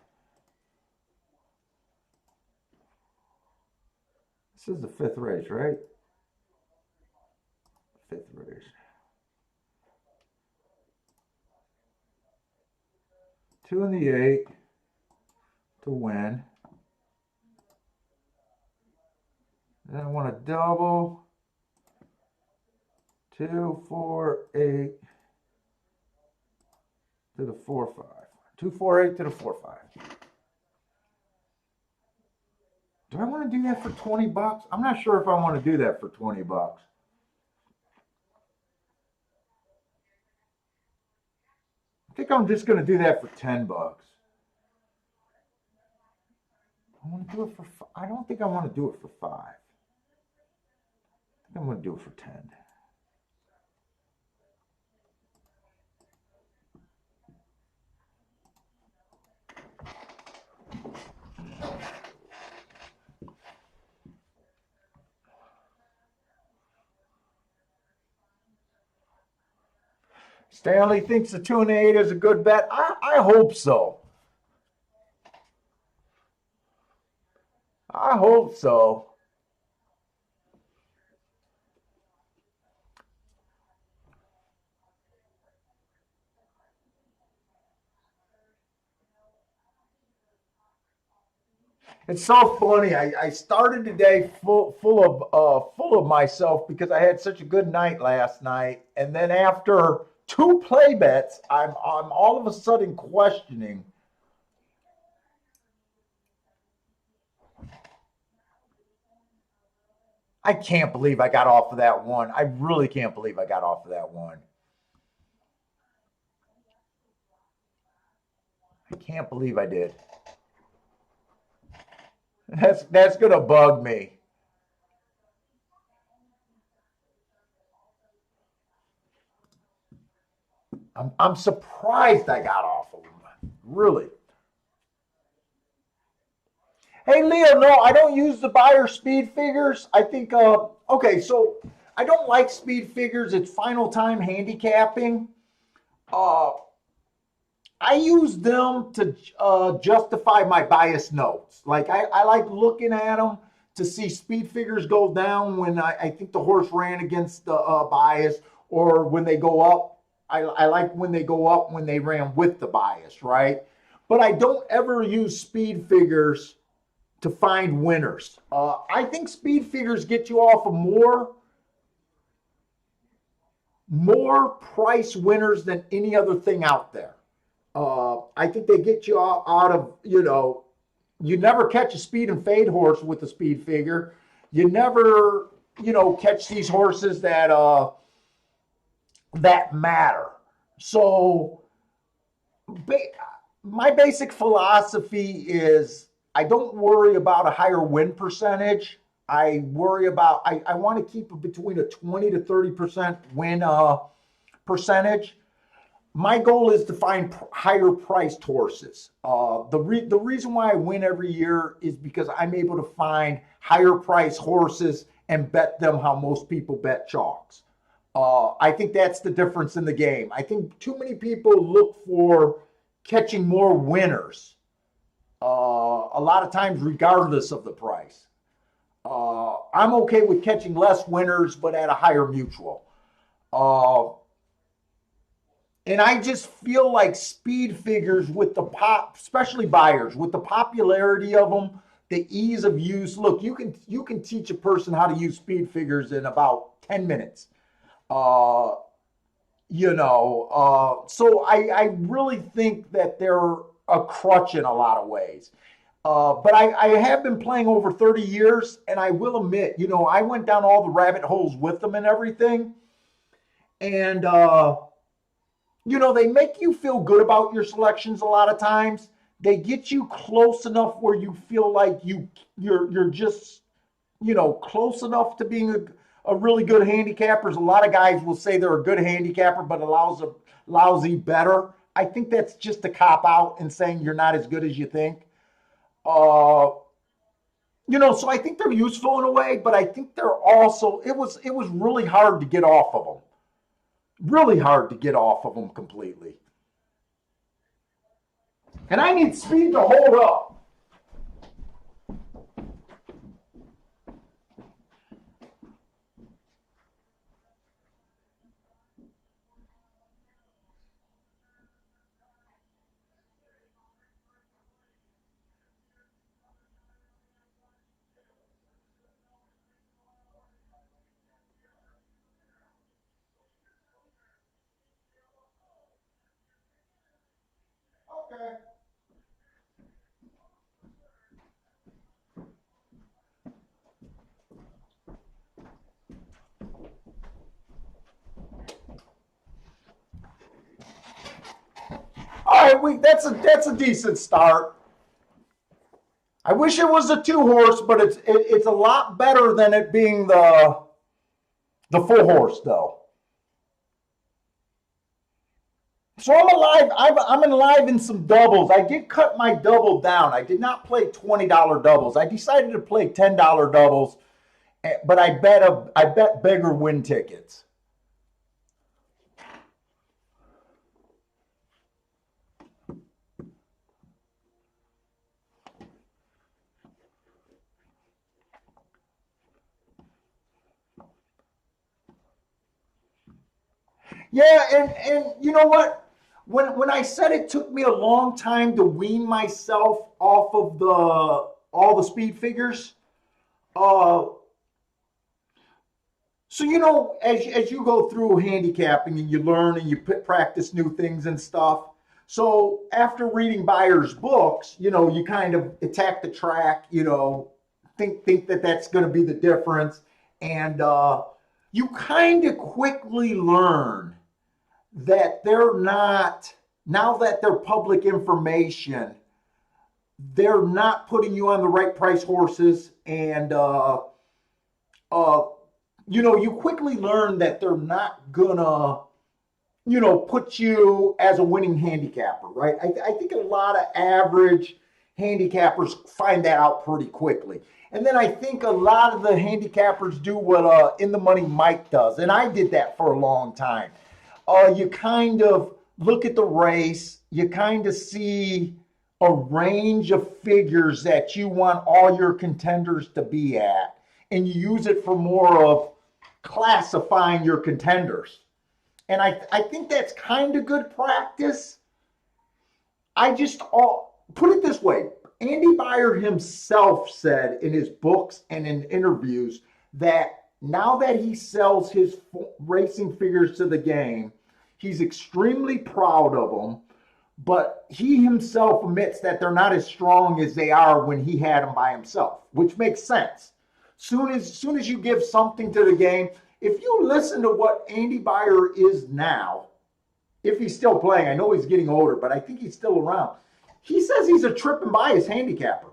This is the 5th race, right? 5th race. 2 and the 8 to win. Then I want to double. 2, 4, 8 to the 4-5. 2, 4, 8 to the 4-5. Do I want to do that for 20 bucks? I'm not sure if I want to do that for 20 bucks. I think I'm just going to do that for 10 bucks. I want to do it for, I don't think I want to do it for 5. I think I'm going to do it for 10. Stanley thinks the 2 and the 8 is a good bet. I hope so. I hope so. It's so funny. I started today full of myself because I had such a good night last night, and then after 2 play bets, I'm all of a sudden questioning. I can't believe I got off of that one. I really can't believe I got off of that one. I can't believe I did. That's gonna bug me. I'm surprised I got off of them. Really. Hey Leo, no, I don't use the buyer speed figures. I think okay, so I don't like speed figures. It's final time handicapping. Uh I use them to justify my bias notes. Like I like looking at them to see speed figures go down when I think the horse ran against the bias, or when they go up. I like when they go up when they ran with the bias, right? But I don't ever use speed figures to find winners. I think speed figures get you off of more price winners than any other thing out there. I think they get you out of, you never catch a speed and fade horse with a speed figure. You never, catch these horses that matter. So my basic philosophy is I don't worry about a higher win percentage. I worry about I want to keep it between a 20 to 30% win percentage. My goal is to find higher priced horses. The reason why I win every year is because I'm able to find higher priced horses and bet them how most people bet chalks. I think that's the difference in the game. I think too many people look for catching more winners, a lot of times regardless of the price. I'm okay with catching less winners, but at a higher mutual. Uh, and I just feel like speed figures with the pop, especially buyers, with the popularity of them, the ease of use. Look, you can teach a person how to use speed figures in about 10 minutes. Uh, so I really think that they're a crutch in a lot of ways. But I have been playing over 30 years, and I will admit, I went down all the rabbit holes with them and everything. And, they make you feel good about your selections a lot of times. They get you close enough where you feel like you're just, close enough to being a really good handicapper. A lot of guys will say they're a good handicapper, but allows a lousy better. I think that's just a cop out and saying you're not as good as you think. Uh, so I think they're useful in a way, but I think they're also it was really hard to get off of them. Really hard to get off of them completely. And I need speed to hold up. Okay. All right, that's a decent start. I wish it was a two horse, but it's a lot better than it being the full horse though. So I'm alive. I'm alive in some doubles. I did cut my double down. I did not play $20 doubles. I decided to play $10 doubles, but I bet bigger win tickets. Yeah, and you know what? When I said it took me a long time to wean myself off of the all the speed figures, uh, so as you go through handicapping and you learn and you practice new things and stuff. So after reading buyers' books, you kind of attack the track. Think that that's going to be the difference, and you kind of quickly learn that they're not, now that they're public information, they're not putting you on the right price horses, and uh, you quickly learn that they're not gonna, put you as a winning handicapper, right? I think a lot of average handicappers find that out pretty quickly. And then I think a lot of the handicappers do what In the Money Mike does, and I did that for a long time. You kind of look at the race, you kind of see a range of figures that you want all your contenders to be at, and you use it for more of classifying your contenders. And I think that's kind of good practice. I just put it this way. Andy Beyer himself said in his books and in interviews that now that he sells his racing figures to the game, he's extremely proud of them, but he himself admits that they're not as strong as they are when he had them by himself, which makes sense. Soon as you give something to the game, if you listen to what Andy Beyer is now, if he's still playing, I know he's getting older, but I think he's still around. He says he's a trip and bias handicapper.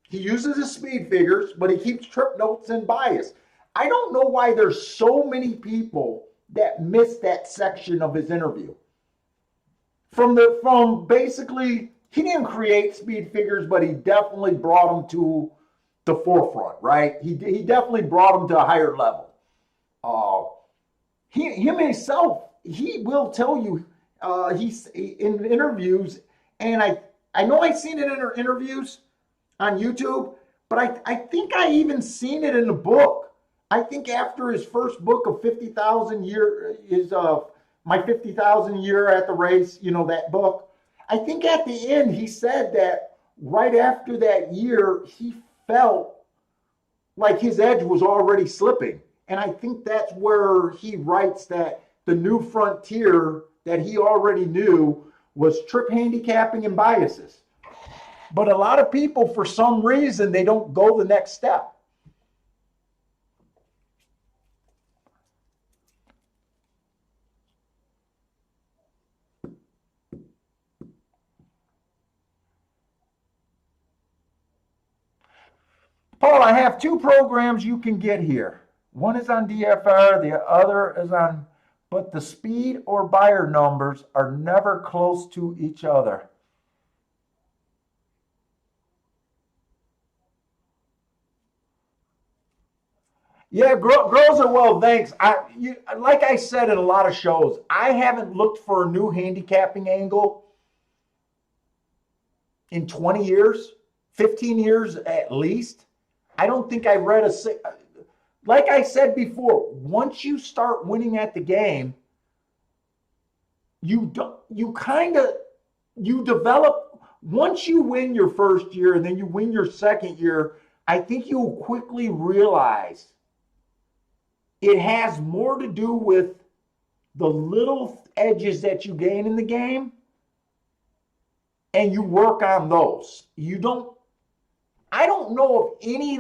He uses his speed figures, but he keeps trip notes and bias. I don't know why there's so many people that miss that section of his interview. From basically, he didn't create speed figures, but he definitely brought them to the forefront, right? He definitely brought them to a higher level. Him himself, he will tell you, he's in interviews, and I know I've seen it in interviews on YouTube, but I think I even seen it in the book. I think after his first book of 50,000 year is my 50,000 year at the race, that book. I think at the end he said that right after that year he felt like his edge was already slipping. And I think that's where he writes that the new frontier that he already knew was trip handicapping and biases. But a lot of people, for some reason, they don't go the next step. Paul, I have two programs you can get here. One is on DFR, the other is on, but the speed or buyer numbers are never close to each other. Yeah, girls are well, thanks. Like I said in a lot of shows, I haven't looked for a new handicapping angle in 20 years, 15 years at least. I don't think I read like I said before, once you start winning at the game, you develop, once you win your first year and then you win your second year, I think you'll quickly realize it has more to do with the little edges that you gain in the game, and you work on those. I don't know of any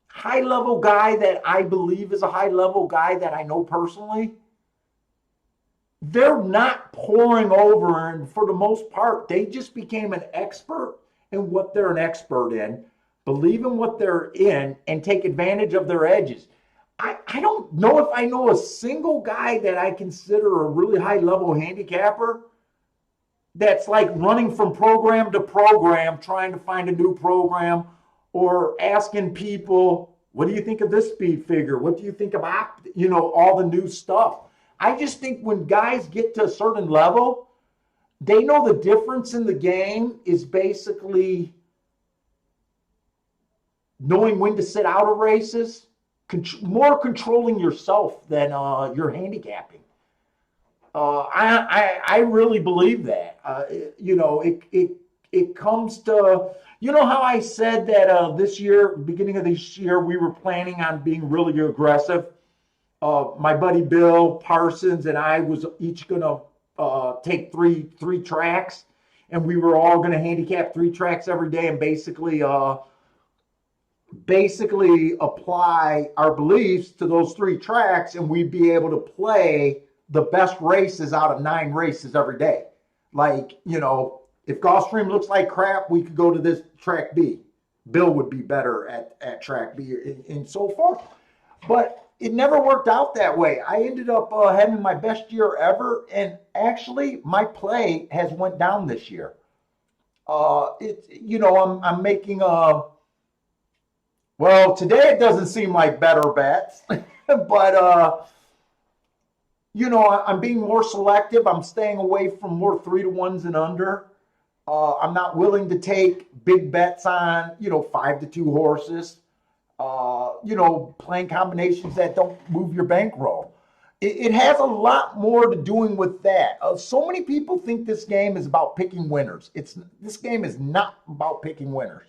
high level guy that I believe is a high level guy that I know personally. They're not pouring over, and for the most part, they just became an expert in what they're an expert in, believe in what they're in, and take advantage of their edges. I don't know if I know a single guy that I consider a really high level handicapper that's like running from program to program, trying to find a new program, or asking people, what do you think of this speed figure? What do you think about, all the new stuff? I just think when guys get to a certain level, they know the difference in the game is basically knowing when to sit out of races, more controlling yourself than your handicapping. I really believe that. It comes to, how I said that this year, beginning of this year, we were planning on being really aggressive. My buddy Bill Parsons and I was each going to take three tracks, and we were all going to handicap 3 tracks every day and basically apply our beliefs to those 3 tracks, and we'd be able to play the best races out of 9 races every day. If Gulfstream looks like crap, we could go to this track B. Bill would be better at track B and so forth. But it never worked out that way. I ended up having my best year ever, and actually my play has went down this year. I'm making well, today it doesn't seem like better bets, but I'm being more selective. I'm staying away from more 3-to-1s and under. I'm not willing to take big bets on 5-to-2 horses. Playing combinations that don't move your bankroll. It has a lot more to doing with that. So many people think this game is about picking winners. This game is not about picking winners.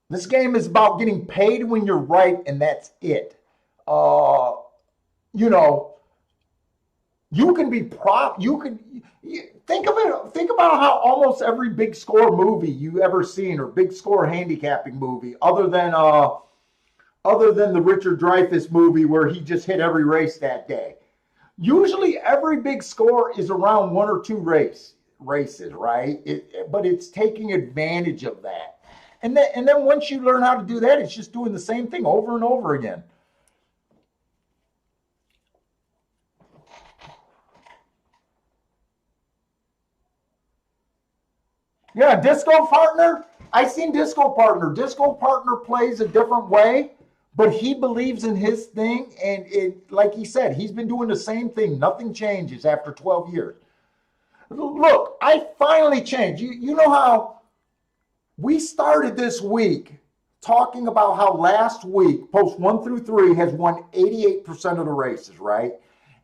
This game is about getting paid when you're right, and that's it. You can be think of it. Think about how almost every big score movie you ever seen or big score handicapping movie, other than the Richard Dreyfuss movie where he just hit every race that day. Usually, every big score is around 1 or 2 races, right? But it's taking advantage of that, and then once you learn how to do that, it's just doing the same thing over and over again. Yeah, Disco Partner. I seen Disco Partner. Disco Partner plays a different way, but he believes in his thing, and like he said, he's been doing the same thing. Nothing changes after 12 years. Look, I finally changed. You know how we started this week talking about how last week, post 1 through 3 has won 88% of the races, right?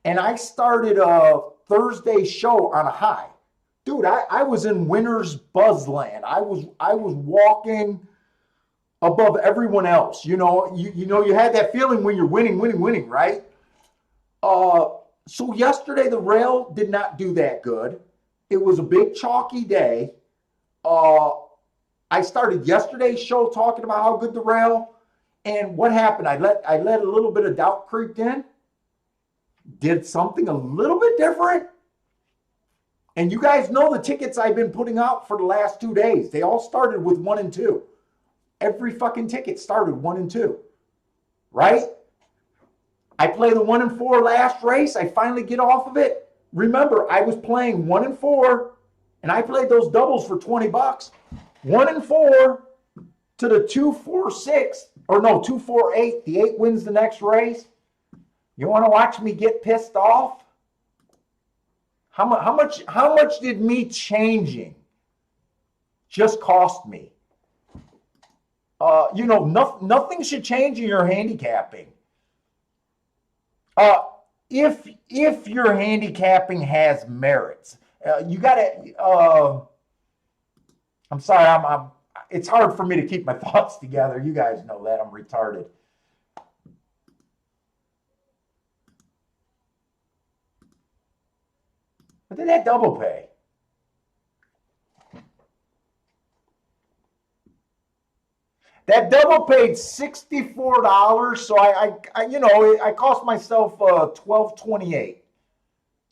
And I started Thursday's show on a high. Dude, I was in winner's buzzland. I was walking above everyone else. You had that feeling when you're winning, right? So yesterday the rail did not do that good. It was a big chalky day. I started yesterday's show talking about how good the rail, and what happened? I let a little bit of doubt creep in. Did something a little bit different. And you guys know the tickets I've been putting out for the last 2 days. They all started with 1 and 2. Every fucking ticket started 1 and 2. Right? I play the 1 and 4 last race. I finally get off of it. Remember, I was playing 1 and 4, and I played those doubles for $20. 1 and 4 to the 2, 4, 6, or no, 2, 4, 8. The 8 wins the next race. You want to watch me get pissed off? How much did me changing just cost me? Nothing should change in your handicapping. If your handicapping has merits, you gotta. I'm sorry, it's hard for me to keep my thoughts together. You guys know that I'm retarded. What did that double pay? That double paid $64, so I cost myself $12.28,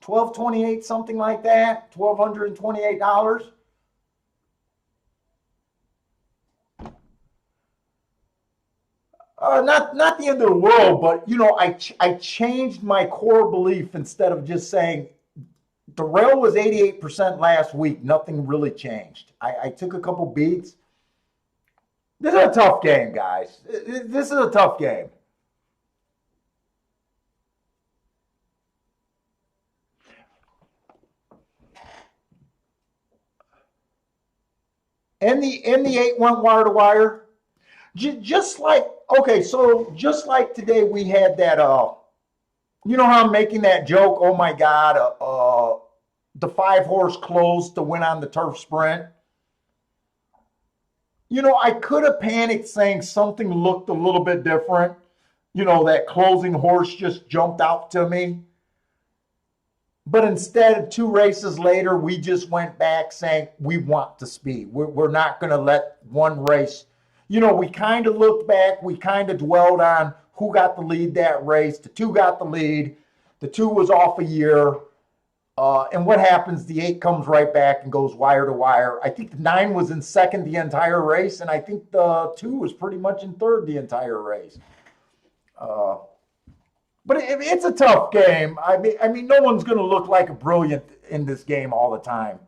$12.28, something like that, $1,228. Not the end of the world, but I changed my core belief. Instead of just saying the rail was 88% last week, nothing really changed. I took a couple beats. This is a tough game, guys. This is a tough game. And the 8 went wire to wire. Just like today we had that you know how I'm making that joke, oh my God, the 5-horse closed to win on the turf sprint. I could have panicked saying something looked a little bit different. That closing horse just jumped out to me. But instead, 2 races later, we just went back saying we want the speed. We're not going to let one race. We kind of looked back. We kind of dwelled on who got the lead that race. The 2 got the lead. The 2 was off a year. And what happens? The 8 comes right back and goes wire to wire. I think the 9 was in second the entire race, and I think the 2 was pretty much in third the entire race. But it's a tough game. I mean, no one's going to look like a brilliant in this game all the time.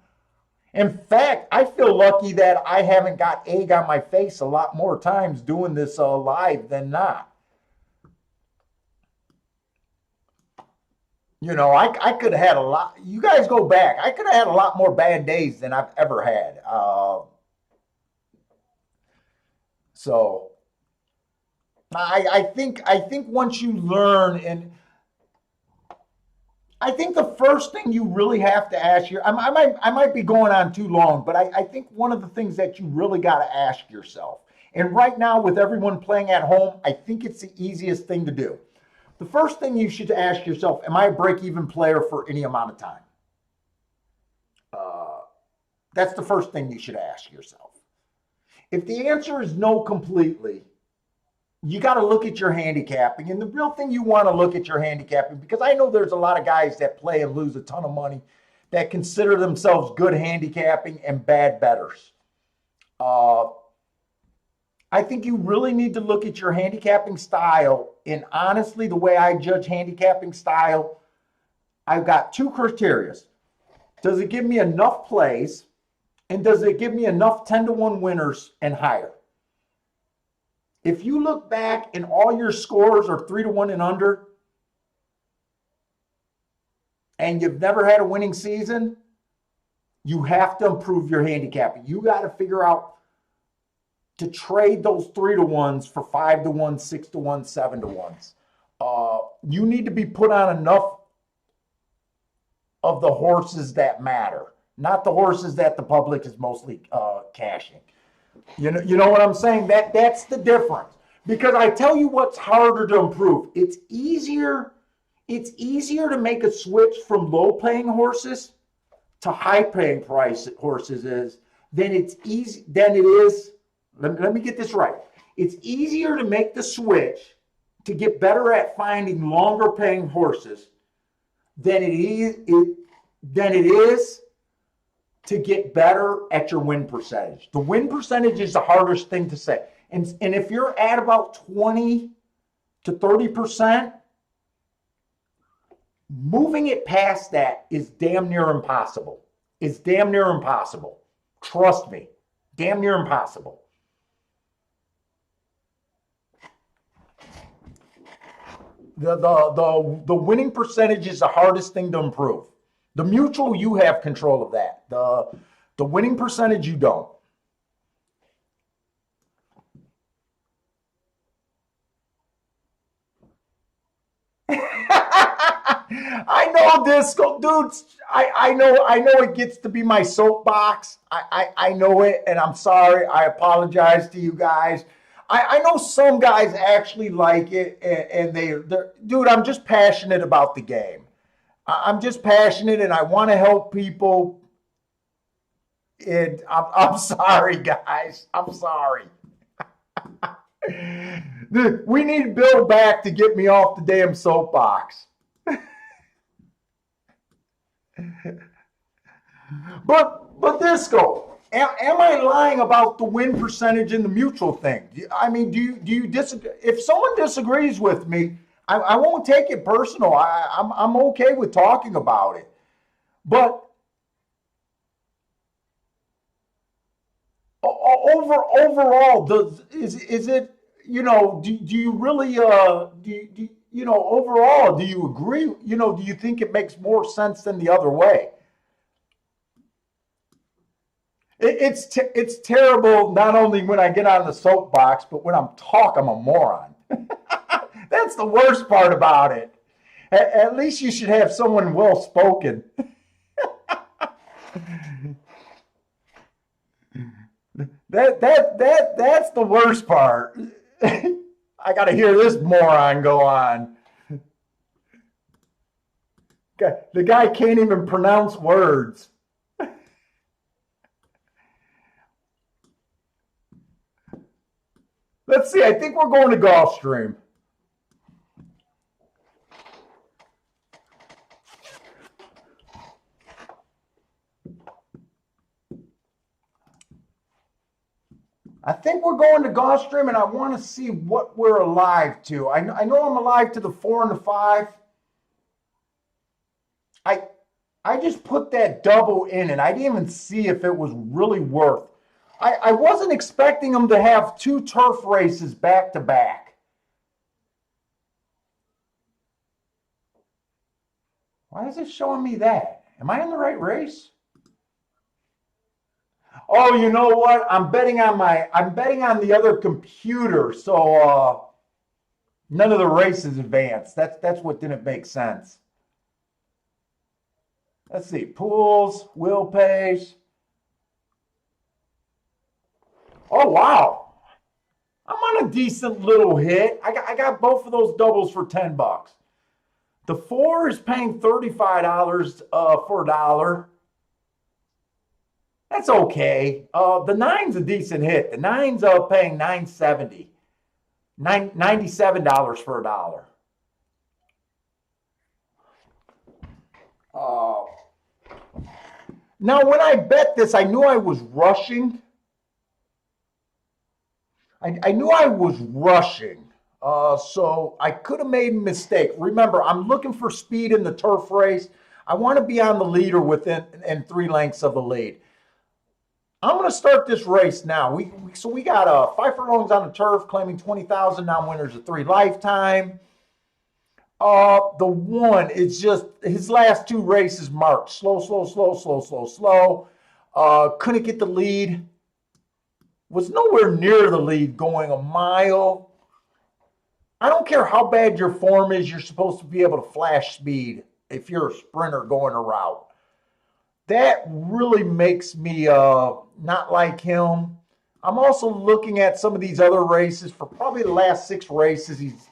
In fact, I feel lucky that I haven't got egg on my face a lot more times doing this live than not. You know, I could have had a lot. You guys go back. I could have had a lot more bad days than I've ever had. So I think once you learn, and I think the first thing you really have to ask I might be going on too long, but I think one of the things that you really got to ask yourself, and right now with everyone playing at home, I think it's the easiest thing to do. The first thing you should ask yourself, am I a break-even player for any amount of time? That's the first thing you should ask yourself. If the answer is no completely, you got to look at your handicapping. And the real thing you want to look at your handicapping, because I know there's a lot of guys that play and lose a ton of money that consider themselves good handicapping and bad bettors. I think you really need to look at your handicapping style. And honestly, the way I judge handicapping style, I've got 2 criteria. Does it give me enough plays? And does it give me enough 10-to-1 winners and higher? If you look back and all your scores are 3-to-1 and under, and you've never had a winning season, you have to improve your handicapping. You got to figure out to trade those 3-to-1s for 5-to-1, 6-to-1, 7-to-1s. You need to be put on enough of the horses that matter, not the horses that the public is mostly cashing. You know what I'm saying? That's the difference. Because I tell you what's harder to improve. It's easier to make a switch from low-paying horses to high-paying horses than it is. Let me get this right. It's easier to make the switch to get better at finding longer-paying horses than it is to get better at your win percentage. The win percentage is the hardest thing to say. And if you're at about 20 to 30%, moving it past that is damn near impossible. It's damn near impossible. Trust me, damn near impossible. The winning percentage is the hardest thing to improve. The mutual, you have control of that. The winning percentage, you don't. I know this, dudes. I know it gets to be my soapbox. I know it, and I'm sorry. I apologize to you guys. I know some guys actually like it, and they're dude. I'm just passionate about the game. I'm just passionate, and I want to help people. And I'm sorry, guys. I'm sorry. We need Bill back to get me off the damn soapbox. But Disco, am I lying about the win percentage in the mutual thing? I mean, do you disagree? If someone disagrees with me, I won't take it personal. I'm okay with talking about it. But overall, is it, you know, do you really do you know, overall, do you agree? You know, do you think it makes more sense than the other way? It's terrible not only when I get on the soapbox, but when I'm talking, I'm a moron. That's the worst part about it. At least you should have someone well spoken. That's the worst part. I got to hear this moron go on. The guy can't even pronounce words. Let's see. I think we're going to Gulfstream. I think we're going to Gulfstream, and I want to see what we're alive to. I know I'm alive to the 4 and the 5. I I just put that double in, and I didn't even see if it was really worth. I wasn't expecting them to have 2 turf races back to back. Why is it showing me that? Am I in the right race? Oh, you know what? I'm betting on the other computer, so none of the races advanced. That's what didn't make sense. Let's see. Pools, wheel pace. Oh wow. I'm on a decent little hit. I got both of those doubles for $10. The 4 is paying $35 for $1. That's okay. The 9's a decent hit. The 9's paying $9.70. $97 for $1. Uh, Now, when I bet this, I knew I was rushing. I knew I was rushing. So I could have made a mistake. Remember, I'm looking for speed in the turf race. I want to be on the lead or within 3 lengths of the lead. I'm going to start this race now. So we got 5 furlongs on the turf, claiming 20,000 non-winners of 3 lifetime. The 1 is just his last 2 races marked slow, slow, slow, slow, slow, slow. Couldn't get the lead. Was nowhere near the lead going a mile. I don't care how bad your form is, you're supposed to be able to flash speed if you're a sprinter going a route. That really makes me not like him. I'm also looking at some of these other races. For probably the last 6 races, he's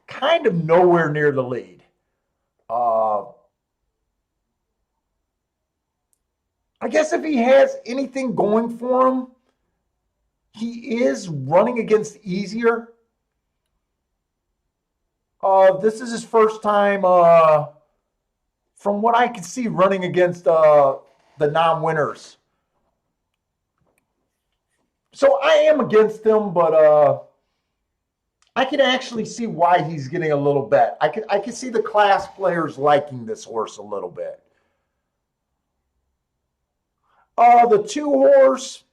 kind of nowhere near the lead. I guess if he has anything going for him, he is running against easier. This is his first time, from what I can see, running against the non-winners. So I am against him, but I can actually see why he's getting a little bet. I can see the class players liking this horse a little bit. The 2 horse,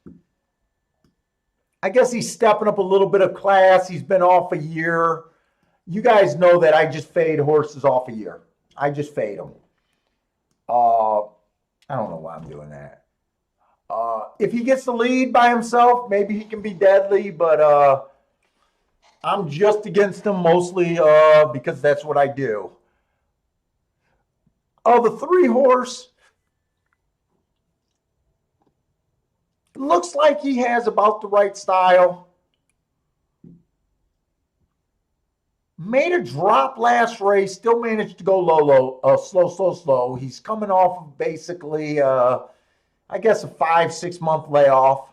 I guess he's stepping up a little bit of class. He's been off a year. You guys know that I just fade horses off a year. I just fade them. I don't know why I'm doing that. If he gets the lead by himself, maybe he can be deadly, but I'm just against him mostly because that's what I do. The 3 horse, looks like he has about the right style. Made a drop last race, still managed to go slow. He's coming off of basically, I guess, a 5-6 month layoff.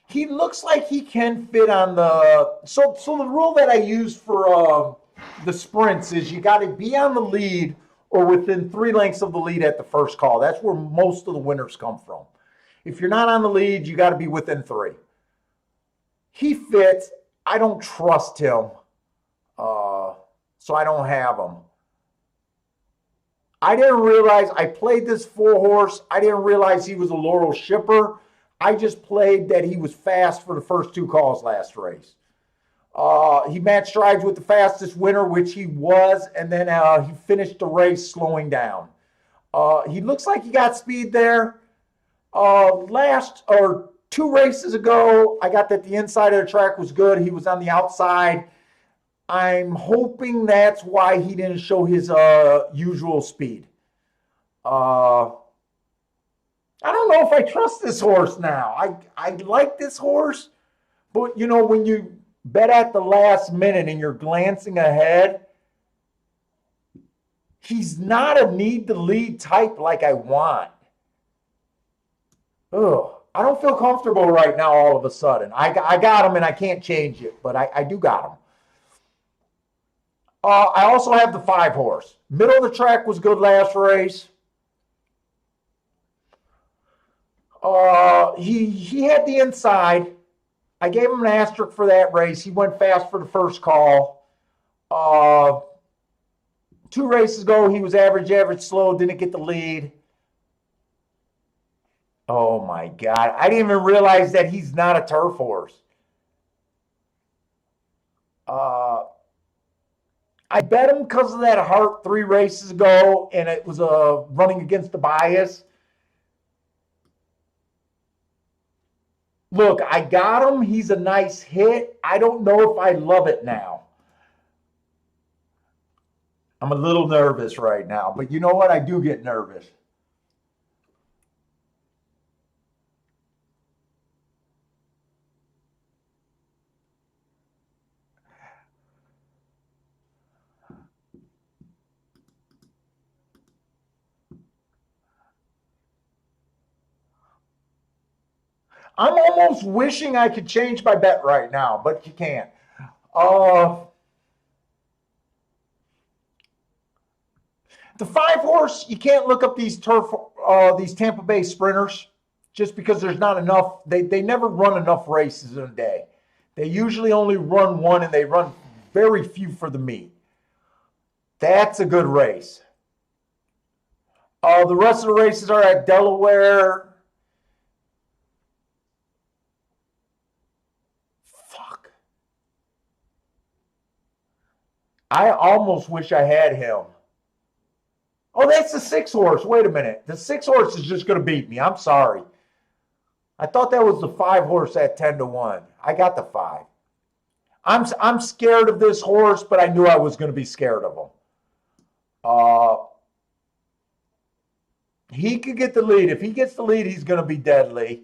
He looks like he can fit on the. So the rule that I use for the sprints is you got to be on the lead or within 3 lengths of the lead at the first call. That's where most of the winners come from. If you're not on the lead, you got to be within 3. He fits. I don't trust him, so I don't have him. I didn't realize I played this 4 horse. I didn't realize he was a Laurel shipper. I just played that he was fast for the first 2 calls last race. He matched strides with the fastest winner, which he was, and then he finished the race slowing down. He looks like he got speed there. Last or 2 races ago, I got that the inside of the track was good. He was on the outside. I'm hoping that's why he didn't show his usual speed. I don't know if I trust this horse now. I like this horse, but you know, when you bet at the last minute and you're glancing ahead, he's not a need to lead type like I want. Ugh, I don't feel comfortable right now all of a sudden. I got him and I can't change it, but I do got him. I also have the 5 horse. Middle of the track was good last race. He had the inside. I gave him an asterisk for that race. He went fast for the first call. 2 races ago, he was average, slow, didn't get the lead. Oh my God. I didn't even realize that he's not a turf horse. I bet him because of that heart 3 races ago, and it was running against the bias. Look, I got him. He's a nice hit. I don't know if I love it now. I'm a little nervous right now, but you know what? I do get nervous. I'm almost wishing I could change my bet right now, but you can't. The 5 horse, you can't look up these these Tampa Bay sprinters just because there's not enough. They never run enough races in a day. They usually only run 1, and they run very few for the meet. That's a good race. The rest of the races are at Delaware. Fuck. I almost wish I had him. Oh, that's the 6 horse. Wait a minute. The 6 horse is just going to beat me. I'm sorry. I thought that was the 5 horse at 10-1. I got the 5. I'm scared of this horse, but I knew I was going to be scared of him. He could get the lead. If he gets the lead, he's going to be deadly.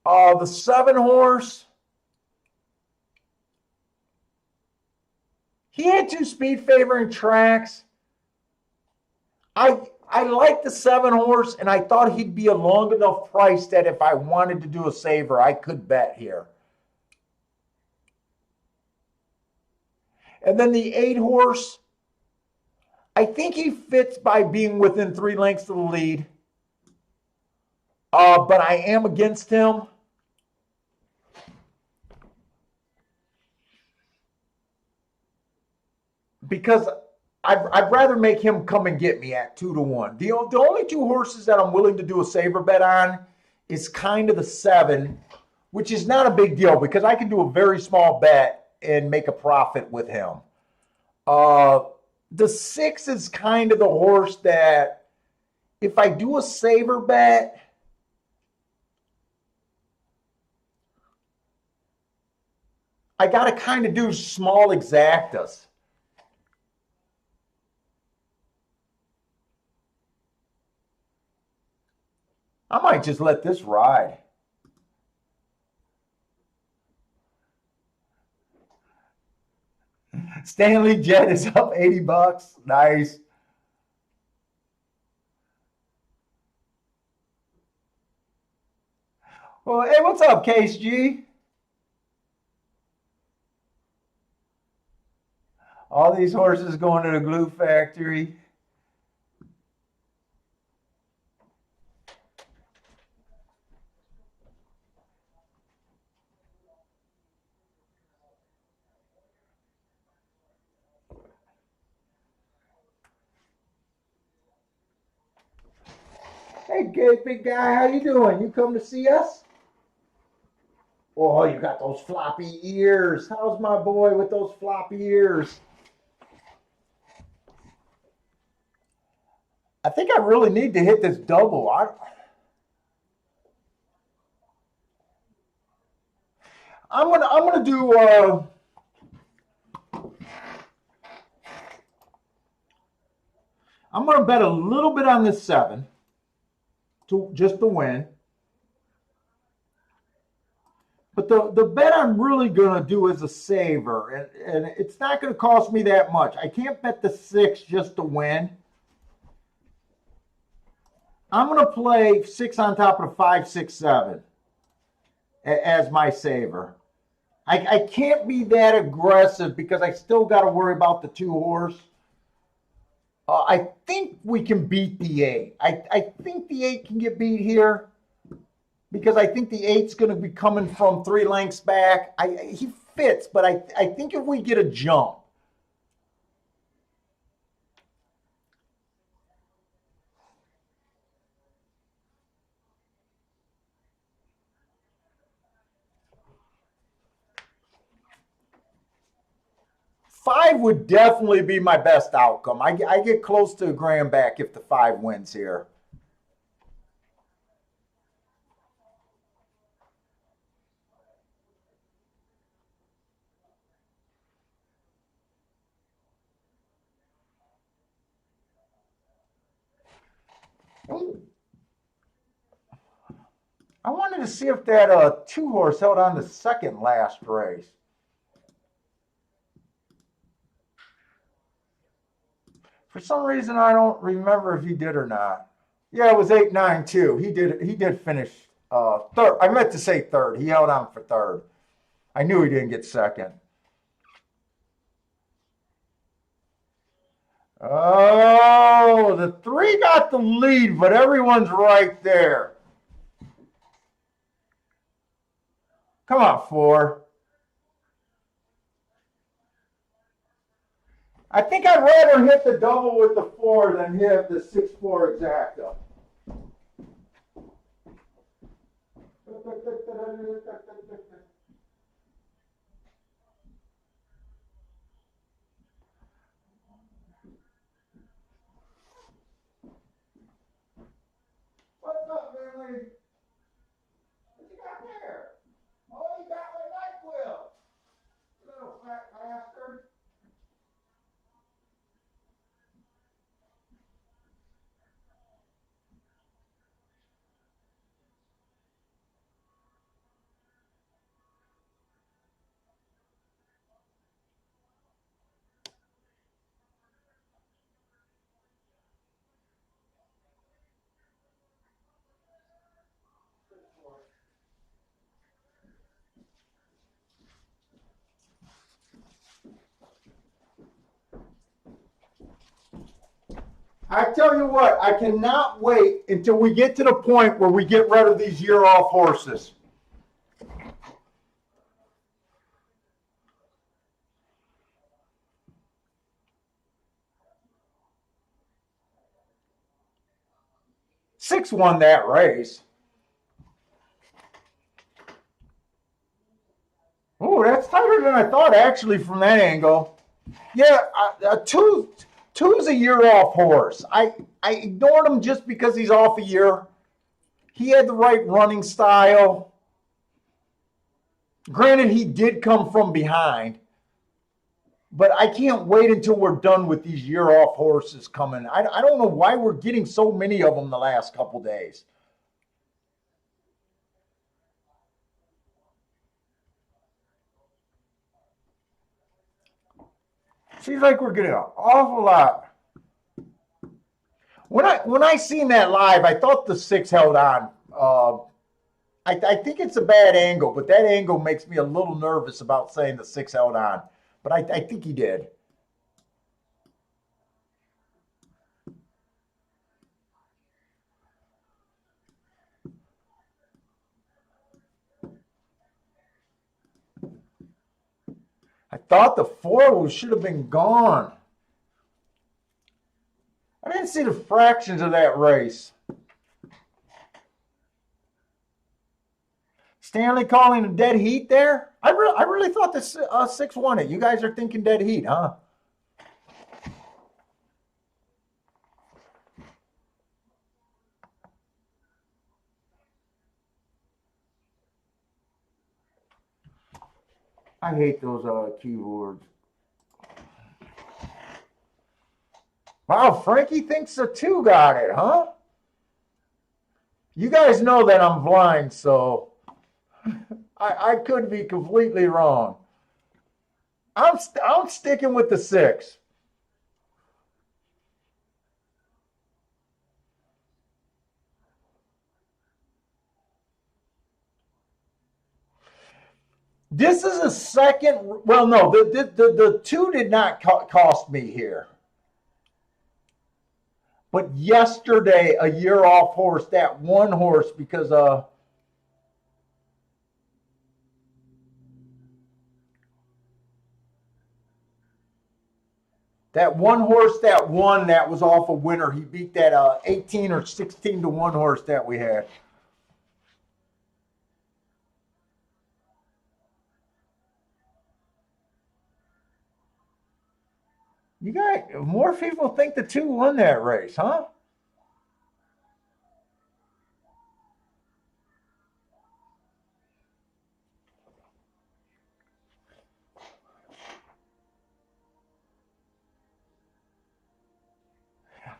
The 7 horse, he had 2 speed favoring tracks. I like the 7 horse, and I thought he'd be a long enough price that if I wanted to do a saver, I could bet here. And then the 8 horse, I think he fits by being within 3 lengths of the lead. But I am against him. Because I'd rather make him come and get me at 2-1. The only 2 horses that I'm willing to do a saver bet on is kind of the 7, which is not a big deal because I can do a very small bet and make a profit with him. The 6 is kind of the horse that if I do a saver bet, I got to kind of do small exactas. I might just let this ride. Stanley Jet is up $80. Nice. Well, hey, what's up, Case G? All these horses going to the glue factory. Hey, big guy, how you doing? You come to see us? Oh, you got those floppy ears. How's my boy with those floppy ears? I think I really need to hit this double. I'm gonna do I'm gonna bet a little bit on this 7 to just to win. But the bet I'm really going to do is a saver, and it's not going to cost me that much. I can't bet the 6 just to win. I'm going to play 6 on top of the 5, 6, 7 as my saver. I can't be that aggressive because I still got to worry about the 2 horse. I think we can beat the 8. I think the 8 can get beat here because I think the 8's going to be coming from 3 lengths back. He fits, but I think if we get a jump, 5 would definitely be my best outcome. I get close to a grand back if the 5 wins here. I wanted to see if that 2 horse held on the second last race. For some reason, I don't remember if he did or not. Yeah, it was 8-9-2. He did finish third. I meant to say third. He held on for third. I knew he didn't get second. Oh, the 3 got the lead, but everyone's right there. Come on, 4. I think I'd rather hit the double with the 4 than hit the 6-4 exacta. What's up, Manly? What you got there? Oh, you got my NyQuil. Little fat bastard. I tell you what, I cannot wait until we get to the point where we get rid of these year-off horses. Six won that race. Oh, that's tighter than I thought, actually, from that angle. Yeah, two's a year-off horse. I ignored him just because he's off a year. He had the right running style. Granted, he did come from behind, but I can't wait until we're done with these year-off horses coming. I don't know why we're getting so many of them the last couple days. Seems like we're getting an awful lot. When I seen that live, I thought the 6 held on. I think it's a bad angle, but that angle makes me a little nervous about saying the 6 held on. But I think he did. I thought the 4 should have been gone. I didn't see the fractions of that race. Stanley calling a dead heat there? I really thought this 6 won it. You guys are thinking dead heat, huh? I hate those keyboards. Wow, Frankie thinks the 2 got it, huh? You guys know that I'm blind, so I could be completely wrong. I'm sticking with the 6. This is a second. Well, no, the 2 did not cost me here. But yesterday, a year off horse, that one horse, because that one horse that won, that was off a winner. He beat that 18 or 16 to 1 horse that we had. You got more people think the 2 won that race, huh?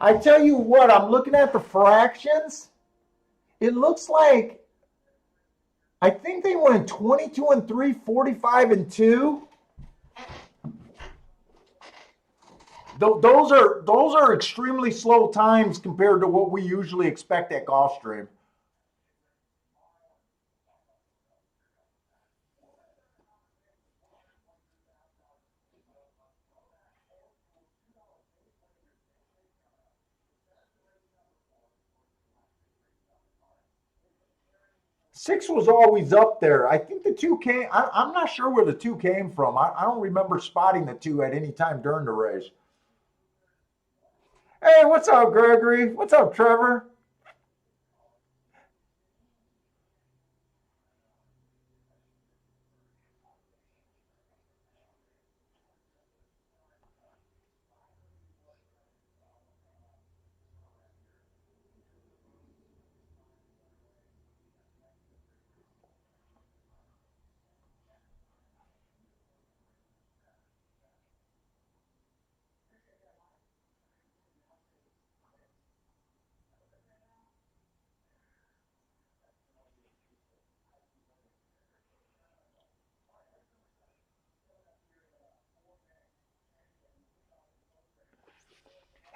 I tell you what, I'm looking at the fractions. It looks like I think they went 22 and 3, 45 and 2. Those are extremely slow times compared to what we usually expect at Gulfstream. Six was always up there. I think the 2 came. I'm not sure where the 2 came from. I don't remember spotting the 2 at any time during the race. Hey, what's up, Gregory? What's up, Trevor?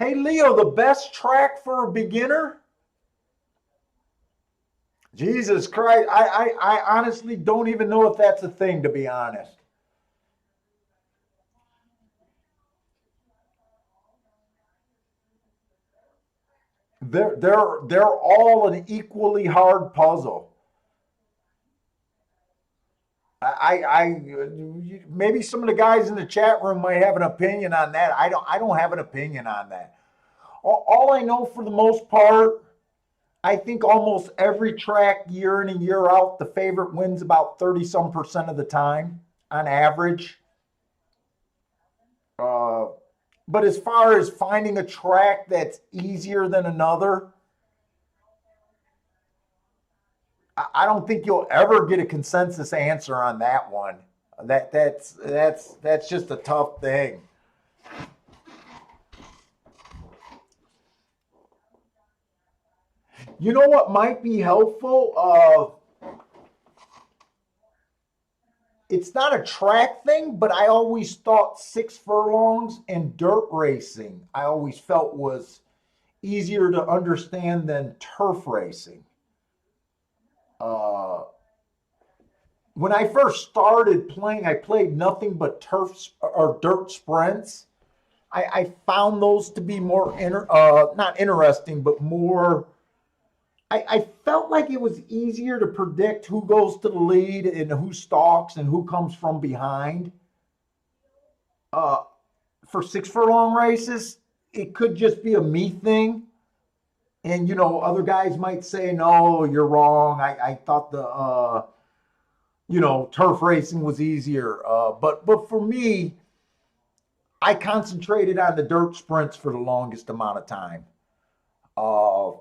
Hey, Leo, the best track for a beginner? Jesus Christ, I honestly don't even know if that's a thing, to be honest. They're all an equally hard puzzle. Maybe some of the guys in the chat room might have an opinion on that. I don't have an opinion on that. All I know for the most part, I think almost every track year in and year out, the favorite wins about 30 some percent of the time on average. Uh, but as far as finding a track that's easier than another, I don't think you'll ever get a consensus answer on that one. That's just a tough thing. You know what might be helpful? It's not a track thing, but I always thought 6 furlongs and dirt racing, I always felt was easier to understand than turf racing. Uh, when I first started playing, I played nothing but turf or dirt sprints. I found those to be more not interesting, but more. I felt like it was easier to predict who goes to the lead and who stalks and who comes from behind. Uh, for 6 furlong races, it could just be a me thing. And other guys might say, "No, you're wrong. I thought the turf racing was easier." But for me, I concentrated on the dirt sprints for the longest amount of time. Uh,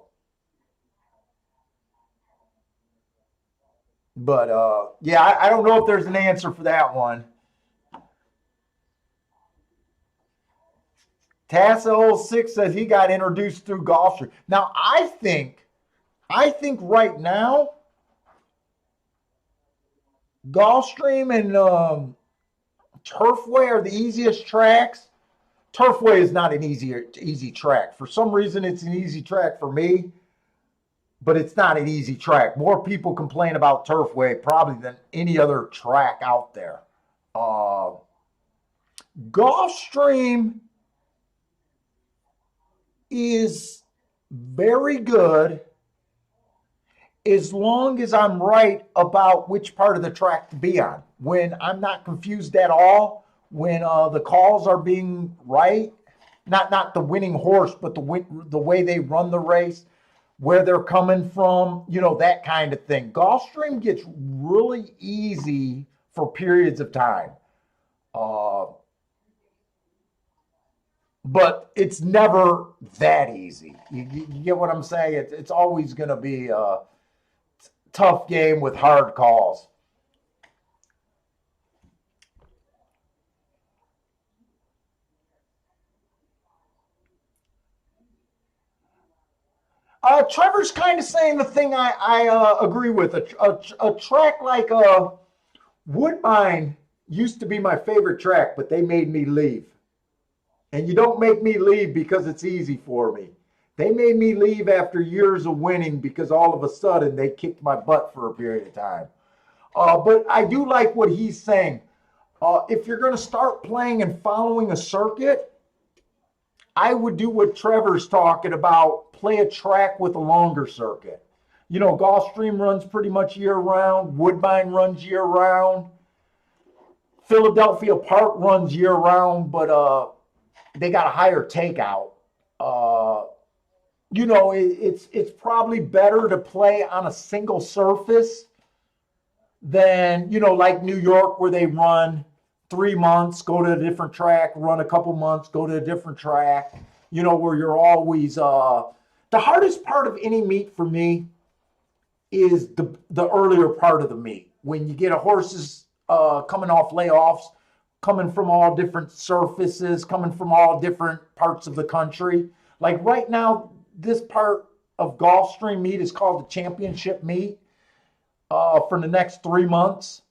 but yeah, I don't know if there's an answer for that one. Tassa 06 says he got introduced through Gulfstream. Now I think right now Gulfstream and Turfway are the easiest tracks. Turfway is not an easy track. For some reason, it's an easy track for me, but it's not an easy track. More people complain about Turfway probably than any other track out there. Uh, Gulfstream is very good as long as I'm right about which part of the track to be on. When I'm not confused at all, when the calls are being right, not the winning horse, but the way they run the race, where they're coming from, that kind of thing. Gulfstream gets really easy for periods of time. Uh, but it's never that easy. You get what I'm saying? It's always going to be a tough game with hard calls. Trevor's kind of saying the thing I agree with. A track like Woodbine used to be my favorite track, but they made me leave. And you don't make me leave because it's easy for me. They made me leave after years of winning because all of a sudden they kicked my butt for a period of time. But I do like what he's saying. If you're going to start playing and following a circuit, I would do what Trevor's talking about, play a track with a longer circuit. Gulfstream runs pretty much year round. Woodbine runs year round. Philadelphia Park runs year round, but they got a higher takeout. It's probably better to play on a single surface than, like New York, where they run 3 months, go to a different track, run a couple months, go to a different track, where you're always the hardest part of any meet for me is the earlier part of the meet. When you get a horses coming off layoffs, coming from all different surfaces, coming from all different parts of the country. Like right now, this part of Gulfstream meet is called the championship meet for the next 3 months.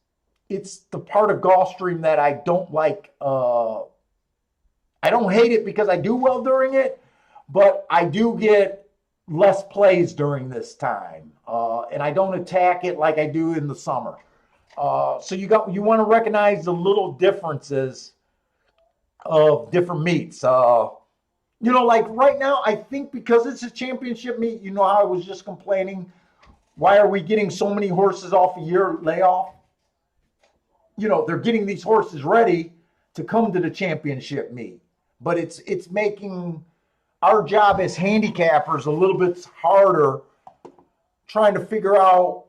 It's the part of Gulfstream that I don't like. I don't hate it because I do well during it, but I do get less plays during this time, and I don't attack it like I do in the summer. So you want to recognize the little differences of different meets. Like right now, I think because it's a championship meet, how I was just complaining, why are we getting so many horses off a year layoff? They're getting these horses ready to come to the championship meet, but it's making our job as handicappers a little bit harder, trying to figure out,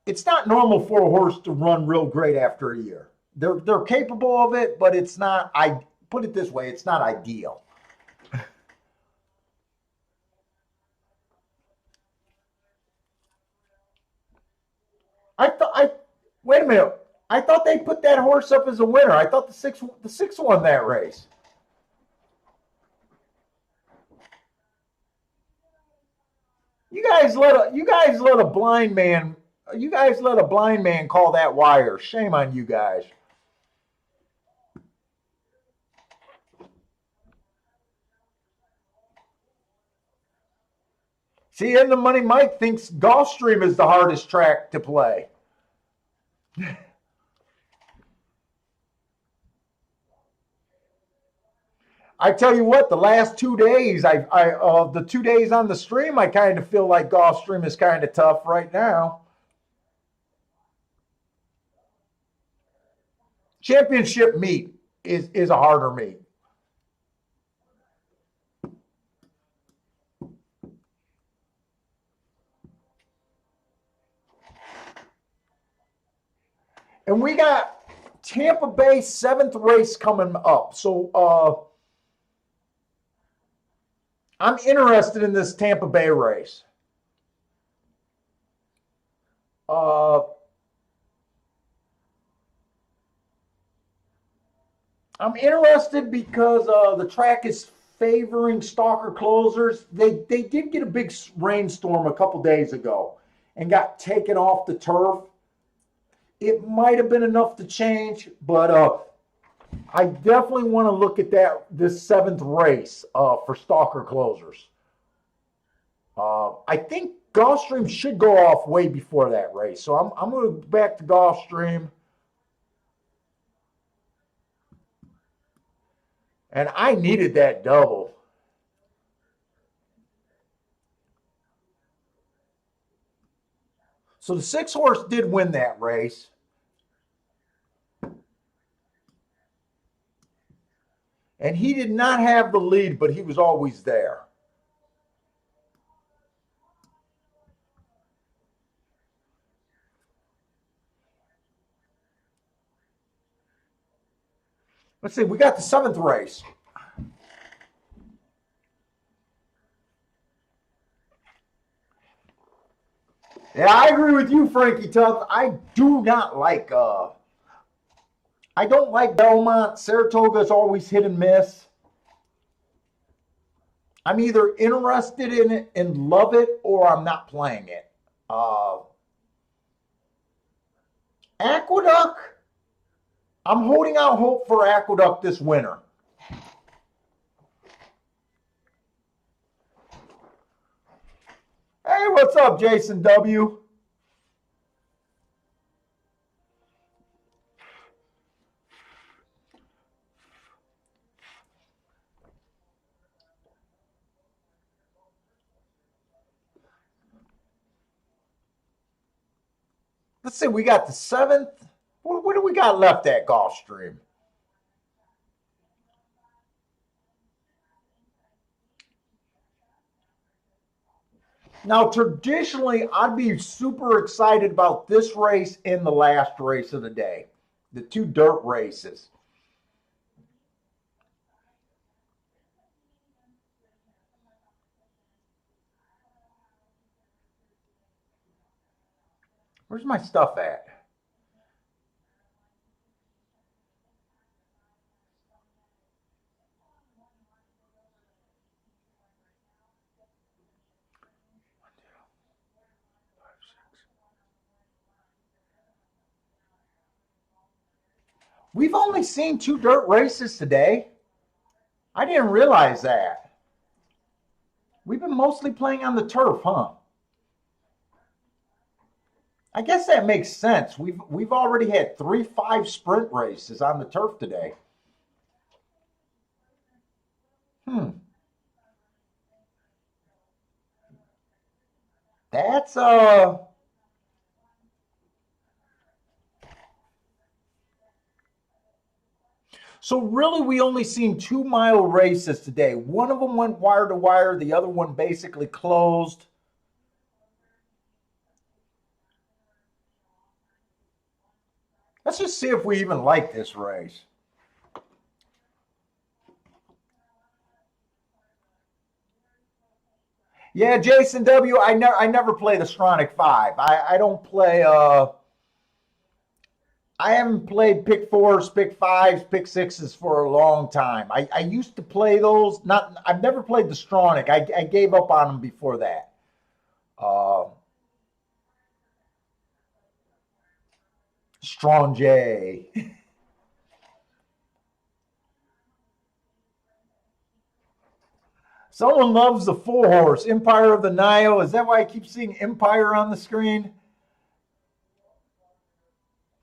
it's not normal for a horse to run real great after a year. They're capable of it, but it's not. I put it this way: it's not ideal. I wait a minute. I thought they put that horse up as a winner. I thought the six won that race. You guys let a blind man. You guys let a blind man call that wire. Shame on you guys. See, and the Money Mike thinks Gulfstream is the hardest track to play. I tell you what, the last 2 days, the 2 days on the stream, I kind of feel like Gulfstream is kind of tough right now. Championship meet is a harder meet. And we got Tampa Bay 7th race coming up. So I'm interested in this Tampa Bay race. Uh, I'm interested because the track is favoring stalker closers. They did get a big rainstorm a couple days ago and got taken off the turf. It might have been enough to change, but I definitely want to look at this 7th race for stalker closers. I think Gulfstream should go off way before that race, so I'm going to go back to Gulfstream. And I needed that double. So the 6 horse did win that race. And he did not have the lead, but he was always there. Let's see, we got the 7th race. Yeah, I agree with you, Frankie Tubbs. I do not like, I don't like Belmont. Saratoga's always hit and miss. I'm either interested in it and love it, or I'm not playing it. Aqueduct, I'm holding out hope for Aqueduct this winter. Hey, what's up, Jason W? Let's see, we got the 7th. What do we got left at Gulfstream? Now, traditionally, I'd be super excited about this race and the last race of the day, the 2 dirt races. Where's my stuff at? We've only seen 2 dirt races today. I didn't realize that. We've been mostly playing on the turf, huh? I guess that makes sense. We've already had 3 5 sprint races on the turf today. That's So really, we only seen 2-mile races today. One of them went wire to wire. The other one basically closed. Let's just see if we even like this race. Yeah, Jason W. I never play the Stronach 5. I don't play. I haven't played pick 4s, pick 5s, pick 6s for a long time. I used to play those. I've never played the Stronach. I gave up on them before that. Strong J. Someone loves the 4 horse, Empire of the Nile. Is that why I keep seeing Empire on the screen?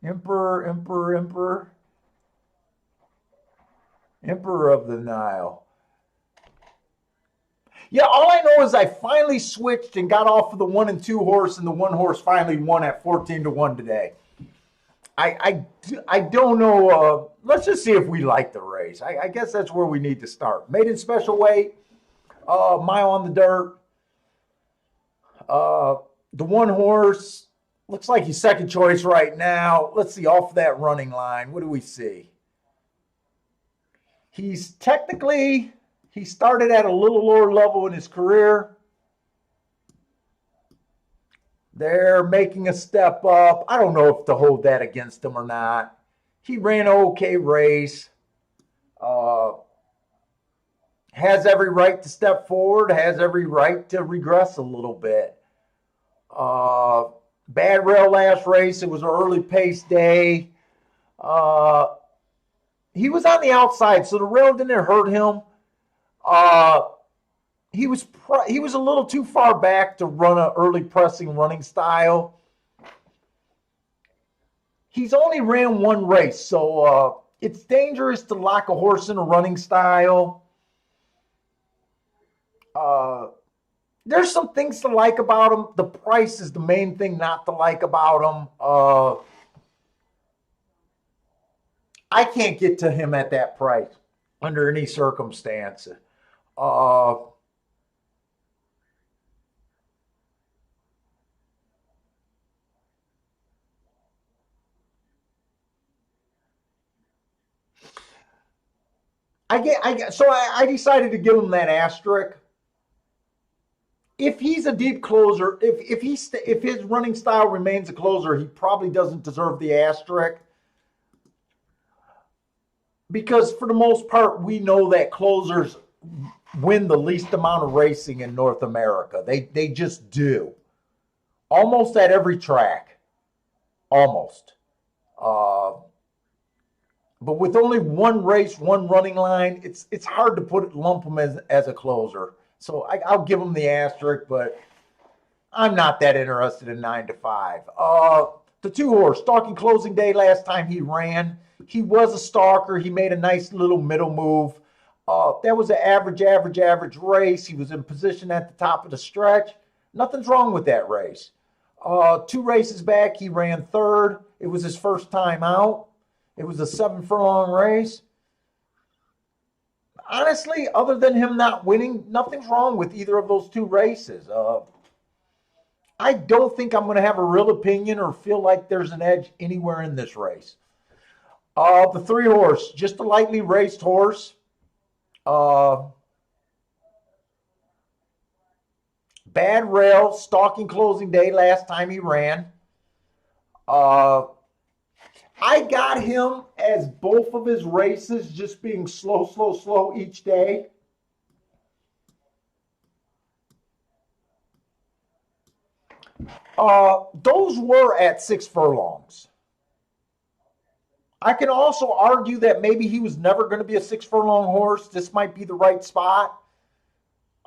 Emperor, Emperor, Emperor. Emperor of the Nile. Yeah, all I know is I finally switched and got off of the 1 and 2 horse, and the 1 horse finally won at 14-1 today. I don't know. Let's just see if we like the race. I guess that's where we need to start. Maiden special weight, mile on the dirt. The 1 horse looks like he's second choice right now. Let's see, off that running line, what do we see? He's technically, he started at a little lower level in his career. They're making a step up. I don't know if to hold that against him or not. He ran an okay race. Has every right to step forward, has every right to regress a little bit. Bad rail last race. It was an early pace day. He was on the outside, so the rail didn't hurt him. He was a little too far back to run an early pressing running style. He's only ran 1 race, so it's dangerous to lock a horse in a running style. There's some things to like about him. The price is the main thing not to like about him. I can't get to him at that price under any circumstance. Uh, I decided to give him that asterisk. If he's a deep closer, if his running style remains a closer, he probably doesn't deserve the asterisk because for the most part, we know that closers win the least amount of racing in North America. They just do almost at every track, almost. Uh, but with only one race, one running line, it's hard to lump him as a closer. So I'll give him the asterisk, but I'm not that interested in 9 to 5. The 2 horse, stalking closing day last time he ran. He was a stalker. He made a nice little middle move. That was an average race. He was in position at the top of the stretch. Nothing's wrong with that race. 2 races back, he ran third. It was his first time out. It was a 7 furlong race. Honestly, other than him not winning, nothing's wrong with either of those 2 races. I don't think I'm going to have a real opinion or feel like there's an edge anywhere in this race. The 3 horse, just a lightly raced horse. Bad rail, stalking closing day last time he ran. I got him as both of his races just being slow each day. Those were at 6 furlongs. I can also argue that maybe he was never going to be a 6 furlong horse. This might be the right spot.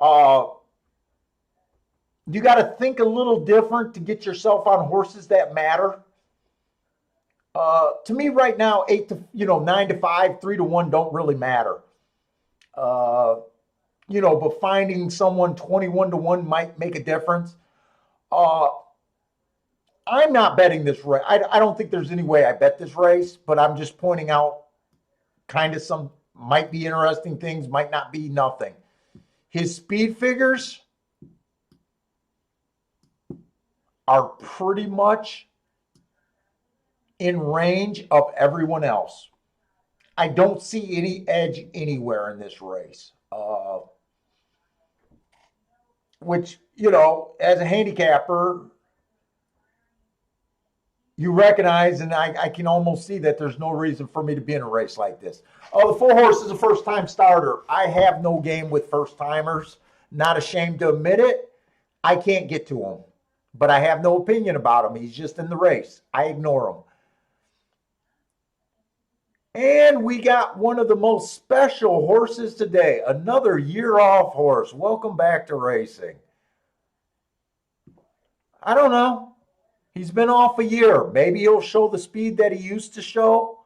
You got to think a little different to get yourself on horses that matter. To me, right now, 9 to 5, 3 to 1 don't really matter. But finding someone 21 to 1 might make a difference. I'm not betting this race. I don't think there's any way I bet this race, but I'm just pointing out kind of some might be interesting things, might not be nothing. His speed figures are pretty much in range of everyone else. I don't see any edge anywhere in this race. Which, as a handicapper, you recognize, and I can almost see that there's no reason for me to be in a race like this. The 4 horse is a first-time starter. I have no game with first-timers. Not ashamed to admit it. I can't get to him, but I have no opinion about him. He's just in the race. I ignore him. And we got one of the most special horses today, another year-off horse. Welcome back to racing. I don't know. He's been off a year. Maybe he'll show the speed that he used to show.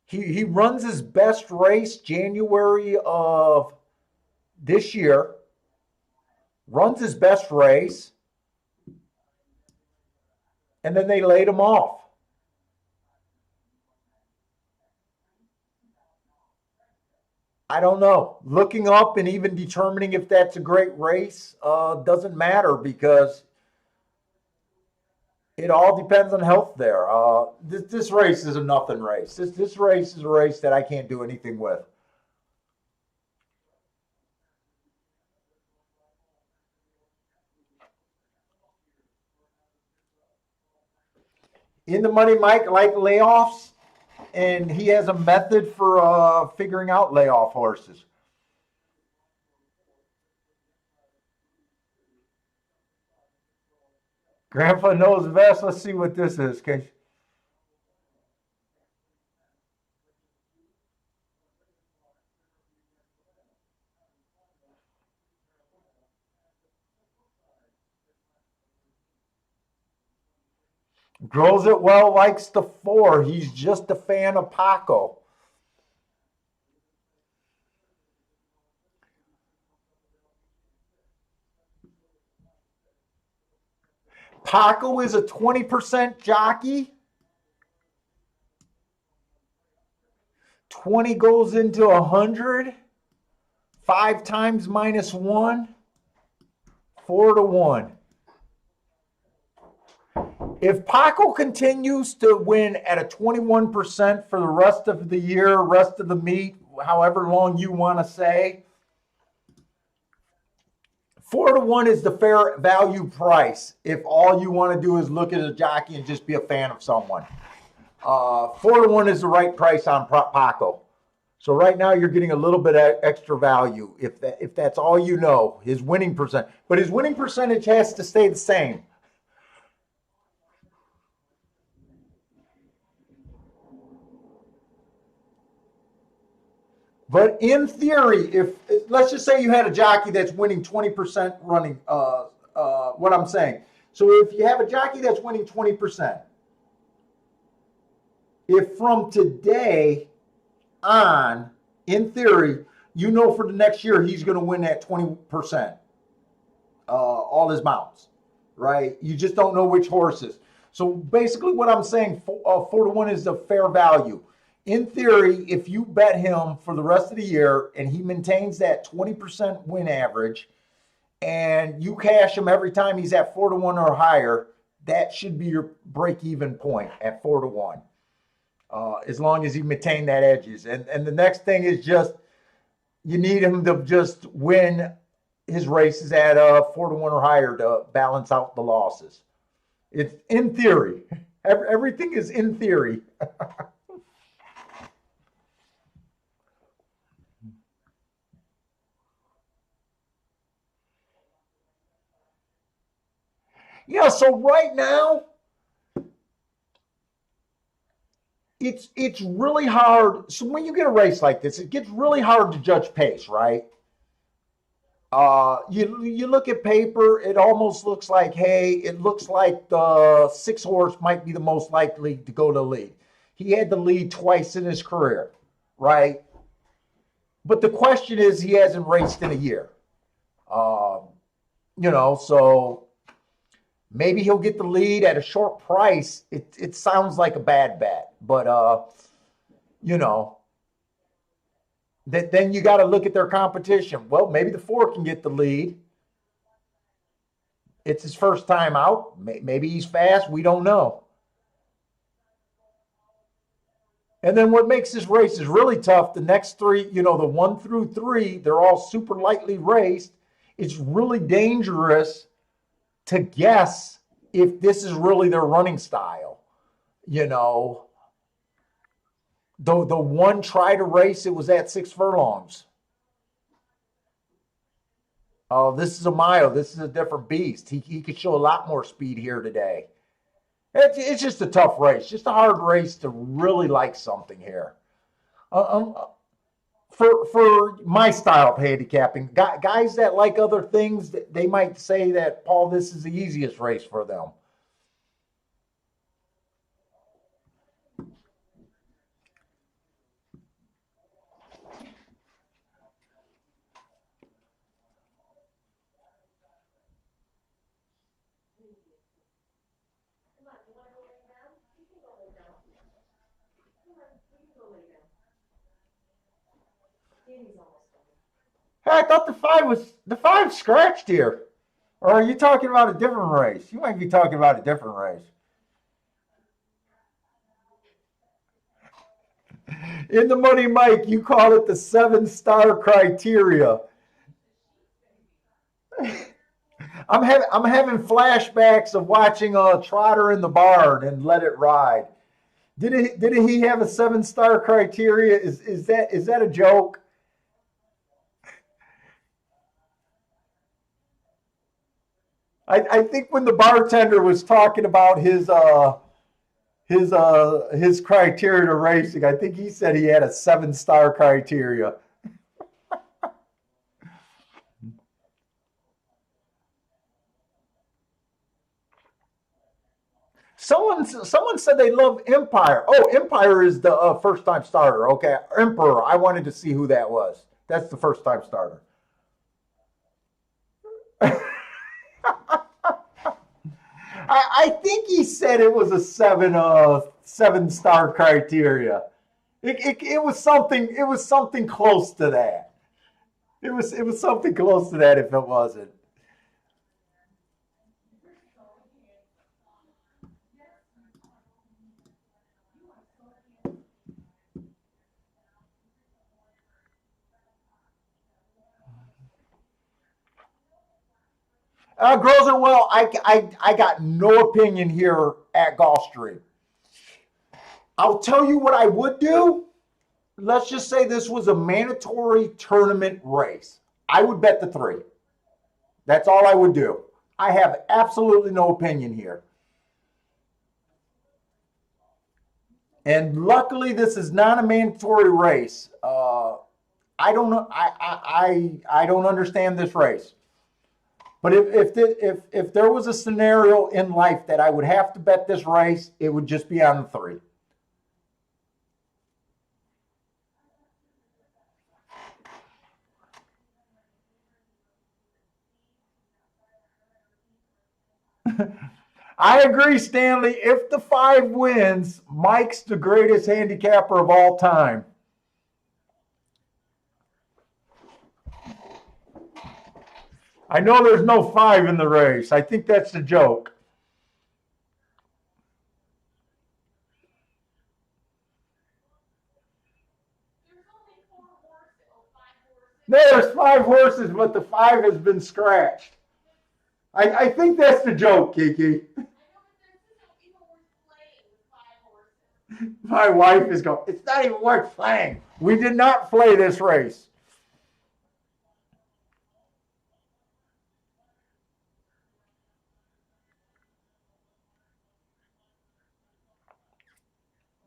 He runs his best race January of this year. Runs his best race. And then they laid him off. I don't know. Looking up and even determining if that's a great race doesn't matter because it all depends on health there. This race is a nothing race. This race is a race that I can't do anything with. In the money, Mike, like layoffs, and he has a method for figuring out layoff horses. Grandpa knows best. Let's see what this is, Case. Grows it well, likes the 4. He's just a fan of Paco. Paco is a 20% jockey. 20 goes into 100. 5 times -1. 4-1. If Paco continues to win at a 21% for the rest of the year, rest of the meet, however long you want to say, 4-1 is the fair value price if all you want to do is look at a jockey and just be a fan of someone. 4-1 is the right price on Paco. So right now you're getting a little bit of extra value if that's all you know, his winning percent. But his winning percentage has to stay the same. But in theory, if let's just say you had a jockey that's winning 20% running, what I'm saying. So if you have a jockey that's winning 20%, if from today on, in theory, you know for the next year he's going to win that 20%, all his mounts, right? You just don't know which horses. So basically what I'm saying, 4-1 is the fair value. In theory, if you bet him for the rest of the year and he maintains that 20% win average and you cash him every time he's at 4-1 or higher, that should be your break-even point at 4-1. As long as he maintain that edges. And the next thing is just you need him to just win his races at 4-1 or higher to balance out the losses. It's in theory. Everything is in theory. Yeah, so right now, it's really hard. So when you get a race like this, it gets really hard to judge pace, right? You look at paper, it almost looks like, hey, it looks like the 6 horse might be the most likely to go to the lead. He had the lead twice in his career, right? But the question is, he hasn't raced in a year. So maybe he'll get the lead at a short price. It sounds like a bad bet, but then you got to look at their competition. Well, maybe the 4 can get the lead. It's his first time out. Maybe he's fast. We don't know. And then what makes this race is really tough, the next 3, the 1 through 3, they're all super lightly raced. It's really dangerous to guess if this is really their running style. The one try to race, it was at 6 furlongs. Oh, this is a mile. This is a different beast. He could show a lot more speed here today. It's just a tough race, just a hard race to really like something here. For my style of handicapping, guys that like other things, they might say that, Paul, this is the easiest race for them. Hey, I thought the 5 scratched here. Or are you talking about a different race? You might be talking about a different race. In the Money Mike, you call it the 7-star criteria. I'm having flashbacks of watching a Trotter in the Barn and Let It Ride. Did he have a 7-star criteria? Is that a joke? I think when the bartender was talking about his criteria to racing, I think he said he had a 7-star criteria. Someone said they love Empire. Oh, Empire is the first time starter. Okay, Emperor. I wanted to see who that was. That's the first time starter. I think he said it was a 7-star criteria. It was something close to that. It was something close to that if it wasn't. Girls are well. I got no opinion here at Gulfstream. I'll tell you what I would do. Let's just say this was a mandatory tournament race. I would bet the 3. That's all I would do. I have absolutely no opinion here. And luckily, this is not a mandatory race. I don't know. I don't understand this race. But if there was a scenario in life that I would have to bet this race, it would just be on the 3. I agree, Stanley. If the 5 wins, Mike's the greatest handicapper of all time. I know there's no 5 in the race. I think that's the joke. There's 5 horses, but the 5 has been scratched. I think that's the joke, Kiki. My wife is going, it's not even worth playing. We did not play this race.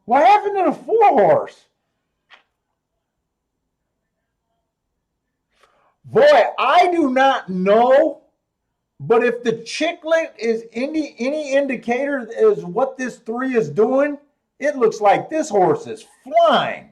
What happened to the 4-horse? Boy, I do not know, but if the chicklet is any indicator is what this 3 is doing, it looks like this horse is flying.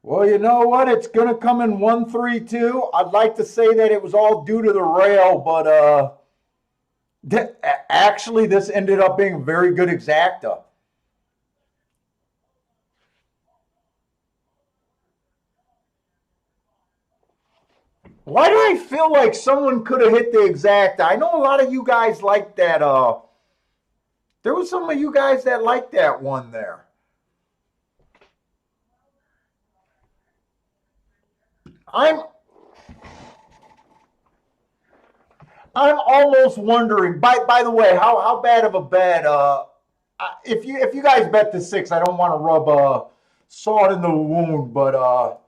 Well, you know what? It's going to come in 1-3-2. I'd like to say that it was all due to the rail, but actually, this ended up being a very good exacta. Why do I feel like someone could have hit the exacta? I know a lot of you guys like that. There was some of you guys that liked that one there. I'm I'm almost wondering. By the way, how bad of a bet? If you guys bet the 6, I don't want to rub salt in the wound, but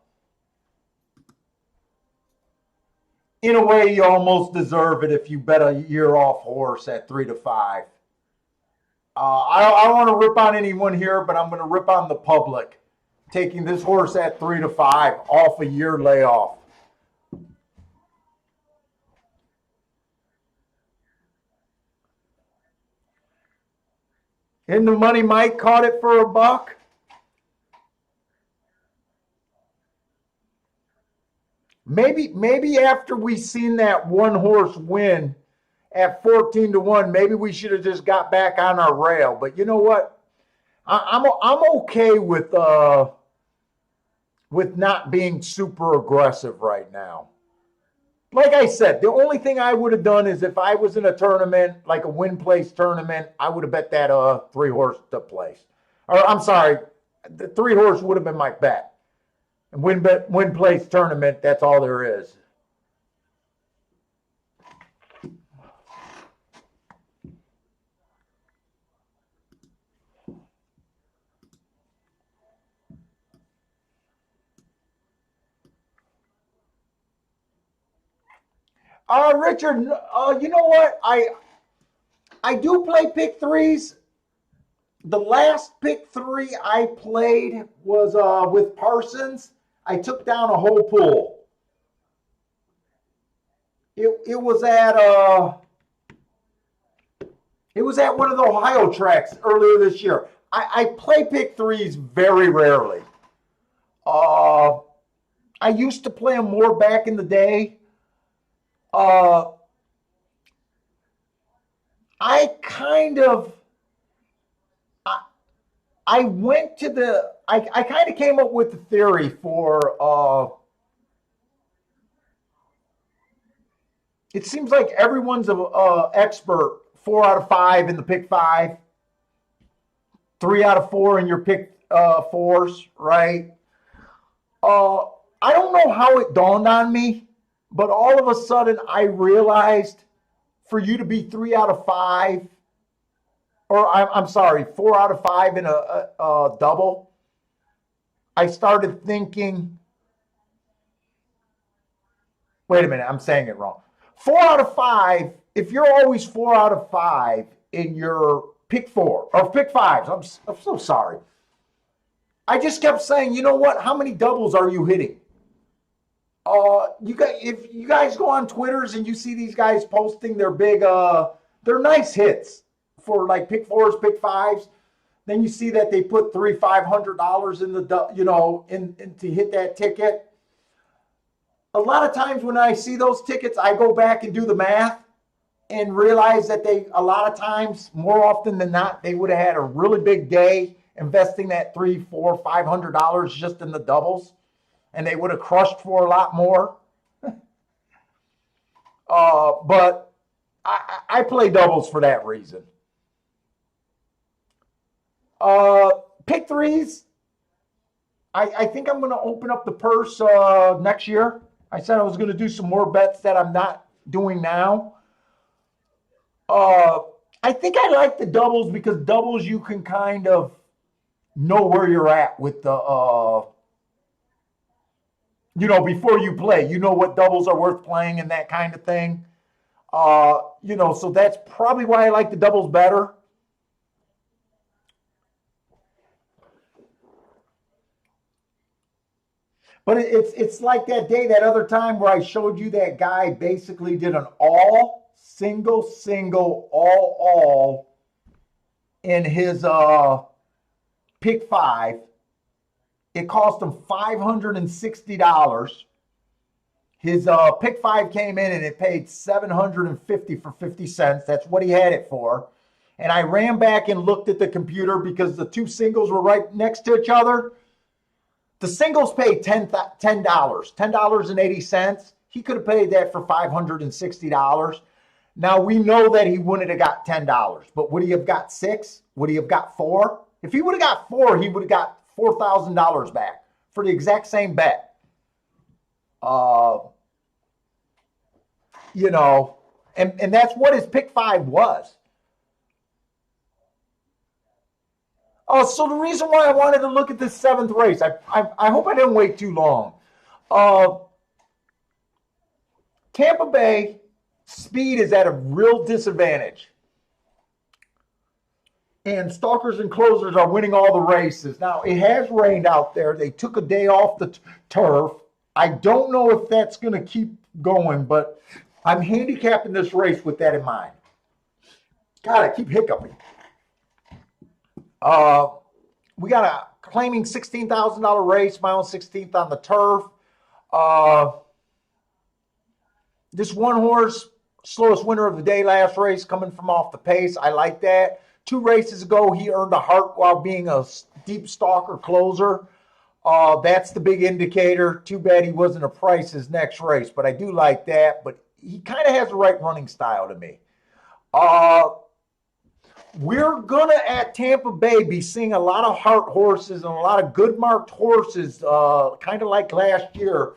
in a way, you almost deserve it if you bet a year off horse at 3-5. I don't want to rip on anyone here, but I'm going to rip on the public taking this horse at 3-5 off a year layoff. In the money, Mike caught it for $1. Maybe after we seen that one horse win at 14-1, maybe we should have just got back on our rail. But you know what? I'm okay with not being super aggressive right now. Like I said, the only thing I would have done is if I was in a tournament, like a win place tournament, I would have bet that 3-horse to place. Or I'm sorry, the 3-horse would have been my bet. And win place tournament, that's all there is. Richard, you know what? I do play pick threes. The last pick 3 I played was with Parsons. I took down a whole pool. It was at It was at one of the Ohio tracks earlier this year. I play pick threes very rarely. Uh, I used to play them more back in the day. Uh, I kind of, I, I went to I kind of came up with the theory for, it seems like everyone's an expert 4 out of 5 in the pick five, 3 out of 4 in your pick fours, right? Uh, I don't know how it dawned on me, but all of a sudden I realized for you to be 3 out of 5, or I'm sorry, 4 out of 5 in a double, I started thinking, wait a minute, I'm saying it wrong. 4 out of 5, if you're always 4 out of 5 in your pick four or pick fives, I'm so sorry. I just kept saying, you know what? How many doubles are you hitting? You guys, if you guys go on Twitters and you see these guys posting their big, they're nice hits for like pick fours, pick fives. Then you see that they put $500 in the, in to hit that ticket. A lot of times when I see those tickets, I go back and do the math and realize that a lot of times, more often than not, they would have had a really big day investing that $300, $400, $500 just in the doubles, and they would have crushed for a lot more. But I play doubles for that reason. Pick threes. I think I'm going to open up the purse next year. I said I was going to do some more bets that I'm not doing now. I think I like the doubles because doubles you can kind of know where you're at with the, before you play, what doubles are worth playing and that kind of thing. So that's probably why I like the doubles better. But it's like that day, that other time where I showed you that guy basically did an all single, all in his pick five. It cost him $560. His pick five came in and it paid $750 for 50 cents. That's what he had it for. And I ran back and looked at the computer because the two singles were right next to each other. The singles paid $10.80. He could have paid that for $560. Now we know that he wouldn't have got $10, but would he have got 6? Would he have got 4? If he would have got 4, he would have got $4,000 back for the exact same bet. And that's what his pick five was. So the reason why I wanted to look at this 7th race, I hope I didn't wait too long. Tampa Bay speed is at a real disadvantage. And stalkers and closers are winning all the races. Now, it has rained out there. They took a day off the turf. I don't know if that's going to keep going, but I'm handicapping this race with that in mind. God, I keep hiccuping. We got a claiming $16,000 race, my own 16th on the turf. This one horse, slowest winner of the day last race, coming from off the pace. I like that. 2 races ago, he earned a heart while being a deep stalker closer. That's the big indicator. Too bad he wasn't a price his next race, but I do like that. But he kind of has the right running style to me. We're going to, at Tampa Bay, be seeing a lot of heart horses and a lot of good marked horses, kind of like last year.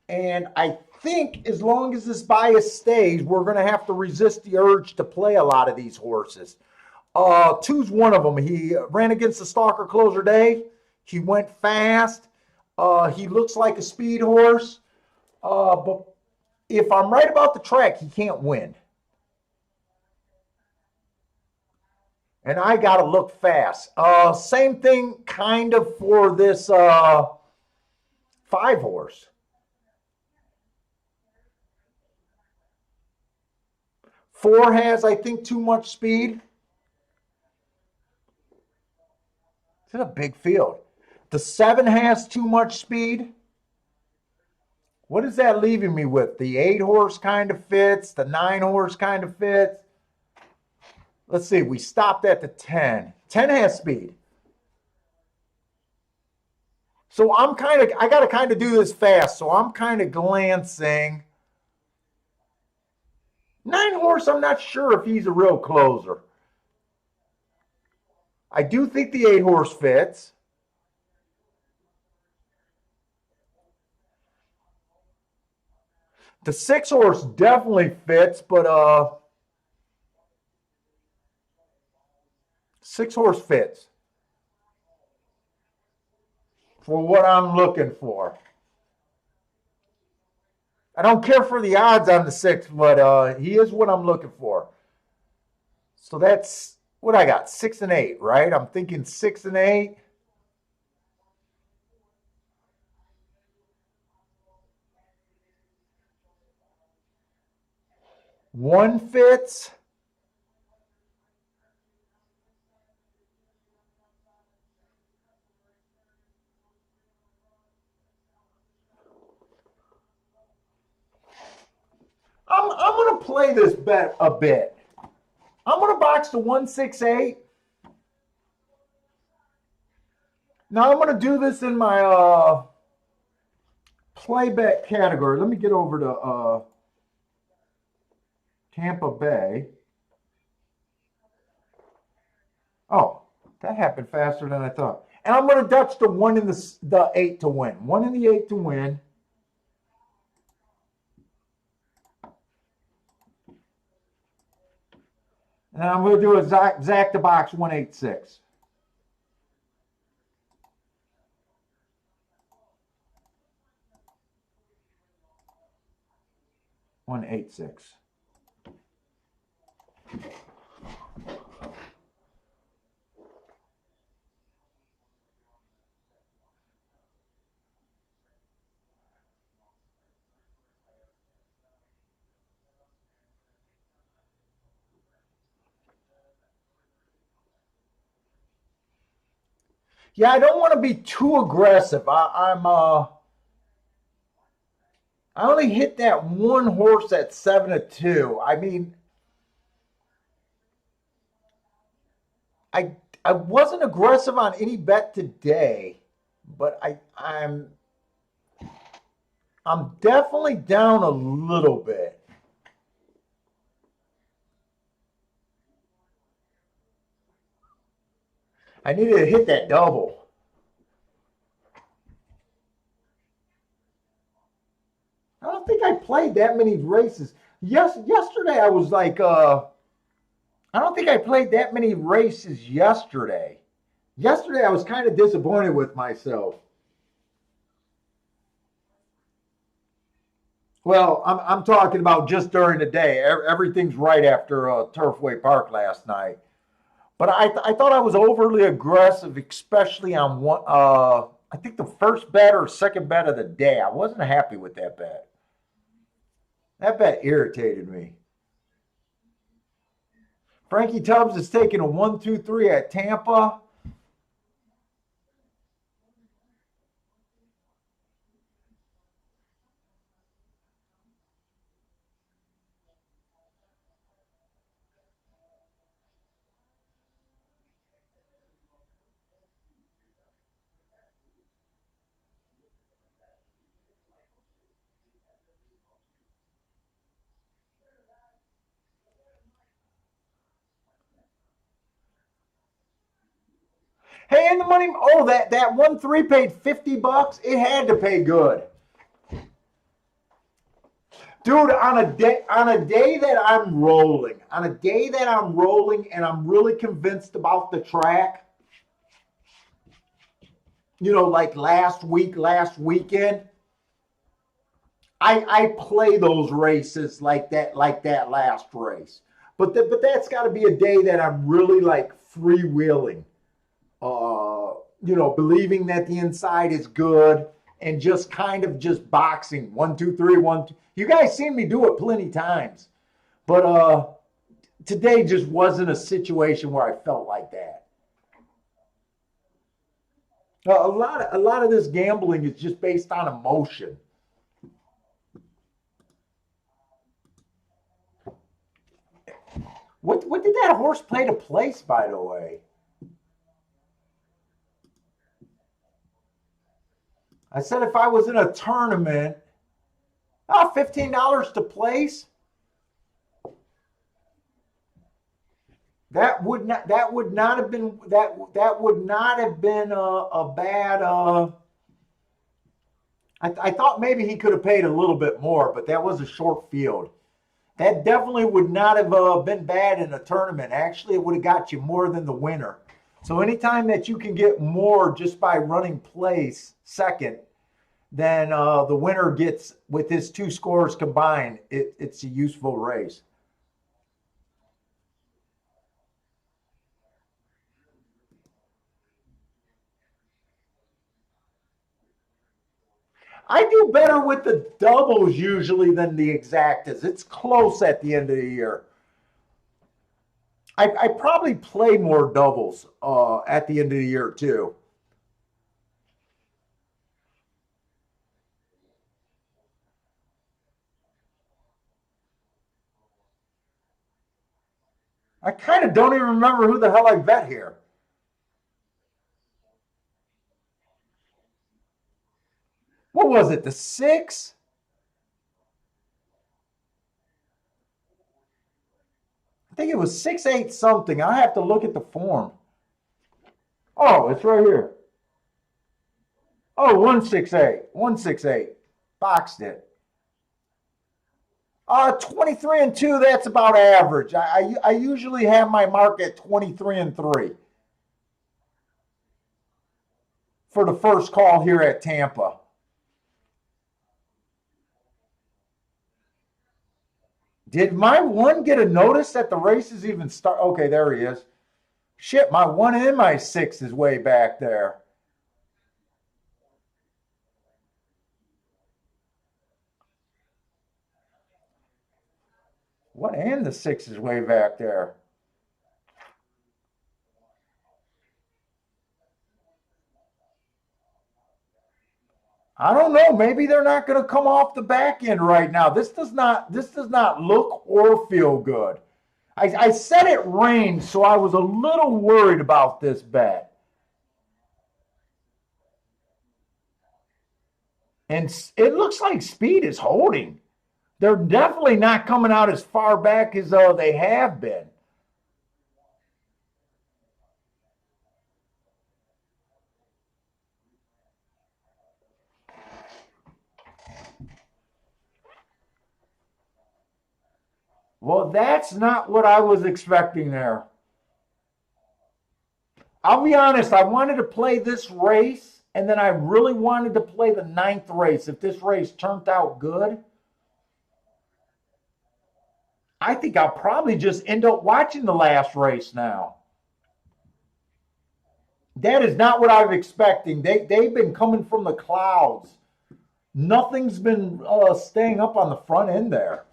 And I think as long as this bias stays, we're going to have to resist the urge to play a lot of these horses. 2's one of them. He ran against the stalker closer day. He went fast. He looks like a speed horse. But if I'm right about the track, he can't win. And I got to look fast. Same thing kind of for this 5 horse. 4 has, I think, too much speed. This is a big field. The 7 has too much speed. What is that leaving me with? The 8 horse kind of fits. The 9 horse kind of fits. Let's see. We stopped at the 10. 10 has speed. So I got to kind of do this fast. So I'm kind of glancing. 9 horse, I'm not sure if he's a real closer. I do think the 8 horse fits. The 6 horse definitely fits, but 6 horse fits for what I'm looking for. I don't care for the odds on the 6, but he is what I'm looking for. So that's what I got, 6 and 8, right? I'm thinking 6 and 8. One fits. I'm going to play this bet a bit. I'm going to box the 168. Now I'm going to do this in my play bet category. Let me get over to Tampa Bay. Oh, that happened faster than I thought. And I'm going to Dutch the 1 and the 8 to win. 1 and the 8 to win. And I'm going to do a Zach the box 186. 186. Yeah, I don't want to be too aggressive. I only hit that 1 horse at 7 to 2. I mean, I wasn't aggressive on any bet today, but I'm definitely down a little bit. I needed to hit that double. I don't think I played that many races. Yesterday I was like, I don't think I played that many races yesterday. Yesterday I was kind of disappointed with myself. Well, I'm talking about just during the day. Everything's right after Turfway Park last night. But I thought I was overly aggressive, especially on one. I think the first bet or second bet of the day. I wasn't happy with that bet. That bet irritated me. Frankie Tubbs is taking a 1-2-3 at Tampa. Hey, and the money. Oh, that 1-3 paid $50. It had to pay good. Dude, on a day that I'm rolling, and I'm really convinced about the track, like last weekend, I play those races like that last race. But that's got to be a day that I'm really like freewheeling, believing that the inside is good and just kind of just boxing 1, 2, 3, 1, 2. You guys seen me do it plenty times, but today just wasn't a situation where I felt like that. A lot of this gambling is just based on emotion. What did that horse play to place, by the way? I said if I was in a tournament, $15 to place. That would not have been that would not have been a bad. I thought maybe he could have paid a little bit more, but that was a short field. That definitely would not have been bad in a tournament. Actually, it would have got you more than the winner. So anytime that you can get more just by running place second, then the winner gets with his two scores combined. It's a useful race. I do better with the doubles usually than the exactas. It's close at the end of the year. I probably play more doubles at the end of the year too. I kind of don't even remember who the hell I bet here. What was it? The six? I think it was 6-8 something. I have to look at the form. Oh, it's right here. Oh, 168. 168. Boxed it. 23 and 2, that's about average. I usually have my mark at 23 and 3 for the first call here at Tampa. Did my one get a notice that the race is even start? Okay, there he is. Shit, my one and my six is way back there. What and the six is way back there. I don't know. Maybe they're not going to come off the back end right now. This does not look or feel good. I said it rained, so I was a little worried about this bet. And it looks like speed is holding. They're definitely not coming out as far back as they have been. Well, that's not what I was expecting there. I'll be honest, I wanted to play this race, and then I really wanted to play the ninth race. If this race turned out good, I think I'll probably just end up watching the last race now. That is not what I was expecting. They've been coming from the clouds. Nothing's been staying up on the front end there.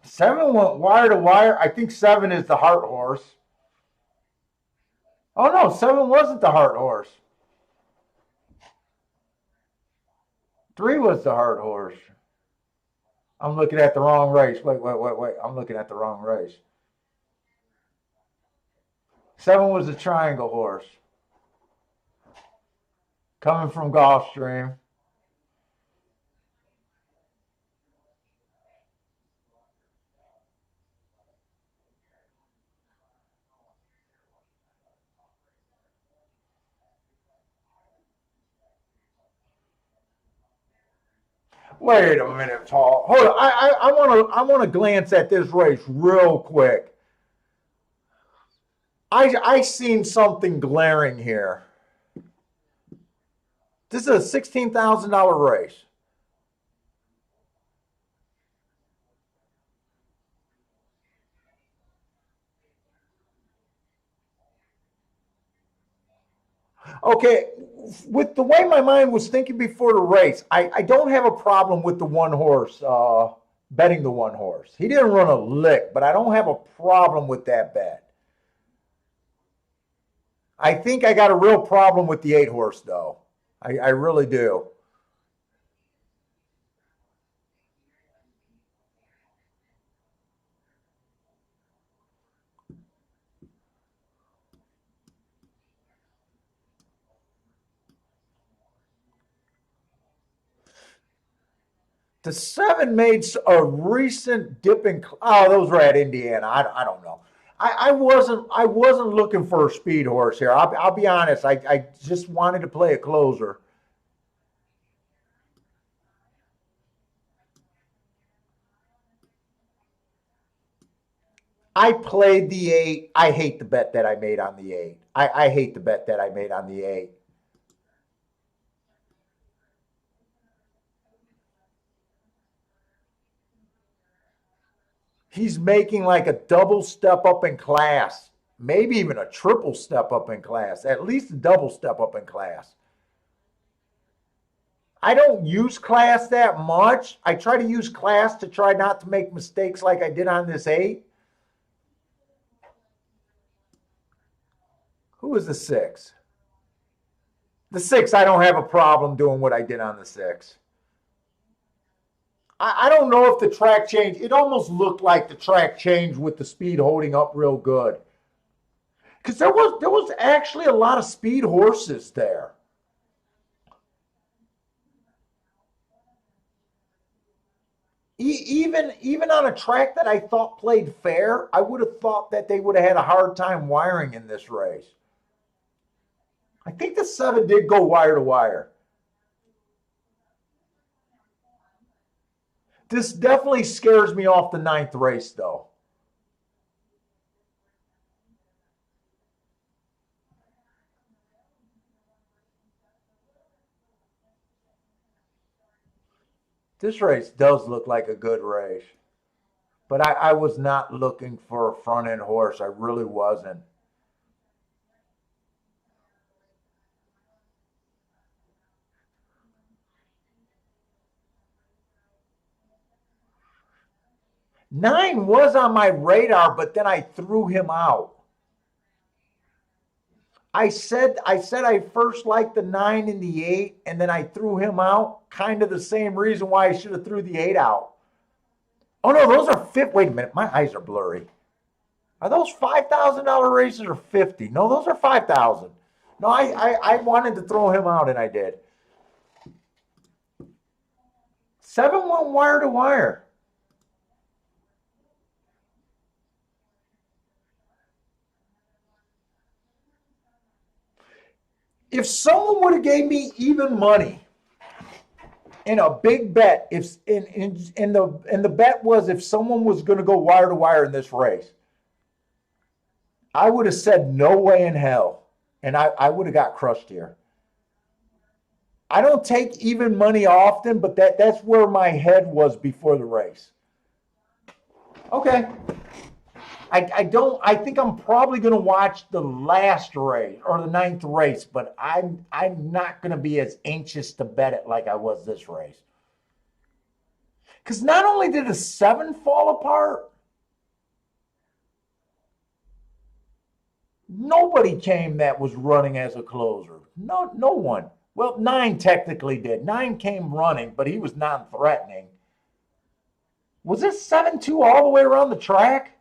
Seven went wire to wire. I think seven is the heart horse. Oh no, seven wasn't the heart horse. Three was the heart horse. I'm looking at the wrong race. Wait. I'm looking at the wrong race. Seven was the triangle horse coming from Gulfstream. Wait a minute, Paul. Hold on. I want to glance at this race real quick. I seen something glaring here. This is a $16,000 race. Okay, with the way my mind was thinking before the race, I don't have a problem with the one horse, betting the one horse. He didn't run a lick, but I don't have a problem with that bet. I think I got a real problem with the 8 horse, though. I really do. The 7 made a recent dip in. Oh, those were at Indiana. I don't know. I wasn't looking for a speed horse here. I'll be honest. I just wanted to play a closer. I played the 8. I hate the bet that I made on the 8. I hate the bet that I made on the 8. He's making like a double step up in class, maybe even a triple step up in class, at least a double step up in class. I don't use class that much. I try to use class to try not to make mistakes like I did on this 8. Who was the 6? The 6, I don't have a problem doing what I did on the 6. I don't know if the track changed. It almost looked like the track changed with the speed holding up real good. Because there was actually a lot of speed horses there. Even on a track that I thought played fair, I would have thought that they would have had a hard time wiring in this race. I think the 7 did go wire to wire. This definitely scares me off the 9th race, though. This race does look like a good race, but I was not looking for a front end horse. I really wasn't. 9 was on my radar, but then I threw him out. I said I first liked the 9 and the 8, and then I threw him out. Kind of the same reason why I should have threw the 8 out. Oh no, those are 50. Wait a minute, my eyes are blurry. Are those $5,000 races or 50? No, those are 5,000. No, I wanted to throw him out, and I did. 7 went wire to wire. If someone would have gave me even money in a big bet, if in the bet was if someone was going to go wire to wire in this race, I would have said no way in hell, and I would have got crushed here. I don't take even money often, but that's where my head was before the race. Okay. I don't. I think I'm probably going to watch the last race or the 9th race, but I'm not going to be as anxious to bet it like I was this race. Because not only did a 7 fall apart, nobody came that was running as a closer. No one. Well, 9 technically did. 9 came running, but he was non-threatening. Was this 7-2 all the way around the track?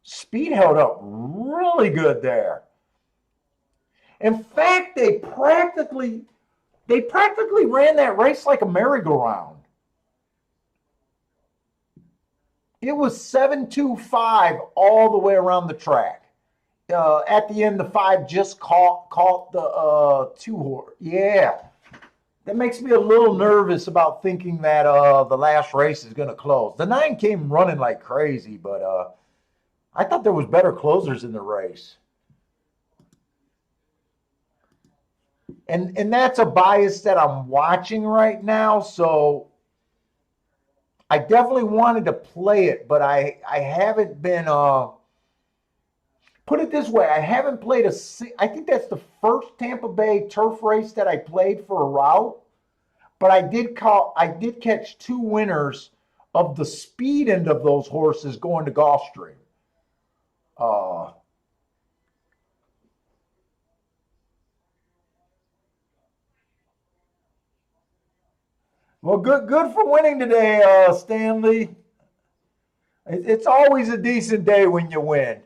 Speed held up really good there. In fact, they practically ran that race like a merry-go-round. It was 7-2-5 all the way around the track. At the end, the 5 just caught the 2 horse. Yeah, that makes me a little nervous about thinking that the last race is going to close. The 9 came running like crazy, but I thought there was better closers in the race. And that's a bias that I'm watching right now, so I definitely wanted to play it, but I haven't been put it this way, I haven't played I think that's the first Tampa Bay turf race that I played for a route, but I did catch 2 winners of the speed end of those horses going to Gulfstream. Well, good for winning today, Stanley. It's always a decent day when you win.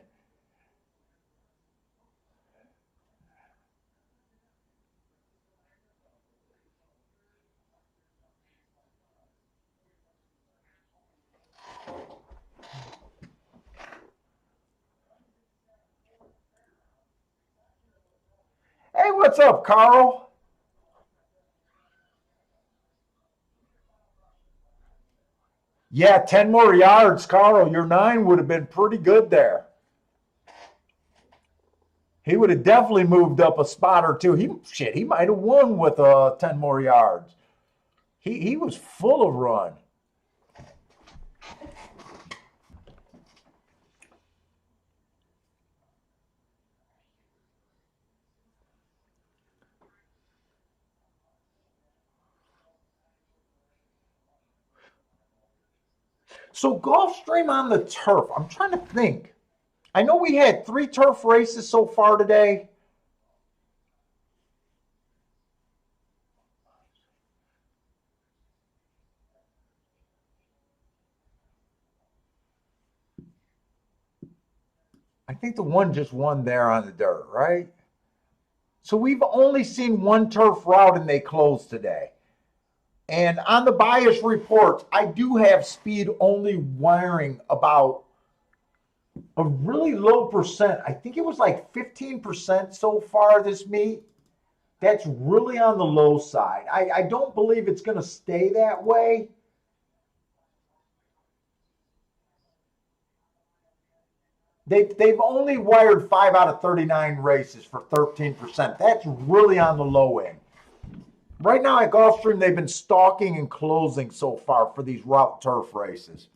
Hey, what's up, Carl? Yeah, 10 more yards, Carl. Your 9 would have been pretty good there. He would have definitely moved up a spot or two. He might have won with 10 more yards. He was full of run. So Gulfstream on the turf. I'm trying to think. I know we had 3 turf races so far today. I think the one just won there on the dirt, right? So we've only seen one turf route and they closed today. And on the bias reports, I do have speed only wiring about a really low percent. I think it was like 15% so far this meet. That's really on the low side. I don't believe it's going to stay that way. They've only wired 5 out of 39 races for 13%. That's really on the low end. Right now at Gulfstream, they've been stalking and closing so far for these route turf races.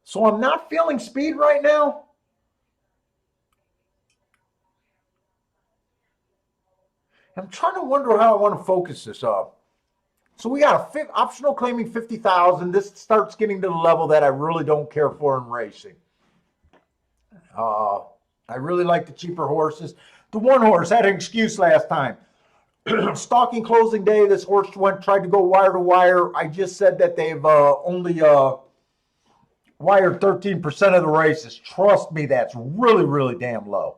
So I'm not feeling speed right now. I'm trying to wonder how I want to focus this up. So we got a optional claiming 50,000. This starts getting to the level that I really don't care for in racing. Uh, I really like the cheaper horses. The one horse had an excuse last time. Stalking closing day, this horse tried to go wire to wire. I just said that they've only wired 13% of the races. Trust me, that's really, really damn low.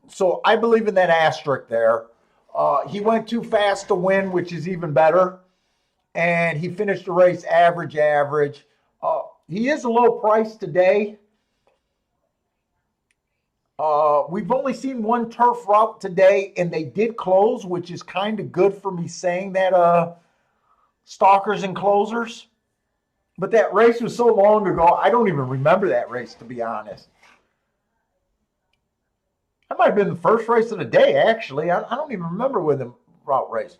So I believe in that asterisk there. He went too fast to win, which is even better. And he finished the race average. He is a low price today. We've only seen one turf route today, and they did close, which is kind of good for me saying that stalkers and closers. But that race was so long ago, I don't even remember that race, to be honest. That might have been the first race of the day, actually. I don't even remember when the route race.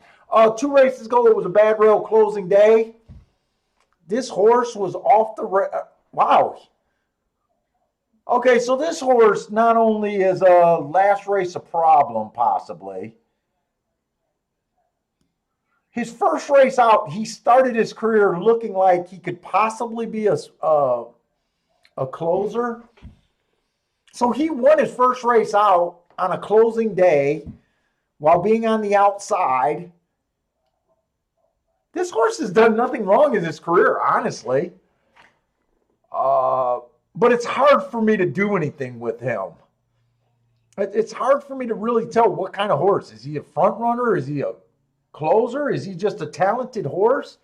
2 races ago, it was a bad rail closing day. This horse was off the wow. Okay, so this horse not only is last race a problem, possibly. His first race out, he started his career looking like he could possibly be a closer. So he won his first race out on a closing day while being on the outside. This horse has done nothing wrong in his career, honestly. But it's hard for me to do anything with him. It's hard for me to really tell what kind of horse. Is he a front runner? Is he a closer? Is he just a talented horse?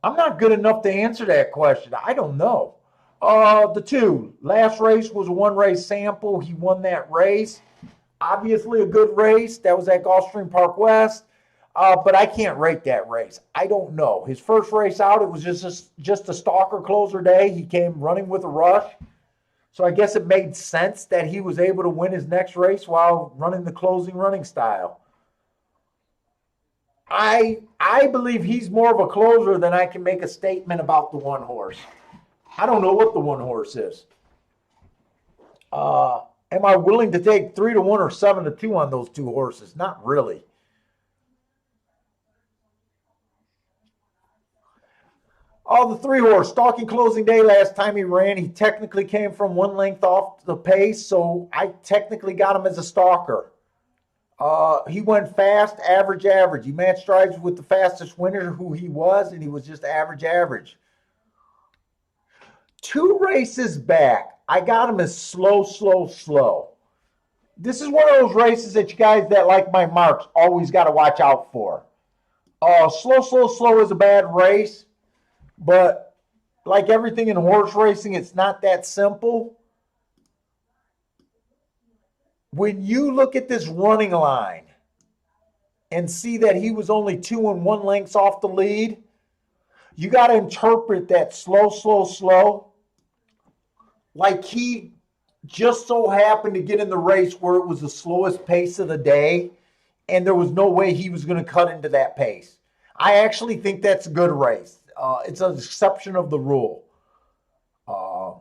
I'm not good enough to answer that question. I don't know. The 2. Last race was a 1-race sample. He won that race. Obviously a good race. That was at Gulfstream Park West. But I can't rate that race. I don't know. His first race out, it was just a stalker closer day. He came running with a rush. So I guess it made sense that he was able to win his next race while running the closing running style. I believe he's more of a closer than I can make a statement about the one horse. I don't know what the one horse is. Am I willing to take 3-1 or 7-2 on those two horses? Not really. Oh, the 3 horse, stalking closing day last time he ran, he technically came from 1 length off the pace, so I technically got him as a stalker. He went fast, average, average. He matched strides with the fastest winner who he was, and he was just average, average. 2 races back, I got him as slow, slow, slow. This is one of those races that you guys that like my marks always got to watch out for. Slow, slow, slow is a bad race, but like everything in horse racing, it's not that simple. When you look at this running line and see that he was only 2 1 lengths off the lead, you got to interpret that slow, slow, slow like he just so happened to get in the race where it was the slowest pace of the day, and there was no way he was going to cut into that pace. I actually think that's a good race. It's an exception of the rule. 5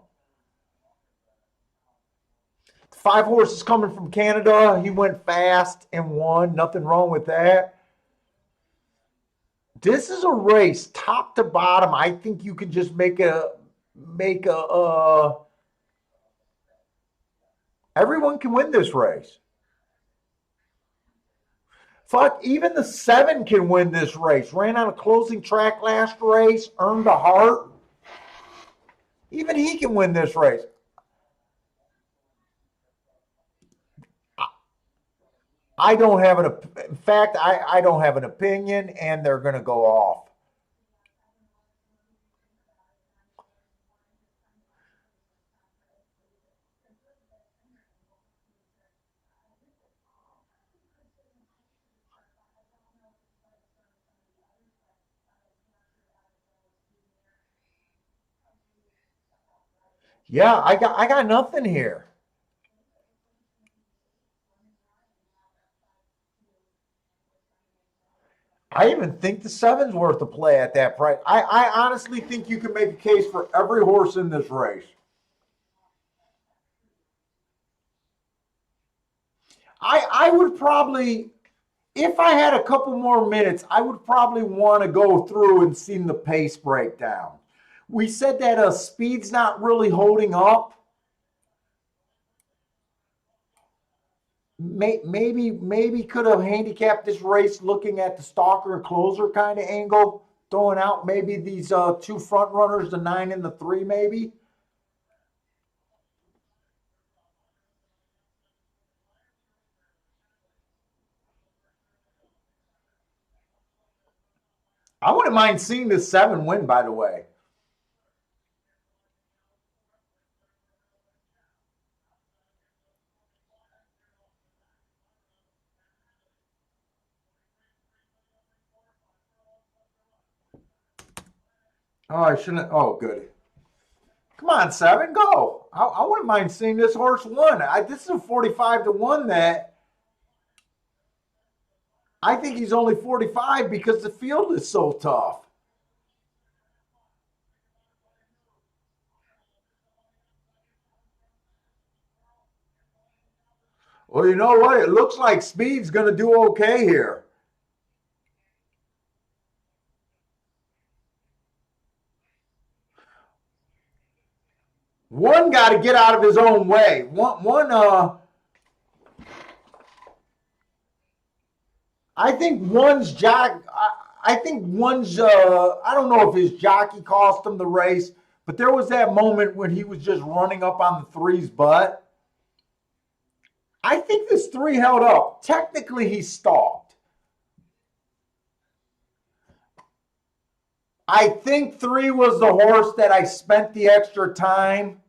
horses coming from Canada. He went fast and won. Nothing wrong with that. This is a race, top to bottom. I think you can just make a everyone can win this race. Fuck, even the 7 can win this race. Ran on a closing track last race, earned a heart. Even he can win this race. I don't have an, in fact, I don't have an opinion, and they're going to go off. Yeah, I got nothing here. I even think the 7's worth a play at that price. I honestly think you can make a case for every horse in this race. I would probably, if I had a couple more minutes, I would probably want to go through and see the pace breakdown. We said that speed's not really holding up. Maybe could have handicapped this race looking at the stalker closer kind of angle, throwing out maybe these 2 front runners, the 9 and the 3, maybe. I wouldn't mind seeing the 7 win, by the way. Oh, I shouldn't. Oh, good. Come on, 7, go. I wouldn't mind seeing this horse win. This is a 45-1 that I think he's only 45 because the field is so tough. Well, you know what? It looks like Speed's going to do okay here. One got to get out of his own way. I think one's jock. I think one's. I don't know if his jockey cost him the race, but there was that moment when he was just running up on the 3's butt. I think this 3 held up. Technically, he stalked. I think 3 was the horse that I spent the extra time.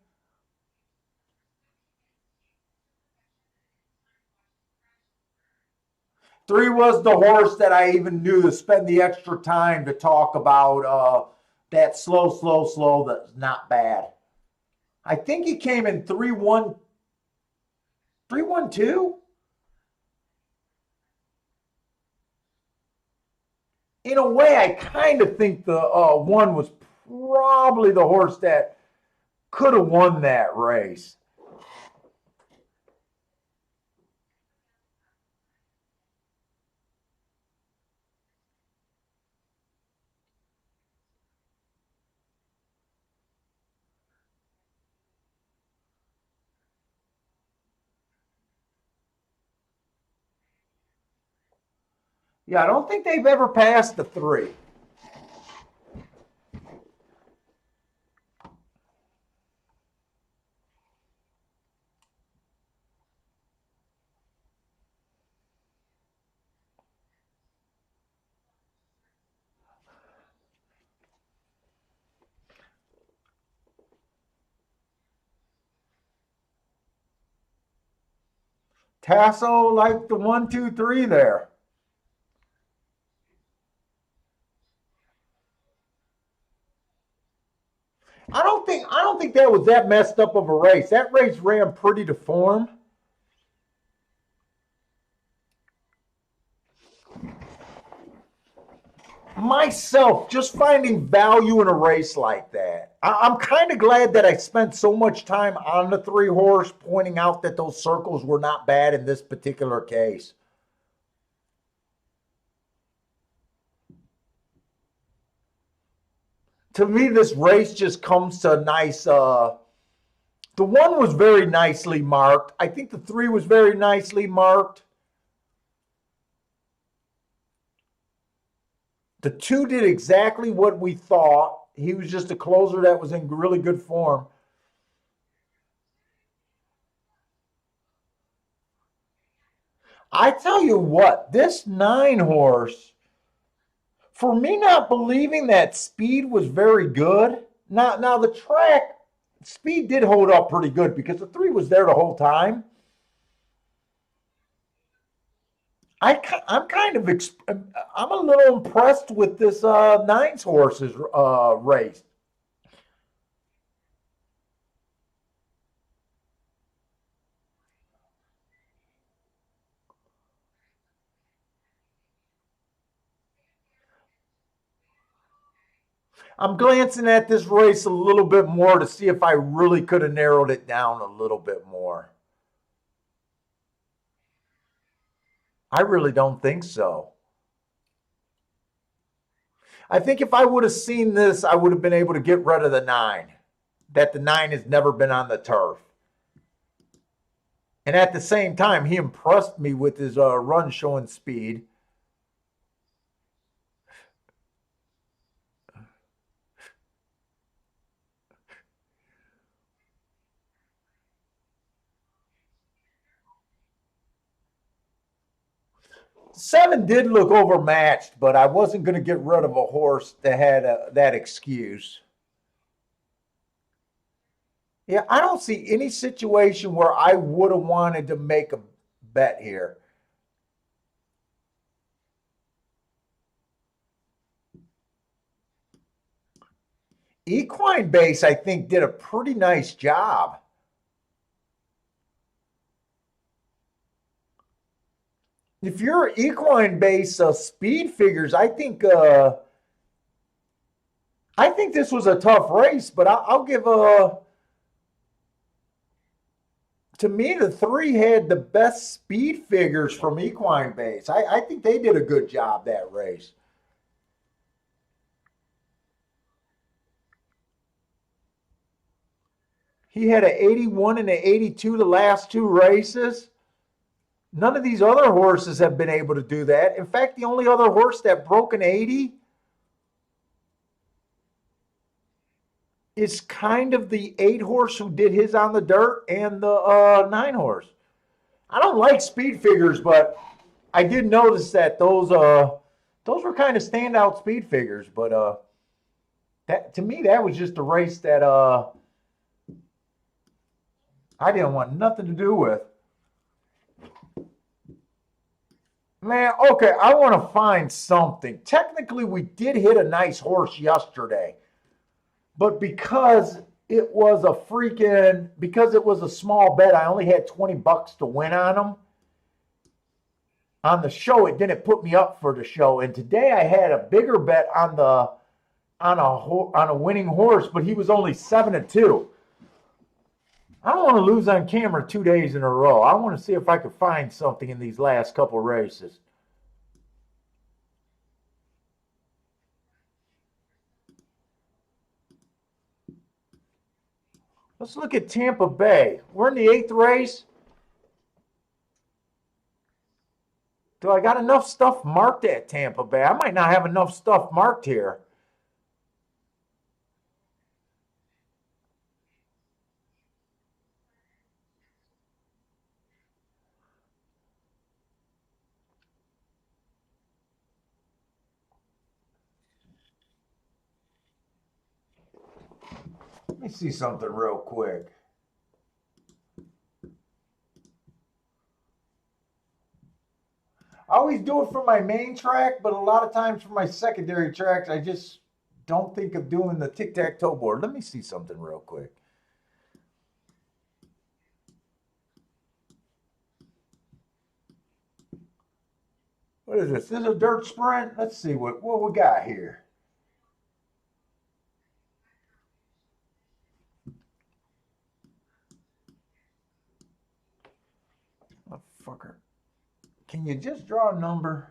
Three was the horse that I even knew to spend the extra time to talk about that slow, slow, slow that's not bad. I think he came in 3-1, 3-1-2. In a way, I kind of think the 1 was probably the horse that could have won that race. Yeah, I don't think they've ever passed the 3. Tasso like the 1, 2, 3 there. I don't think that was that messed up of a race. That race ran pretty to form. Myself, just finding value in a race like that. I'm kind of glad that I spent so much time on the 3 horse pointing out that those circles were not bad in this particular case. To me, this race just comes to a nice. The 1 was very nicely marked. I think the 3 was very nicely marked. The 2 did exactly what we thought. He was just a closer that was in really good form. I tell you what, this 9 horse, for me not believing that speed was very good. Now the track speed did hold up pretty good because the 3 was there the whole time. I'm kind of I'm a little impressed with this 9's horses race. I'm glancing at this race a little bit more to see if I really could have narrowed it down a little bit more. I really don't think so. I think if I would have seen this, I would have been able to get rid of the 9. That the 9 has never been on the turf. And at the same time, he impressed me with his run showing speed. Seven did look overmatched, but I wasn't going to get rid of a horse that had that excuse. Yeah, I don't see any situation where I would have wanted to make a bet here. Equine Base, I think, did a pretty nice job. If you're equine base speed figures, I think this was a tough race, but I'll give a. To me, the 3 had the best speed figures from equine base. I think they did a good job that race. He had an 81 and an 82 the last 2 races. None of these other horses have been able to do that. In fact, the only other horse that broke an 80 is kind of the 8 horse who did his on the dirt and the 9 horse. I don't like speed figures, but I did notice that those were kind of standout speed figures. But that to me, that was just a race that I didn't want nothing to do with. Man, okay, I want to find something. Technically, we did hit a nice horse yesterday, but because it was a small bet, I only had $20 to win on them. On the show, it didn't put me up for the show, and today I had a bigger bet on a winning horse, but he was only 7-2. I don't want to lose on camera 2 days in a row. I want to see if I could find something in these last couple races. Let's look at Tampa Bay. We're in the 8th race. Do I got enough stuff marked at Tampa Bay? I might not have enough stuff marked here. Let me see something real quick. I always do it for my main track, but a lot of times for my secondary tracks, I just don't think of doing the tic-tac-toe board. Let me see something real quick. What is this? This is a dirt sprint? Let's see what we got here. Motherfucker. Can you just draw a number?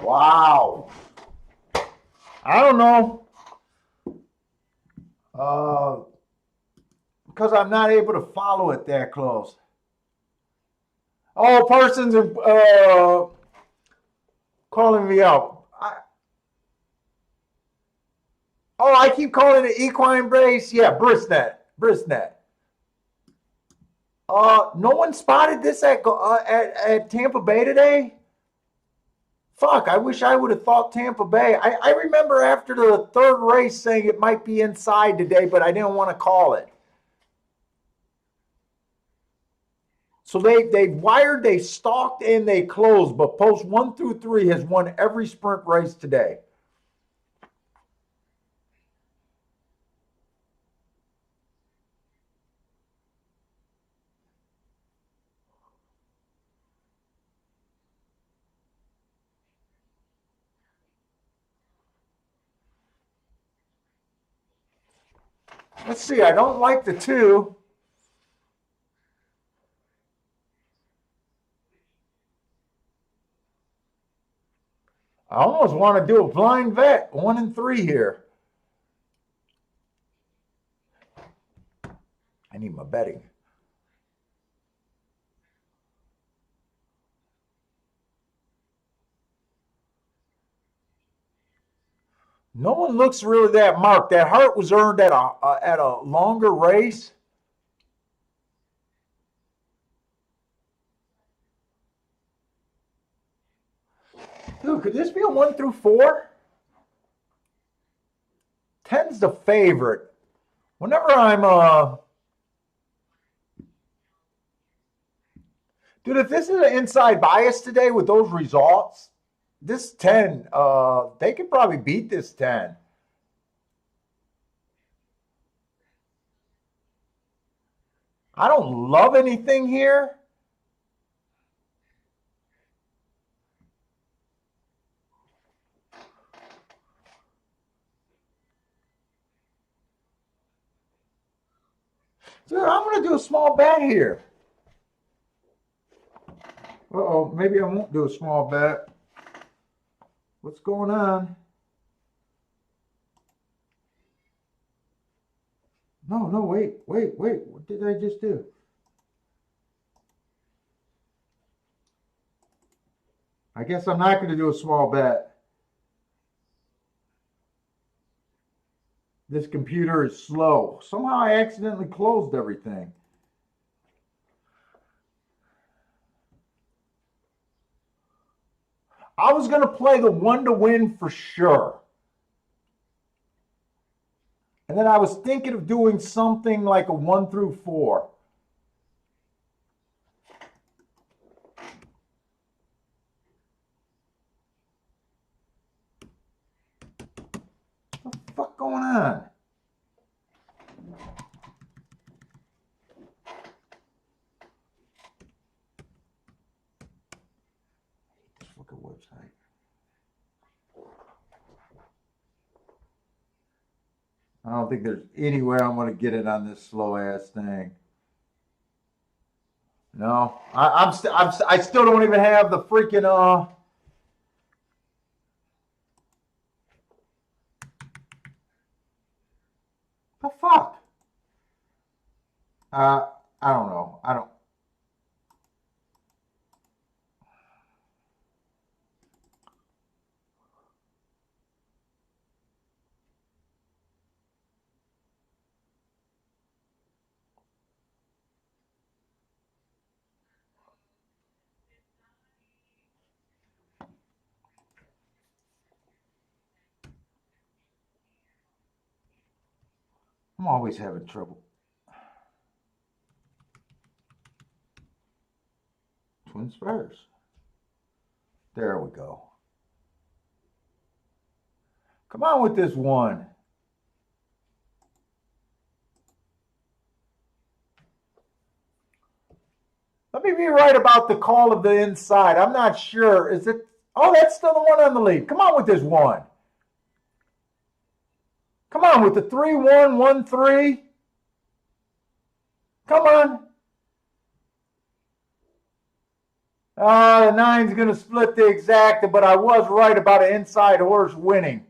Wow. I don't know. Because I'm not able to follow it that close. Oh, persons calling me out. I keep calling it equine brace. Yeah, brisnet. No one spotted this at Tampa Bay today. Fuck, I wish I would have thought Tampa Bay. I remember after the 3rd race saying it might be inside today, but I didn't want to call it. So they wired, they stalked, and they closed, but post 1 through 3 has won every sprint race today. Let's see, I don't like the 2. I almost want to do a blind vet, 1 and 3 here. I need my betting. No one looks really that marked. That heart was earned at a longer race. Dude, could this be a 1 through 4? 10's the favorite. Whenever I'm dude, if this is an inside bias today with those results, this 10, they could probably beat this 10. I don't love anything here. Dude, I'm going to do a small bet here. Uh-oh, maybe I won't do a small bet. What's going on? No, wait. What did I just do? I guess I'm not going to do a small bet. This computer is slow. Somehow I accidentally closed everything. I was going to play the 1 to win for sure. And then I was thinking of doing something like a 1 through 4. What the fuck going on? This fucking website. I don't think there's anywhere I'm going to get it on this slow ass thing. No, I still don't even have the freaking the fuck. I don't know. I don't. I'm always having trouble. Twin Spurs. There we go. Come on with this one. Let me be right about the call of the inside. I'm not sure. Is it? Oh, that's still the one on the lead. Come on with this one. Come on with the 3-1, 1-3. Come on. The 9's going to split the exacta, but I was right about an inside horse winning.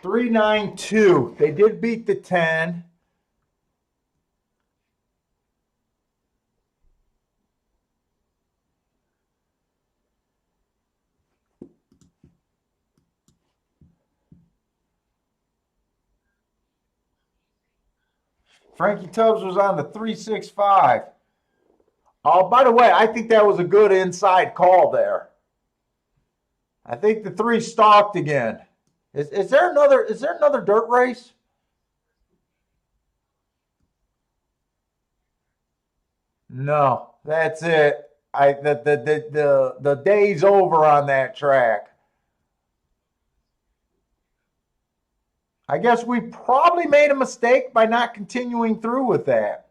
$3.92. They did beat the 10. Frankie Tubbs was on the 365. Oh, by the way, I think that was a good inside call there. I think the 3 stalked again. Is there another dirt race? No, that's it. The day's over on that track. I guess we probably made a mistake by not continuing through with that.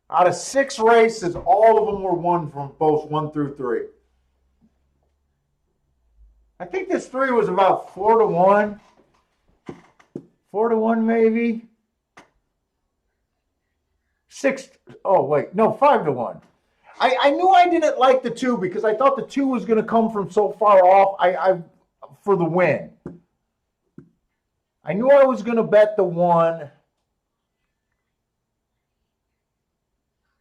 Out of 6 races, all of them were won from both 1 through 3. I think this 3 was about 4 to 1. 4 to 1 maybe. 6. Oh wait, no, 5 to 1. I knew I didn't like the 2 because I thought the 2 was going to come from so far off. I for the win. I knew I was going to bet the 1.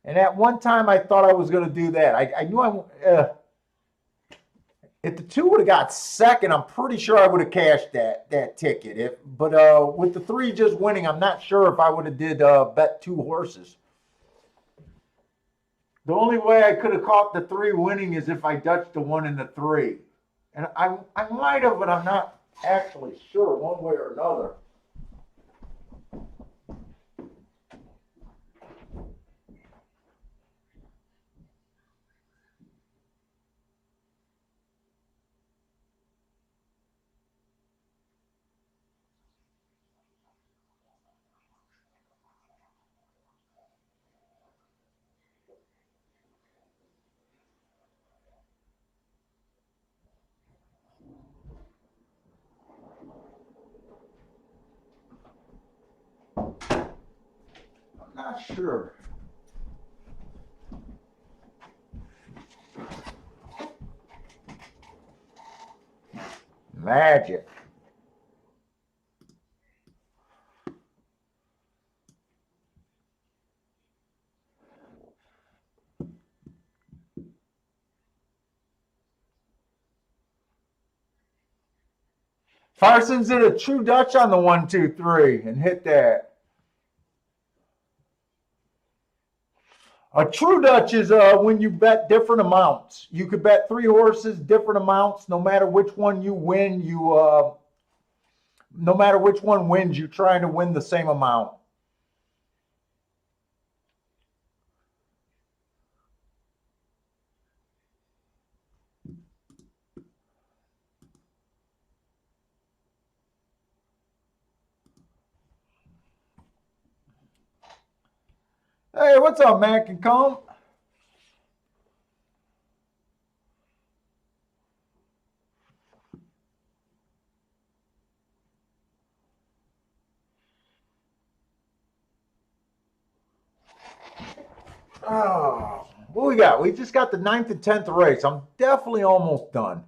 And at one time, I thought I was going to do that. I knew if the 2 would have got second, I'm pretty sure I would have cashed that ticket. But with the 3 just winning, I'm not sure if I would have did bet 2 horses. The only way I could have caught the 3 winning is if I dutched the 1 and the 3. And I might have, but I'm not actually sure one way or another. Not sure. Magic. Parsons did a true Dutch on the 1, 2, 3 and hit that. A true Dutch is when you bet different amounts. You could bet 3 horses, different amounts. No matter which one you win, no matter which one wins, you're trying to win the same amount. Hey, what's up, Mac and Comb? Oh, what we got? We just got the 9th and 10th race. I'm definitely almost done.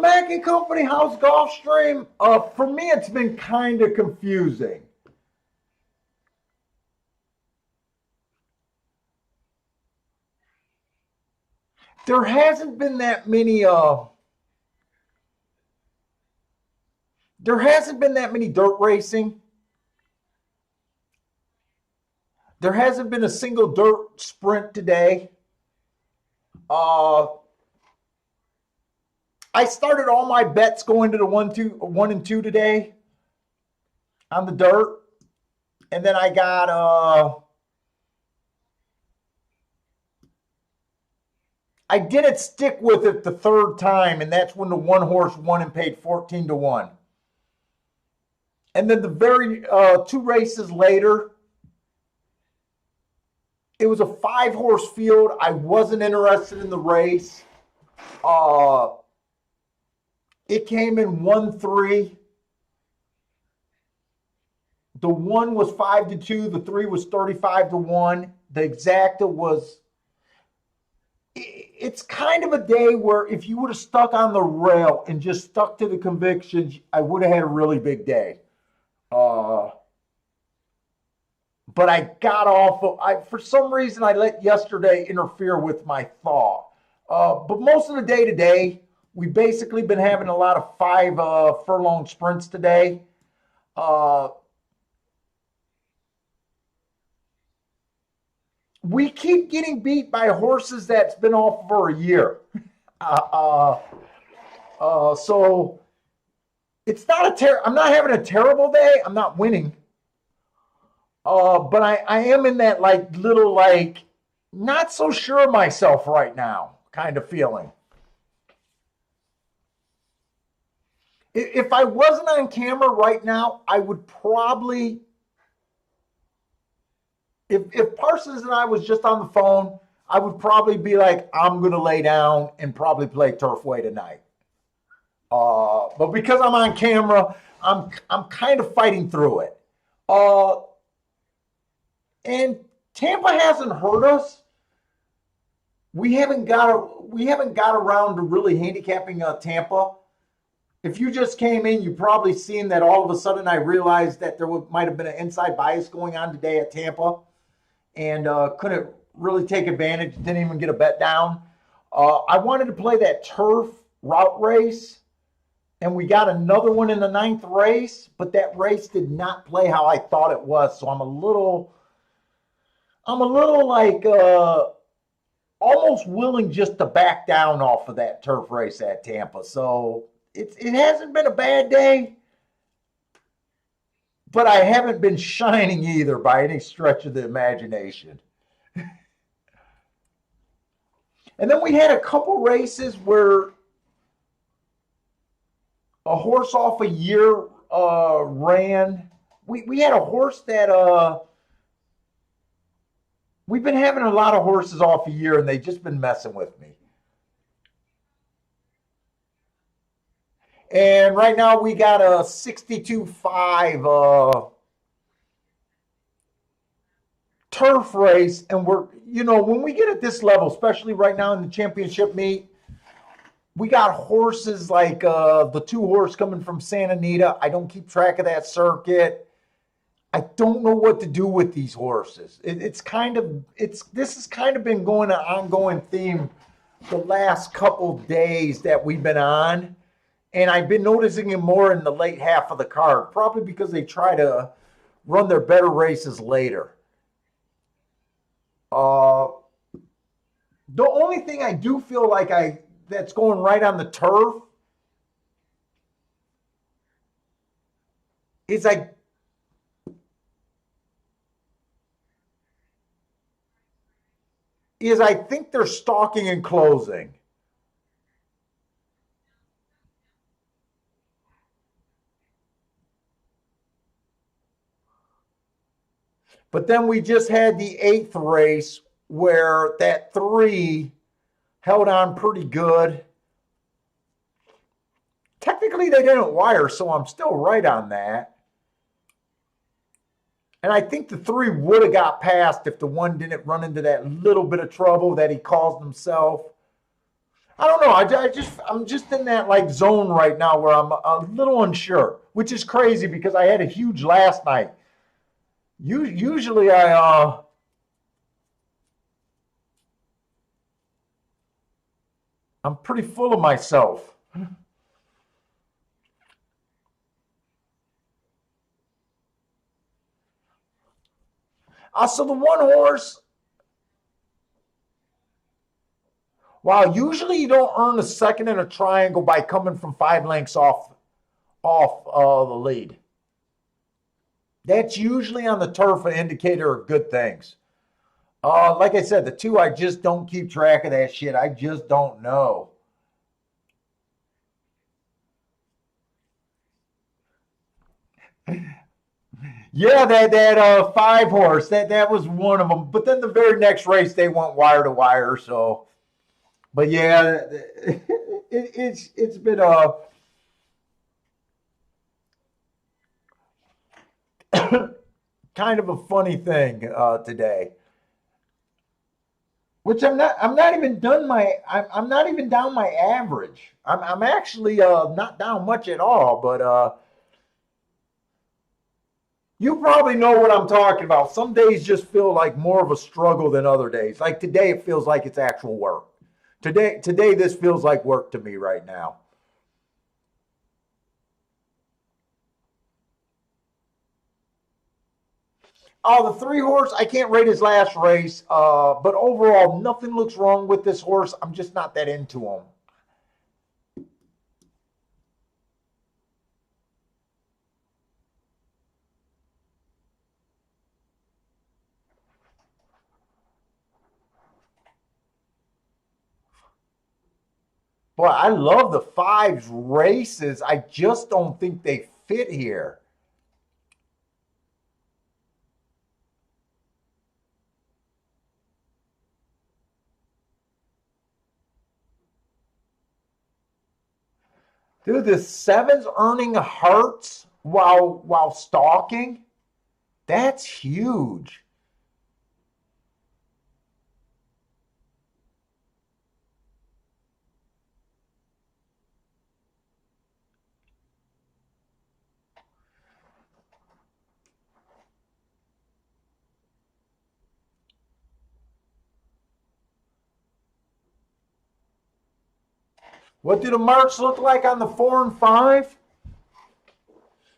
Mac and Company House Golf Stream. For me, it's been kind of confusing. There hasn't been that many. There hasn't been that many dirt racing. There hasn't been a single dirt sprint today. I started all my bets going to the 1 and 2 today on the dirt. And then I got I didn't stick with it the 3rd time, and that's when the 1 horse won and paid 14 to 1. And then the very 2 races later, it was a 5 horse field. I wasn't interested in the race. It came in 1-3. The 1 was 5 to 2. The 3 was 35 to 1. The exacta was. It's kind of a day where if you would have stuck on the rail and just stuck to the convictions, I would have had a really big day. But I got off of. For some reason, I let yesterday interfere with my thought. But most of the day today, we've basically been having a lot of 5 furlong sprints today. We keep getting beat by horses that's been off for a year. So it's not I'm not having a terrible day. I'm not winning. But I am in that little not so sure of myself right now kind of feeling. If I wasn't on camera right now, I would probably, if Parsons and I was just on the phone, I would probably be like, I'm going to lay down and probably play Turfway tonight. But because I'm on camera, I'm kind of fighting through it. And Tampa hasn't hurt us. We haven't got around to really handicapping Tampa. If you just came in, you probably seen that all of a sudden I realized that there might have been an inside bias going on today at Tampa, and couldn't really take advantage. Didn't even get a bet down. I wanted to play that turf route race, and we got another one in the 9th race, but that race did not play how I thought it was. So I'm a little like almost willing just to back down off of that turf race at Tampa. So it hasn't been a bad day, but I haven't been shining either by any stretch of the imagination. And then we had a couple races where a horse off a year ran. We had a horse that we've been having a lot of horses off a year, and they've just been messing with me. And right now we got a 62.5 turf race, and we're, when we get at this level, especially right now in the championship meet, we got horses like the 2 horse coming from Santa Anita. I don't keep track of that circuit. I don't know what to do with these horses. This has kind of been going an ongoing theme the last couple days that we've been on, and I've been noticing it more in the late half of the card, probably because they try to run their better races later. Uh, the only thing I do feel like that's going right on the turf is I think they're stalking and closing. But then we just had the 8th race where that 3 held on pretty good. Technically, they didn't wire, so I'm still right on that. And I think the 3 would have got past if the 1 didn't run into that little bit of trouble that he caused himself. I don't know. I'm just in that like zone right now where I'm a little unsure, which is crazy because I had a huge last night. Usually I'm pretty full of myself. So the 1 horse, wow, usually you don't earn a second in a triangle by coming from 5 lengths off the lead. That's usually on the turf an indicator of good things. Like I said, the 2, I just don't keep track of that shit. I just don't know. Yeah, that 5 horse, that was one of them. But then the very next race they went wire to wire. So, but yeah, it's been kind of a funny thing today. Which I'm not even done I'm not even down my average. I'm actually not down much at all. But you probably know what I'm talking about. Some days just feel like more of a struggle than other days. Like today, it feels like it's actual work. Today, this feels like work to me right now. Oh, the 3 horse, I can't rate his last race, but overall, nothing looks wrong with this horse. I'm just not that into him. Boy, I love the 5's races. I just don't think they fit here. Dude, the 7's earning hearts while stalking. That's huge. What do the marks look like on the 4 and 5?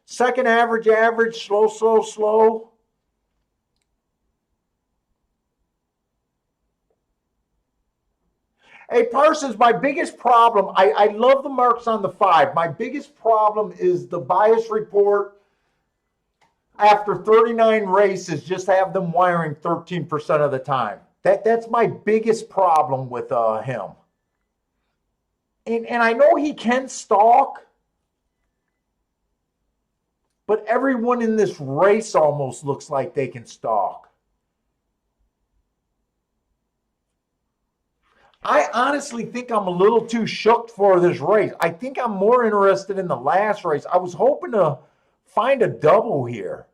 Second average, average, slow, slow, slow. Hey, Parsons, my biggest problem, I love the marks on the 5. My biggest problem is the bias report after 39 races, just have them wiring 13% of the time. That's my biggest problem with him. And I know he can stalk, but everyone in this race almost looks like they can stalk. I honestly think I'm a little too shook for this race. I think I'm more interested in the last race. I was hoping to find a double here.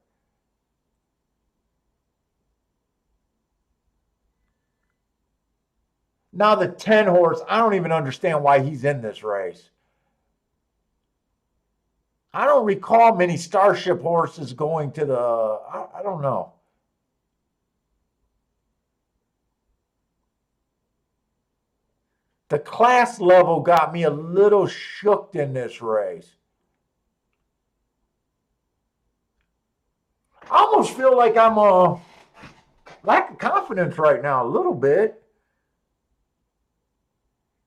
Now the 10 horse, I don't even understand why he's in this race. I don't recall many Starship horses going to the, I don't know. The class level got me a little shooked in this race. I almost feel like I'm lack of confidence right now, a little bit.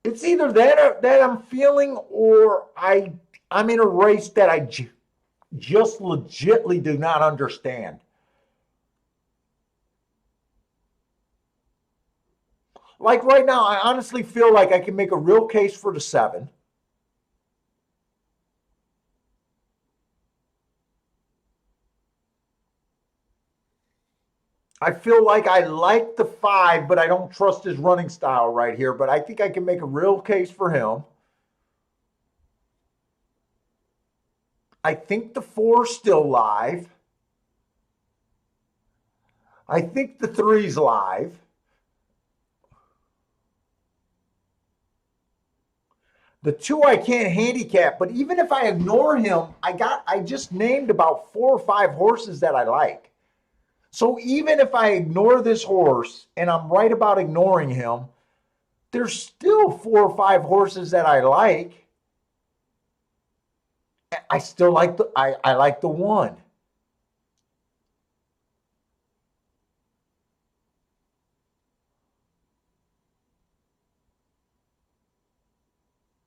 It's either that I'm feeling, or I'm in a race that I just legitly do not understand. Like right now, I honestly feel like I can make a real case for the 7. I feel like I like the 5, but I don't trust his running style right here. But I think I can make a real case for him. I think the 4's still live. I think the 3's live. The 2 I can't handicap, but even if I ignore him, I just named about 4 or 5 horses that I like. So even if I ignore this horse, and I'm right about ignoring him, there's still 4 or 5 horses that I like. I still like I like the 1.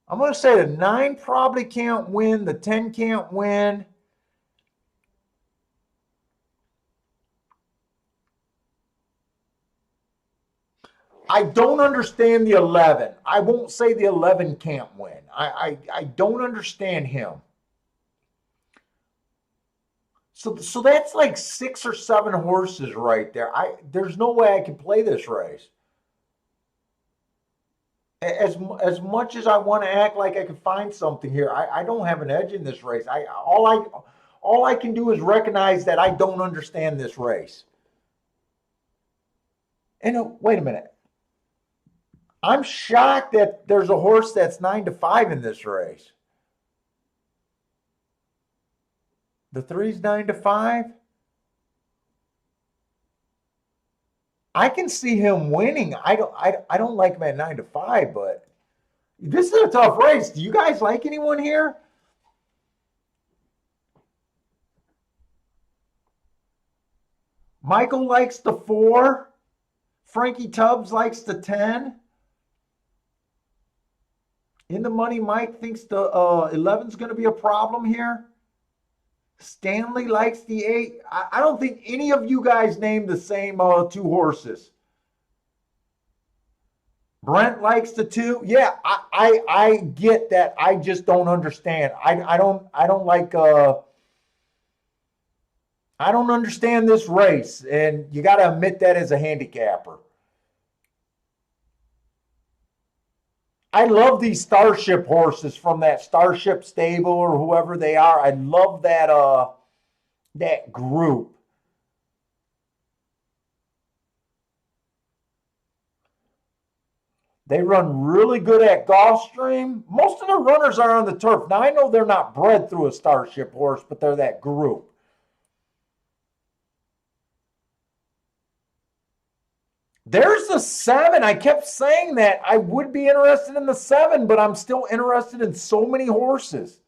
I'm going to say the 9 probably can't win. The 10 can't win. I don't understand the 11. I won't say the 11 can't win. I don't understand him. So that's like 6 or 7 horses right there. There's no way I can play this race. As much as I want to act like I can find something here, I don't have an edge in this race. All I can do is recognize that I don't understand this race. And wait a minute. I'm shocked that there's a horse that's 9-5 in this race. The 3's 9-5. I can see him winning. I don't like him at 9-5, but this is a tough race. Do you guys like anyone here? Michael likes the 4. Frankie Tubbs likes the 10. In the money, Mike thinks the 11's going to be a problem here. Stanley likes the 8. I don't think any of you guys named the same 2 horses. Brent likes the 2. Yeah, I get that. I just don't understand. I don't like I don't understand this race, and you got to admit that as a handicapper. I love these Starship horses from that Starship stable or whoever they are. I love that group. They run really good at Gulfstream. Most of the runners are on the turf. Now, I know they're not bred through a Starship horse, but they're that group. There's the 7. I kept saying that I would be interested in the 7, but I'm still interested in so many horses.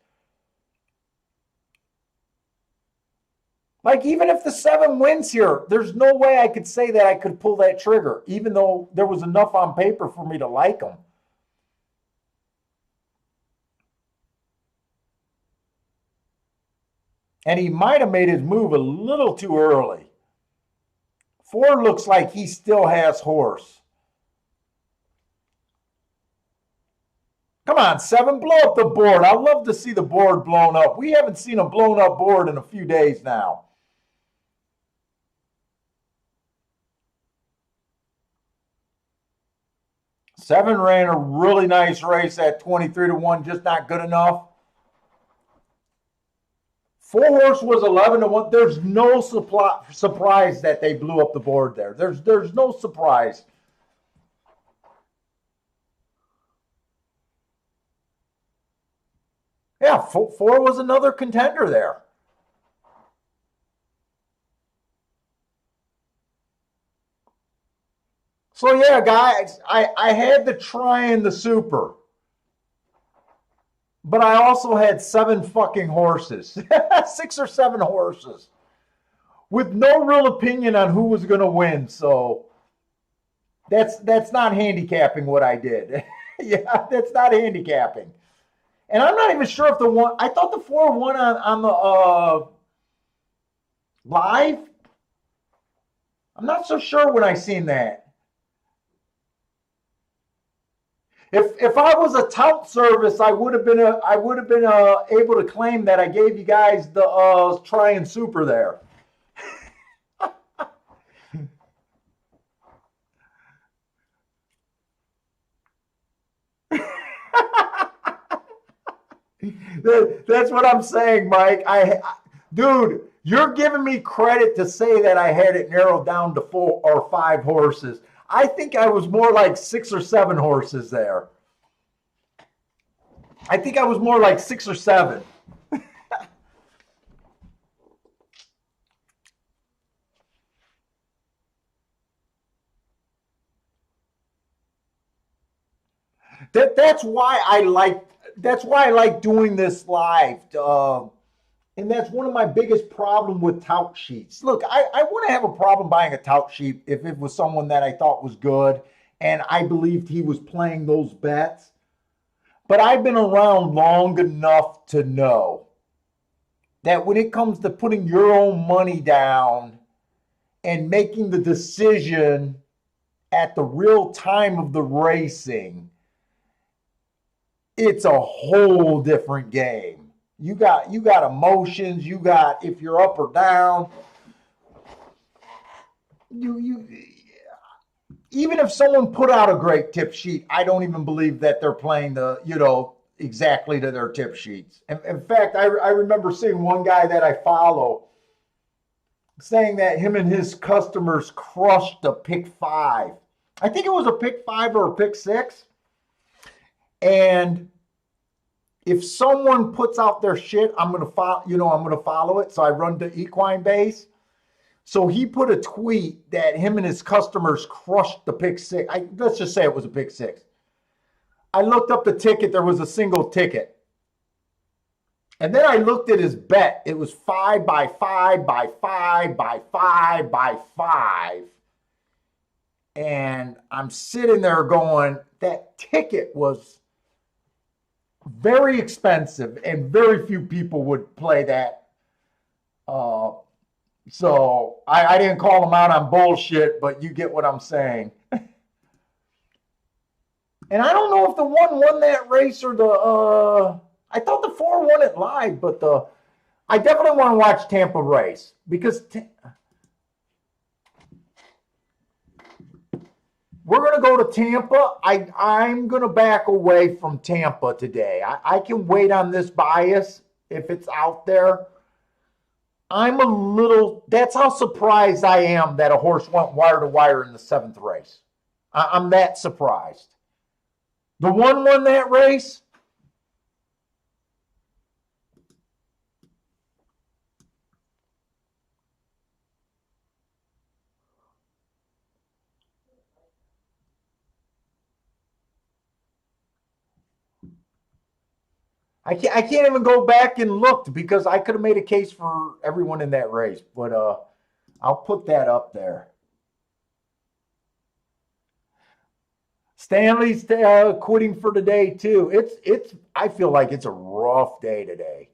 Like, even if the 7 wins here, there's no way I could say that I could pull that trigger, even though there was enough on paper for me to like him. And he might have made his move a little too early. 4 looks like he still has horse. Come on, 7, blow up the board. I'd love to see the board blown up. We haven't seen a blown up board in a few days now. Seven ran a really nice race at 23-1, just not good enough. 4 horse was 11-1. There's no surprise that they blew up the board there. There's no surprise. Yeah, four was another contender there. So yeah, guys, I had to try in the super, but I also had seven fucking horses, 6 or 7 horses, with no real opinion on who was going to win. So that's not handicapping what I did. Yeah, that's not handicapping. And I'm not even sure if the one I thought the 4 won on the live. I'm not so sure when I seen that. If I was a tout service, I would have been able to claim that I gave you guys the try and super there. That's what I'm saying, Mike. Dude, you're giving me credit to say that I had it narrowed down to 4 or 5 horses. I think I was more like 6 or 7 horses there. I think I was more like 6 or 7. That's why I like doing this live. And that's one of my biggest problem with tout sheets. Look, I wouldn't have a problem buying a tout sheet if it was someone that I thought was good and I believed he was playing those bets. But I've been around long enough to know that when it comes to putting your own money down and making the decision at the real time of the racing, it's a whole different game. You got emotions, you got if you're up or down. You even if someone put out a great tip sheet, I don't even believe that they're playing exactly to their tip sheets. In fact, I remember seeing one guy that I follow saying that him and his customers crushed a pick 5. I think it was a pick 5 or a pick 6. And if someone puts out their shit, I'm gonna follow. I'm gonna follow it. So I run the equine base. So he put a tweet that him and his customers crushed the pick 6. Let's just say it was a pick 6. I looked up the ticket. There was a single ticket. And then I looked at his bet. It was 5 by 5 by 5 by 5 by 5. And I'm sitting there going, that ticket was very expensive and very few people would play that. So I didn't call him out on bullshit, but you get what I'm saying. And I don't know if the 1 won that race or I thought the 4 won it live, but I definitely want to watch Tampa race because we're going to go to Tampa. I'm going to back away from Tampa today. I can wait on this bias if it's out there. That's how surprised I am that a horse went wire to wire in the 7th race. I'm that surprised. The 1 won that race. I can't even go back and look because I could have made a case for everyone in that race, but I'll put that up there. Stanley's quitting for today too. It's. I feel like it's a rough day today.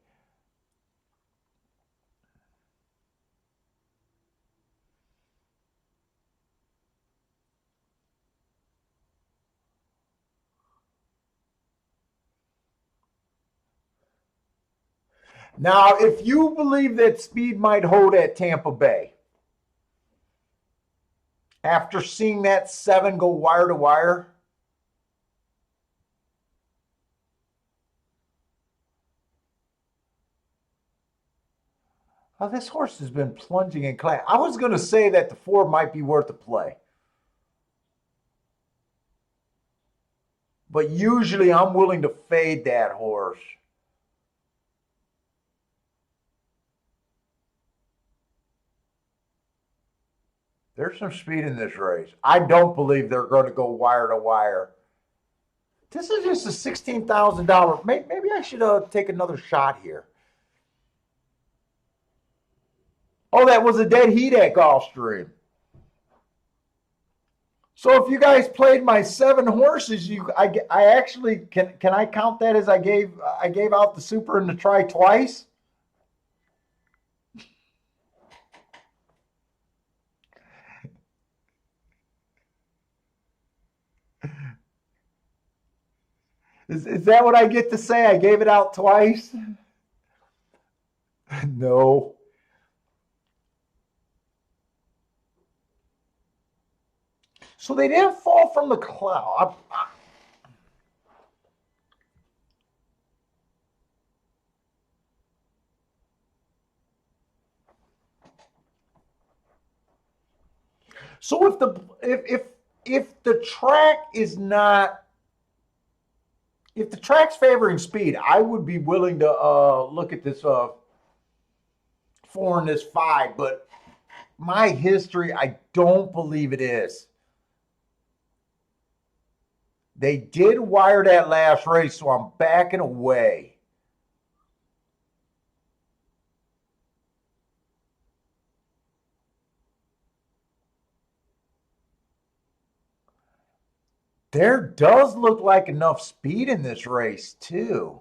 Now, if you believe that speed might hold at Tampa Bay, after seeing that 7 go wire to wire, oh, this horse has been plunging in class. I was going to say that the 4 might be worth a play. But usually I'm willing to fade that horse. There's some speed in this race. I don't believe they're going to go wire to wire. This is just a $16,000. Maybe I should take another shot here. Oh, that was a dead heat at Gulfstream. So if you guys played my 7 horses, I actually can I count that as I gave out the super and the try twice? Is that what I get to say? I gave it out twice? No. So they didn't fall from the cloud. So if the track is not, if the track's favoring speed, I would be willing to look at this 4 and this 5, but my history, I don't believe it is. They did wire that last race, so I'm backing away. There does look like enough speed in this race, too.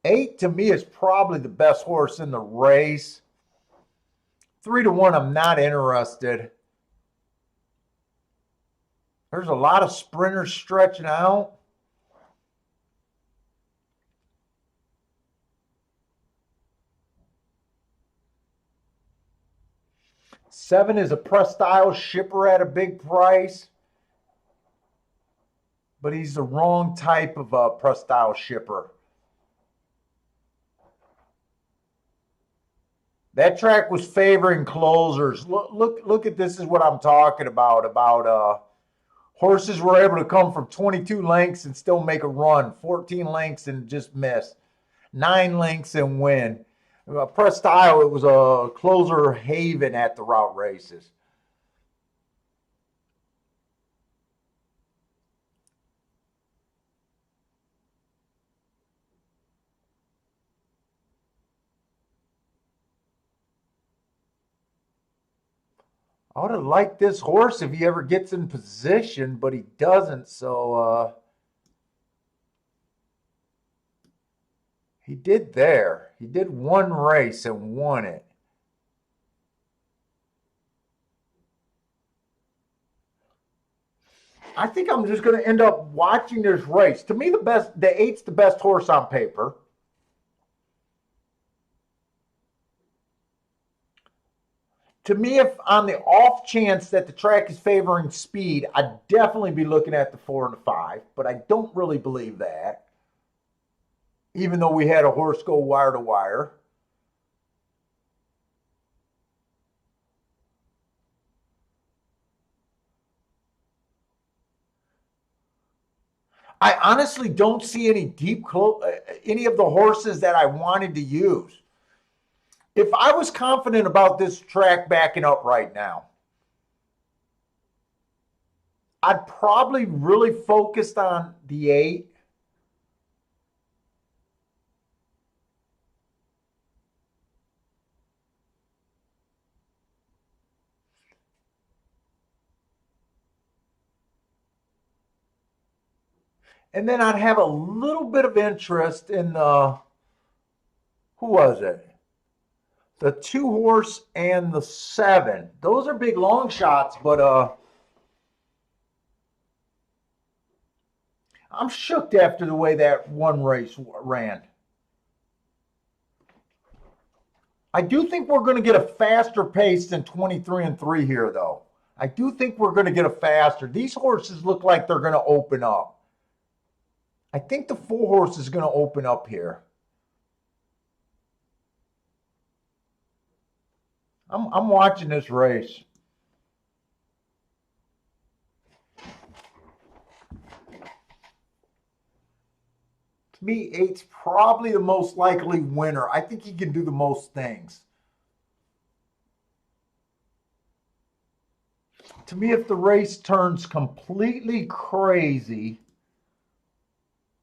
Eight, to me, is probably the best horse in the race. 3-1, I'm not interested. There's a lot of sprinters stretching out. Seven is a press style shipper at a big price, but he's the wrong type of a press style shipper. That track was favoring closers. Look at this is what I'm talking about. Horses were able to come from 22 lengths and still make a run, 14 lengths and just miss, 9 lengths and win. Press style, it was a closer haven at the route races. I would have liked this horse if he ever gets in position, but he doesn't. So he did there. He did one race and won it. I think I'm just going to end up watching this race. To me, the 8's the best horse on paper. To me, if on the off chance that the track is favoring speed, I'd definitely be looking at the 4 and the 5, but I don't really believe that. Even though we had a horse go wire to wire. I honestly don't see any any of the horses that I wanted to use. If I was confident about this track backing up right now, I'd probably really focused on the 8. And then I'd have a little bit of interest in who was it? The 2 horse and the 7. Those are big long shots, but I'm shook after the way that one race ran. I do think we're going to get a faster pace than 23 and 3 here, though. I do think we're going to get a faster. These horses look like they're going to open up. I think the 4 horse is going to open up here. I'm watching this race. To me, 8's probably the most likely winner. I think he can do the most things. To me, if the race turns completely crazy,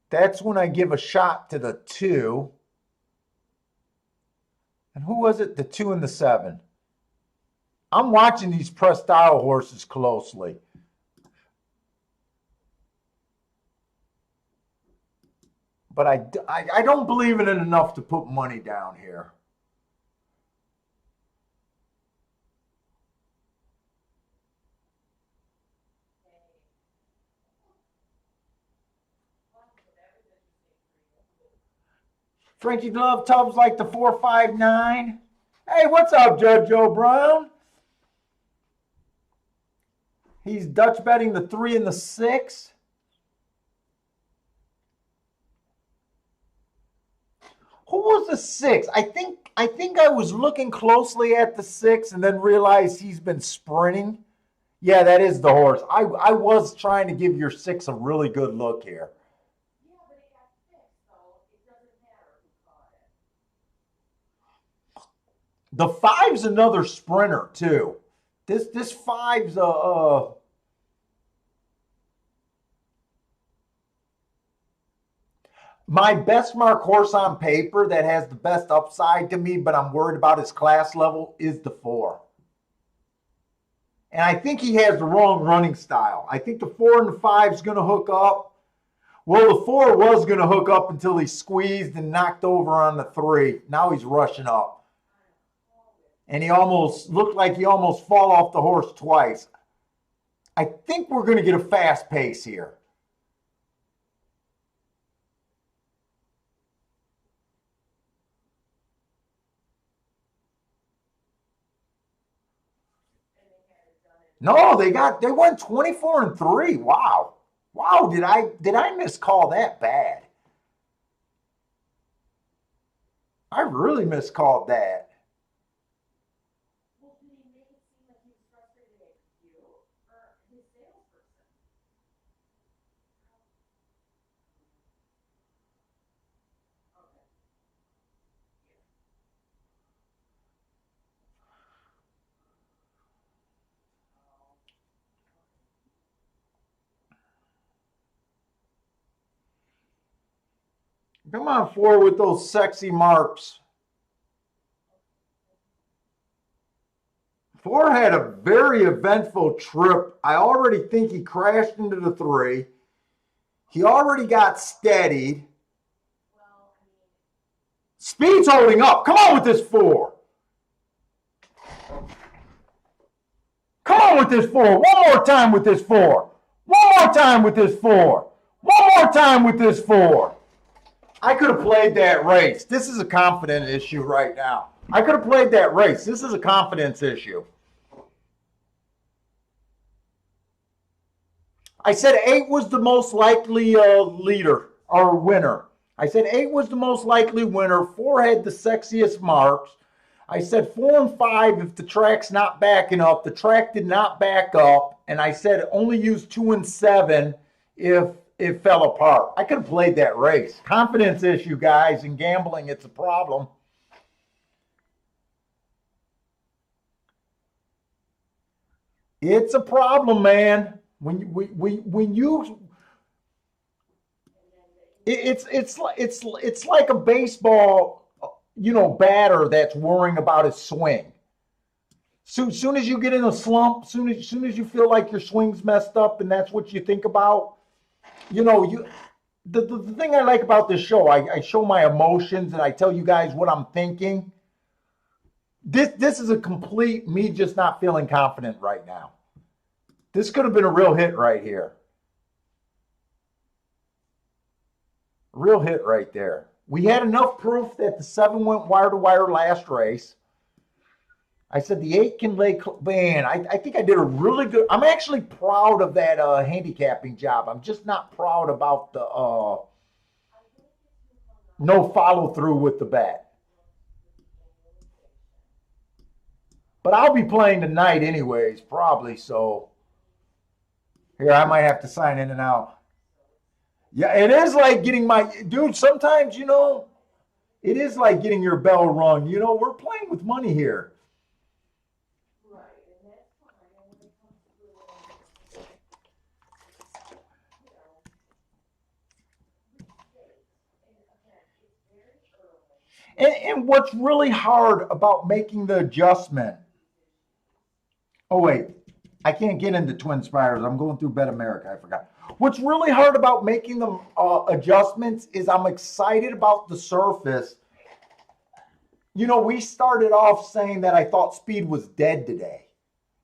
that's when I give a shot to the 2. And who was it? The 2 and the 7. I'm watching these press style horses closely. But I don't believe in it enough to put money down here. Frankie Love Tubbs like the 459. Hey, what's up, Judge Joe Brown? He's Dutch betting the 3 and the 6. Who was the 6? I think I was looking closely at the 6 and then realized he's been sprinting. Yeah, that is the horse. I was trying to give your 6 a really good look here. Yeah, but it got fixed, so it doesn't matter who caught it. The 5's another sprinter too. This 5's my best mark horse on paper that has the best upside to me, but I'm worried about his class level, is the 4. And I think he has the wrong running style. I think the 4 and the 5 is going to hook up. Well, the 4 was going to hook up until he squeezed and knocked over on the 3. Now he's rushing up. And he almost looked like he almost fall off the horse twice. I think we're going to get a fast pace here. No, they went 24 and 3. Wow. Wow, did I miscall that bad? I really miscalled that. Well, did he make it seem like he was frustrated at you or his salesperson? Okay. Come on forward with those sexy marks. 4 had a very eventful trip. I already think he crashed into the 3. He already got steadied. Well, I mean, Speed's holding up. Come on with this 4. Come on with this 4. One more time with this 4. One more time with this 4. One more time with this 4. I could have played that race. This is a confidence issue right now. I could have played that race. This is a confidence issue. I said 8 was the most likely leader or winner. I said 8 was the most likely winner. 4 had the sexiest marks. I said 4 and 5 if the track's not backing up. The track did not back up. And I said only use 2 and 7 if it fell apart. I could have played that race. Confidence issue, guys. In gambling, it's a problem. It's a problem, man. It's like a baseball, batter that's worrying about his swing. Soon as you get in a slump, soon as you feel like your swing's messed up, and that's what you think about. The thing I like about this show, I show my emotions and I tell you guys what I'm thinking. This is a complete me just not feeling confident right now. This could have been a real hit right here. Real hit right there. We had enough proof that the 7 went wire to wire last race. I said the 8 can lay, man, I think I did a really good, I'm actually proud of that handicapping job. I'm just not proud about the no follow through with the bet. But I'll be playing tonight anyways, probably, so here I might have to sign in and out. Yeah, it is like getting my dude. Sometimes, it is like getting your bell rung. We're playing with money here. Right, and that's fine, and when it comes through and, restate, and again, it's very early, And what's really hard about making the adjustment. Oh wait, I can't get into Twin Spires. I'm going through Bet America. I forgot. What's really hard about making the adjustments is I'm excited about the surface. We started off saying that I thought speed was dead today.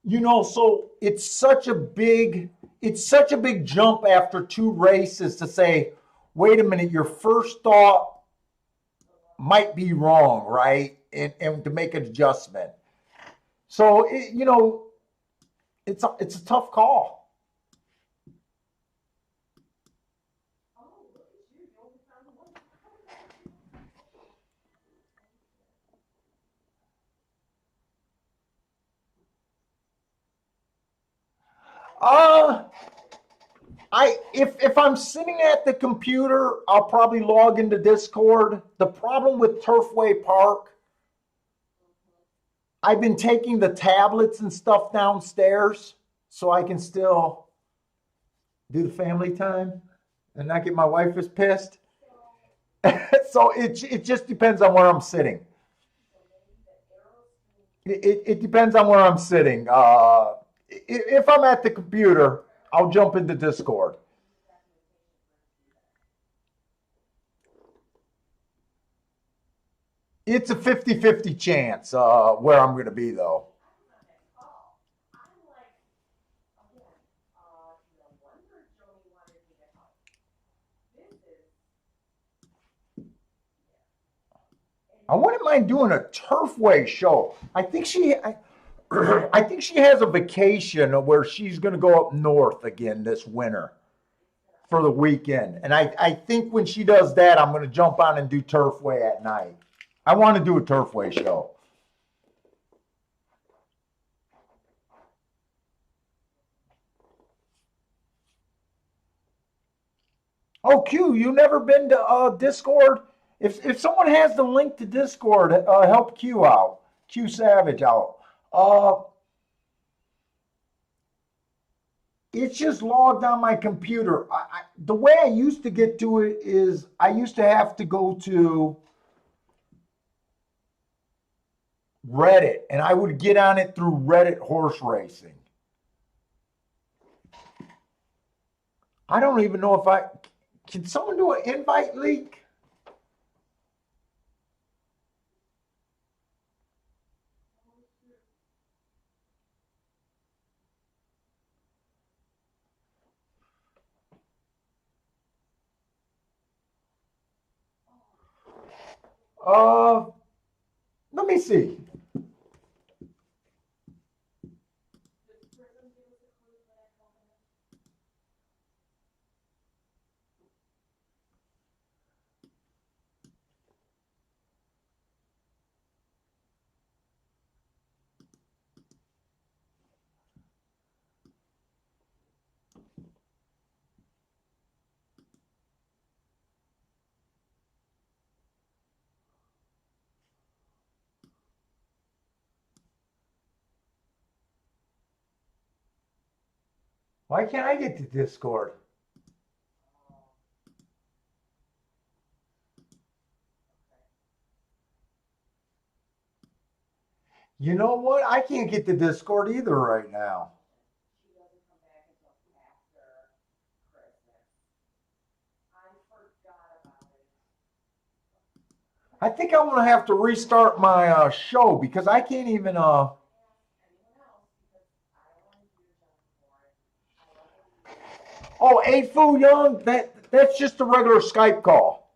So it's such a big jump after two races to say, wait a minute, your first thought might be wrong, right? And to make an adjustment. So it's a tough call. oh, look at you, you only found one. Uh if I'm sitting at the computer, I'll probably log into Discord. The problem with Turfway Park, I've been taking the tablets and stuff downstairs so I can still do the family time and not get my wife as pissed. So it just depends on where I'm sitting. So maybe the arrow still, It depends on where I'm sitting. If I'm at the computer, I'll jump into Discord. It's a 50-50 chance where I'm going to be, though. oh, I'm like, again, no wonder Joni wanted me to help. This is, I wouldn't mind doing a Turfway show. I think she has a vacation where she's going to go up north again this winter for the weekend. And I think when she does that, I'm going to jump on and do Turfway at night. I want to do a Turfway show. Oh, Q, you never been to Discord? If someone has the link to Discord, help Q out. Q Savage out. Uh, it's just logged on my computer. The way I used to get to it is I used to have to go to Reddit, and I would get on it through Reddit horse racing. I don't even know if I can. Someone do an invite leak? Uh, Let me see. this person give us a clue for that company. Why can't I get to Discord? You know what? I can't get to Discord either right now. She doesn't come back until after Christmas. I forgot about it. I think I'm gonna have to restart my show because I can't even. Anyone else, because I don't want to do your job for it. I love it. Oh, A Fu Young. That's just a regular Skype call.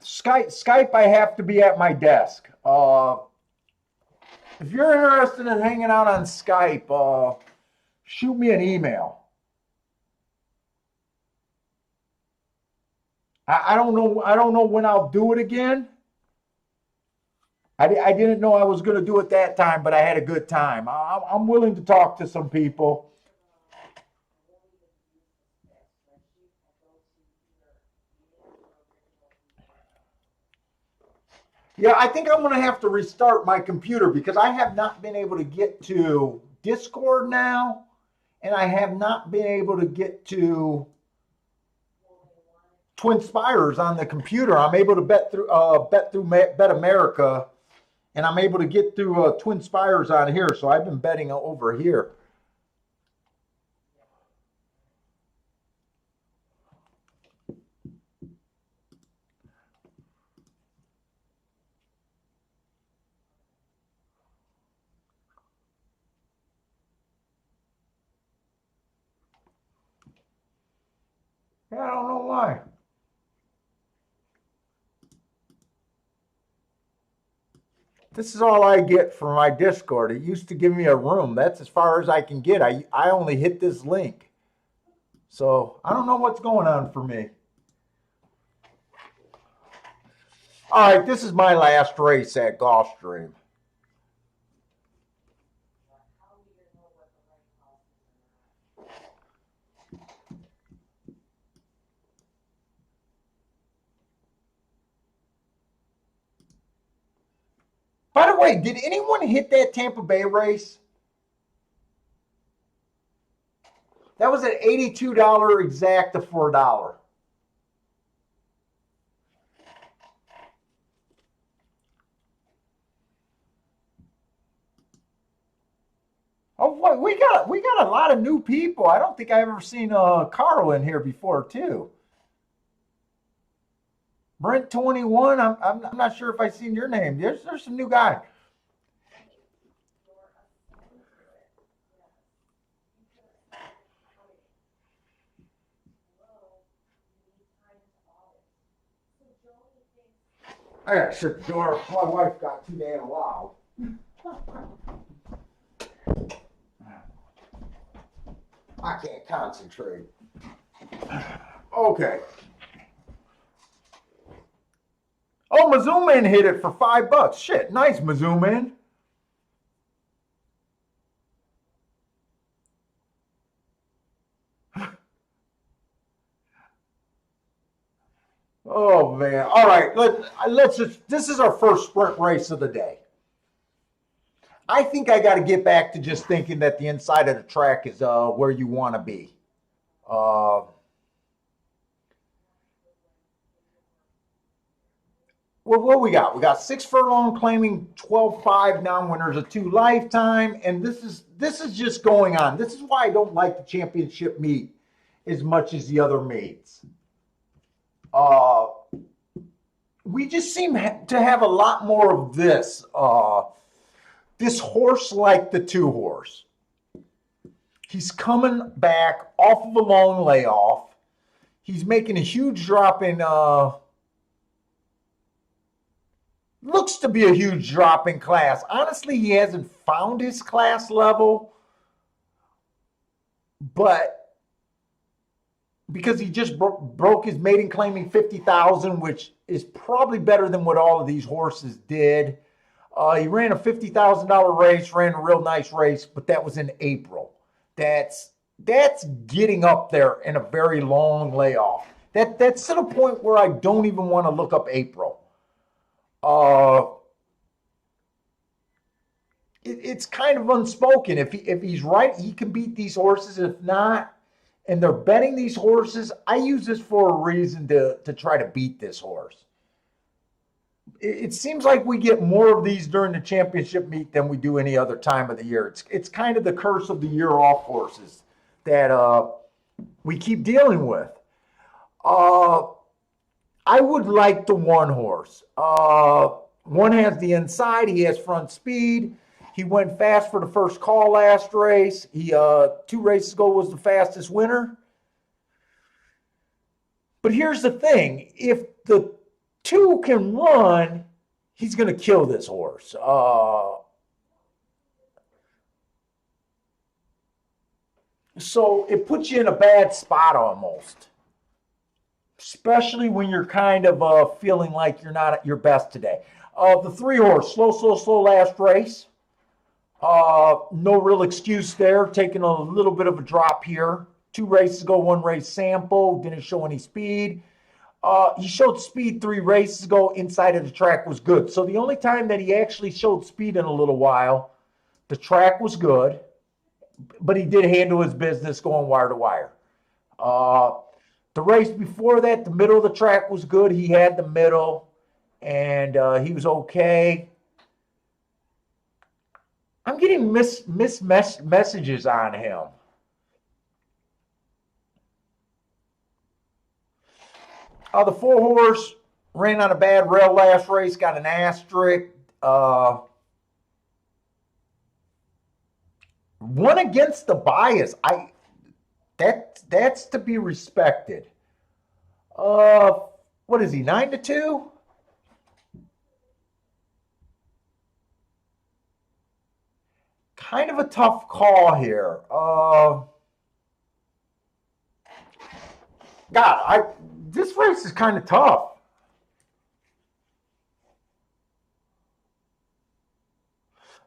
Skype. I have to be at my desk. If you're interested in hanging out on Skype, shoot me an email. I don't know. I don't know when I'll do it again. I didn't know I was going to do it that time, but I had a good time. I'm willing to talk to some people. Yeah, I think I'm going to have to restart my computer because I have not been able to get to Discord now, and I have not been able to get to Twin Spires on the computer. I'm able to bet through Bet America, and I'm able to get through Twin Spires on here. So I've been betting over here. I don't know why. This is all I get for my Discord. It used to give me a room. That's as far as I can get. I only hit this link. So I don't know what's going on for me. All right, this is my last race at Gulfstream. By the way, did anyone hit that Tampa Bay race? That was at $82 exact to $4. Oh, what we got a lot of new people. I don't think I've ever seen Carl in here before, too. Brent 21. I'm not sure if I've seen your name. There's some new guy. I gotta shut the door. My wife got too damn loud. I can't concentrate. Okay. Oh, Mizzouman hit it for $5. Shit, nice Mizzouman. Oh man! All right, let's just. This is our first sprint race of the day. I think I got to get back to just thinking that the inside of the track is where you want to be. Uh, well, what we got? We got 6 furlong claiming 12.5 non-winners, a 2 lifetime, and this is just going on. This is why I don't like the championship meet as much as the other meets. Uh, we just seem to have a lot more of this. This horse like the 2 horse. He's coming back off of a long layoff. He's making a huge drop in looks to be a huge drop in class. Honestly, he hasn't found his class level, but because he just broke his maiden claiming 50,000, which is probably better than what all of these horses did. He ran a $50,000 race, ran a real nice race, but that was in April. That's getting up there in a very long layoff. That's to the point where I don't even want to look up April. It's kind of unspoken. If he's right, he can beat these horses. If not, and they're betting these horses, I use this for a reason to try to beat this horse. It seems like we get more of these during the championship meet than we do any other time of the year. It's kind of the curse of the year off horses that we keep dealing with. I would like the 1 horse. One has the inside. He has front speed. He went fast for the first call last race. He 2 races ago was the fastest winner. But here's the thing: if the 2 can run, he's going to kill this horse. So it puts you in a bad spot almost, especially when you're kind of feeling like you're not at your best today. The 3 horse, slow last race. No real excuse there. Taking a little bit of a drop here. 2 races ago, 1 race sample. Didn't show any speed. He showed speed 3 races ago. Inside of the track was good. So the only time that he actually showed speed in a little while, the track was good, but he did handle his business going wire to wire. The race before that, the middle of the track was good. He had the middle, and he was okay. I'm getting messages on him. The 4 horse ran on a bad rail last race, got an asterisk. Won against the bias. That's to be respected. What is he? 9-2. Kind of a tough call here. This race is kind of tough.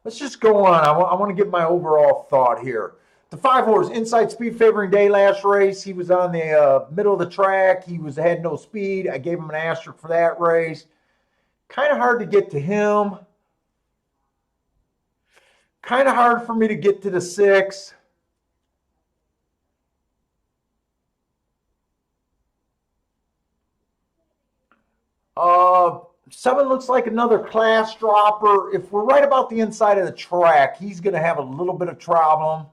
Let's just go on. I want to get my overall thought here. The 5 horse, inside speed favoring day last race. He was on the middle of the track. He had no speed. I gave him an asterisk for that race. Kind of hard to get to him. Kind of hard for me to get to the 6. Uh, 7 looks like another class dropper. If we're right about the inside of the track, he's going to have a little bit of problem.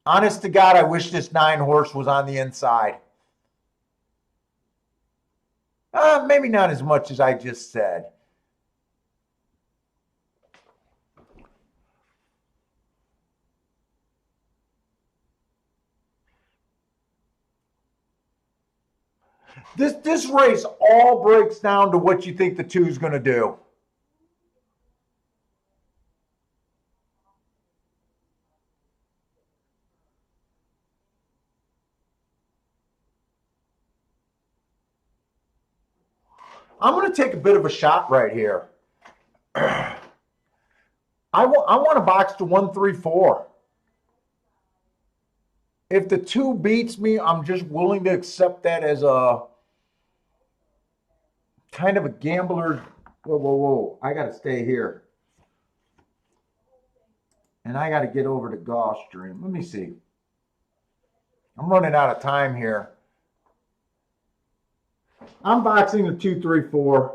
Honest to God, I wish this 9 horse was on the inside. Maybe not as much as I just said. This race all breaks down to what you think the 2 is going to do. I'm going to take a bit of a shot right here. I want to box to 1-3-4. If the 2 beats me, I'm just willing to accept that as a kind of a gambler. Whoa. I got to stay here. And I got to get over to Gulfstream. Let me see. I'm running out of time here. I'm boxing the 2-3-4.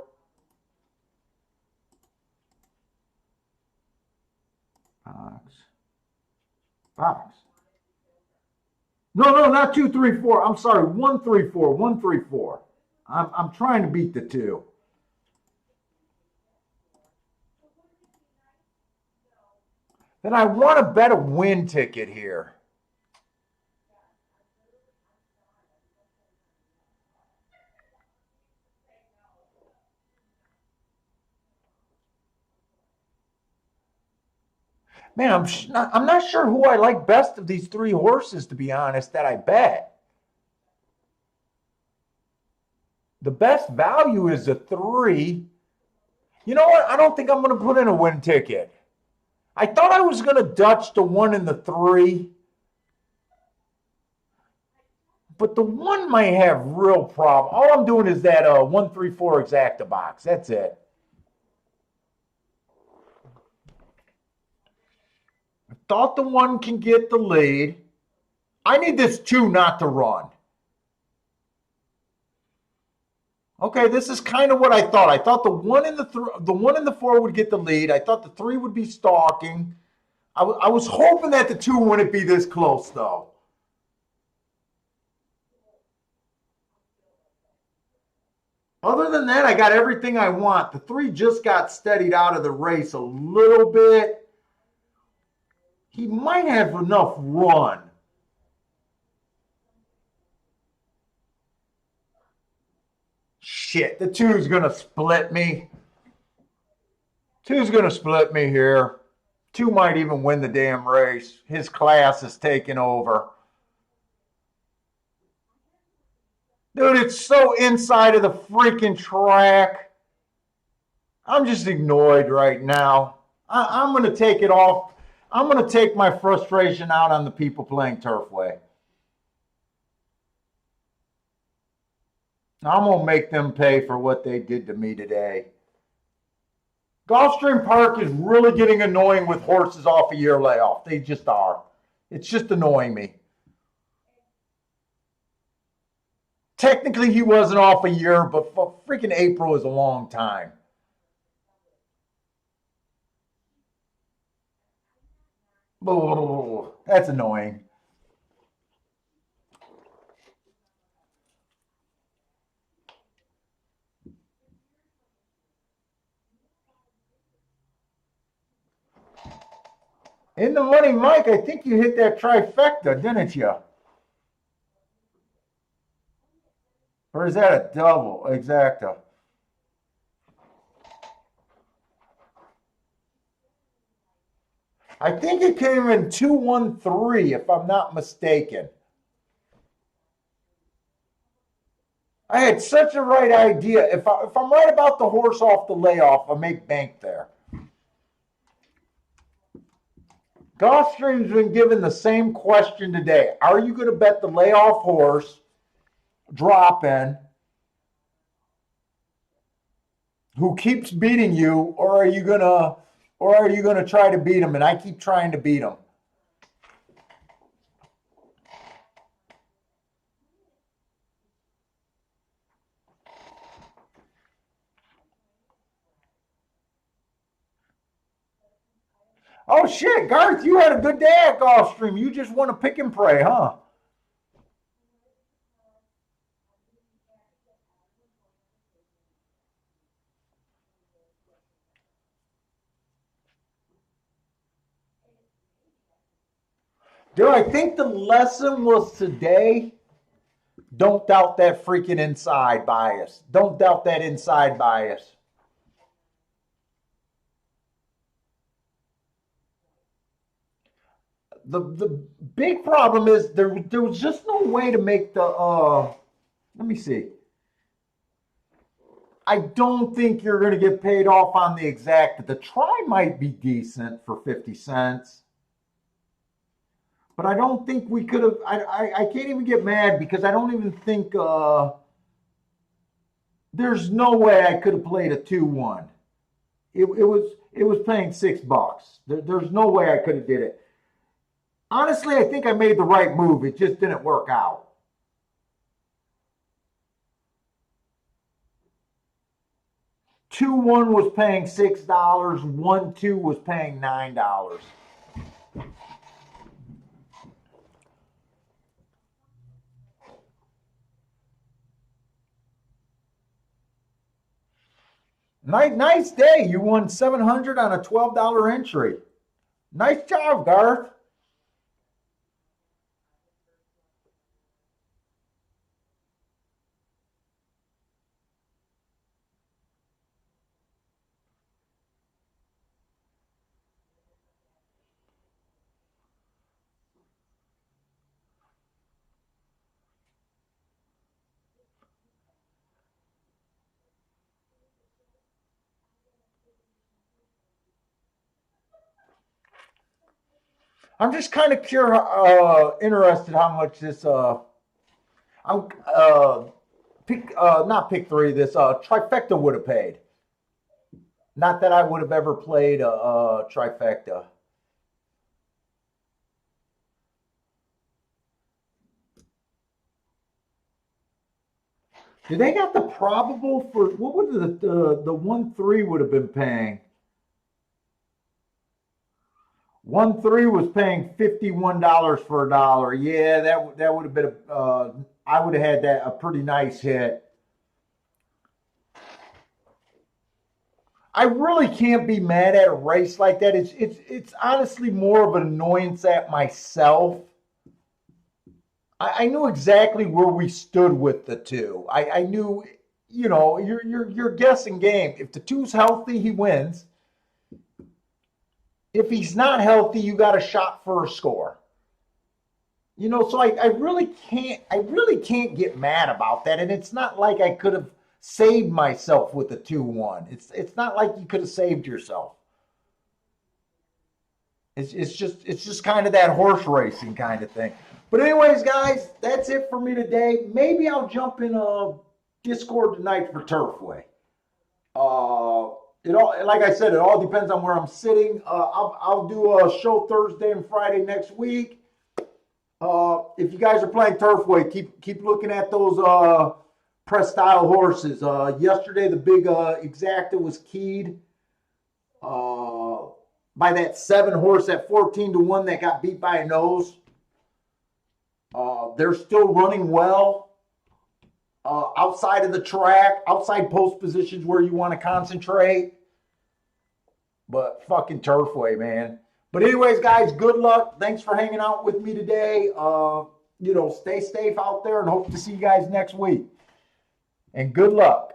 Box. No, not 2-3-4. I'm sorry, 1-3-4. 1-3-4. I'm trying to beat the 2. Then I want to bet a win ticket here. Man, I'm not sure who I like best of these 3 horses, to be honest, that I bet. The best value is the 3. You know what? I don't think I'm going to put in a win ticket. I thought I was going to Dutch the 1 and the 3. But the 1 might have real problem. All I'm doing is that 1-3-4 exacta box. That's it. I thought the 1 can get the lead. I need this 2 not to run. Okay, this is kind of what I thought. I thought the 1 and the 4 would get the lead. I thought the 3 would be stalking. I was hoping that the 2 wouldn't be this close, though. Other than that, I got everything I want. The 3 just got steadied out of the race a little bit. He might have enough run. Shit, the 2's going to split me. 2's going to split me here. 2 might even win the damn race. His class is taking over. Dude, it's so inside of the freaking track. I'm just annoyed right now. I'm going to take it off. I'm going to take my frustration out on the people playing Turfway. I'm going to make them pay for what they did to me today. Gulfstream Park is really getting annoying with horses off a year layoff. They just are. It's just annoying me. Technically, he wasn't off a year, but freaking April is a long time. Oh, that's annoying. In the money, Mike, I think you hit that trifecta, didn't you? Or is that a double? Exacta. I think it came in 213, if I'm not mistaken. I had such a right idea. If I'm right about the horse off the layoff, I make bank there. Gulfstream's been given the same question today. Are you going to bet the layoff horse drop in who keeps beating you, or are you gonna try to beat him? And I keep trying to beat him. Oh shit, Garth, you had a good day at Gulfstream. You just want to pick and pray, huh? Dude, I think the lesson was today. Don't doubt that freaking inside bias. Don't doubt that inside bias. The big problem is there was just no way to make the let me see. I don't think you're going to get paid off on the exact. The try might be decent for 50 cents, but I don't think we could have. I can't even get mad because I don't even think there's no way I could have played a 2-1. It was paying $6. There's no way I could have did it. Honestly, I think I made the right move. It just didn't work out. 2-1 was paying $6. 1-2 was paying $9. Nice day. You won 700 on a $12 entry. Nice job, Garth. I'm just kind of interested how much this I'm pick not pick three. This trifecta would have paid. Not that I would have ever played a trifecta. Do they got the probable for what would the 1-3 would have been paying? 1-3 was paying $51 for a dollar. Yeah, that would have been I would have had that a pretty nice hit. I really can't be mad at a race like that. It's honestly more of an annoyance at myself. I knew exactly where we stood with the two. I knew, you're guessing game. If the two's healthy, he wins. If he's not healthy, you got a shot for a score. You know, so I really can't get mad about that. And it's not like I could have saved myself with the 2-1. It's not like you could have saved yourself. It's just kind of that horse racing kind of thing. But anyways, guys, that's it for me today. Maybe I'll jump in a Discord tonight for Turfway. It all, like I said, it all depends on where I'm sitting. I'll do a show Thursday and Friday next week. If you guys are playing Turfway, keep looking at those press style horses. Yesterday the big exacta was keyed by that 7 horse at 14-1 that got beat by a nose. They're still running well outside of the track, outside post positions where you want to concentrate. But fucking Turfway, man. But anyways, guys, good luck. Thanks for hanging out with me today. Stay safe out there and hope to see you guys next week. And good luck.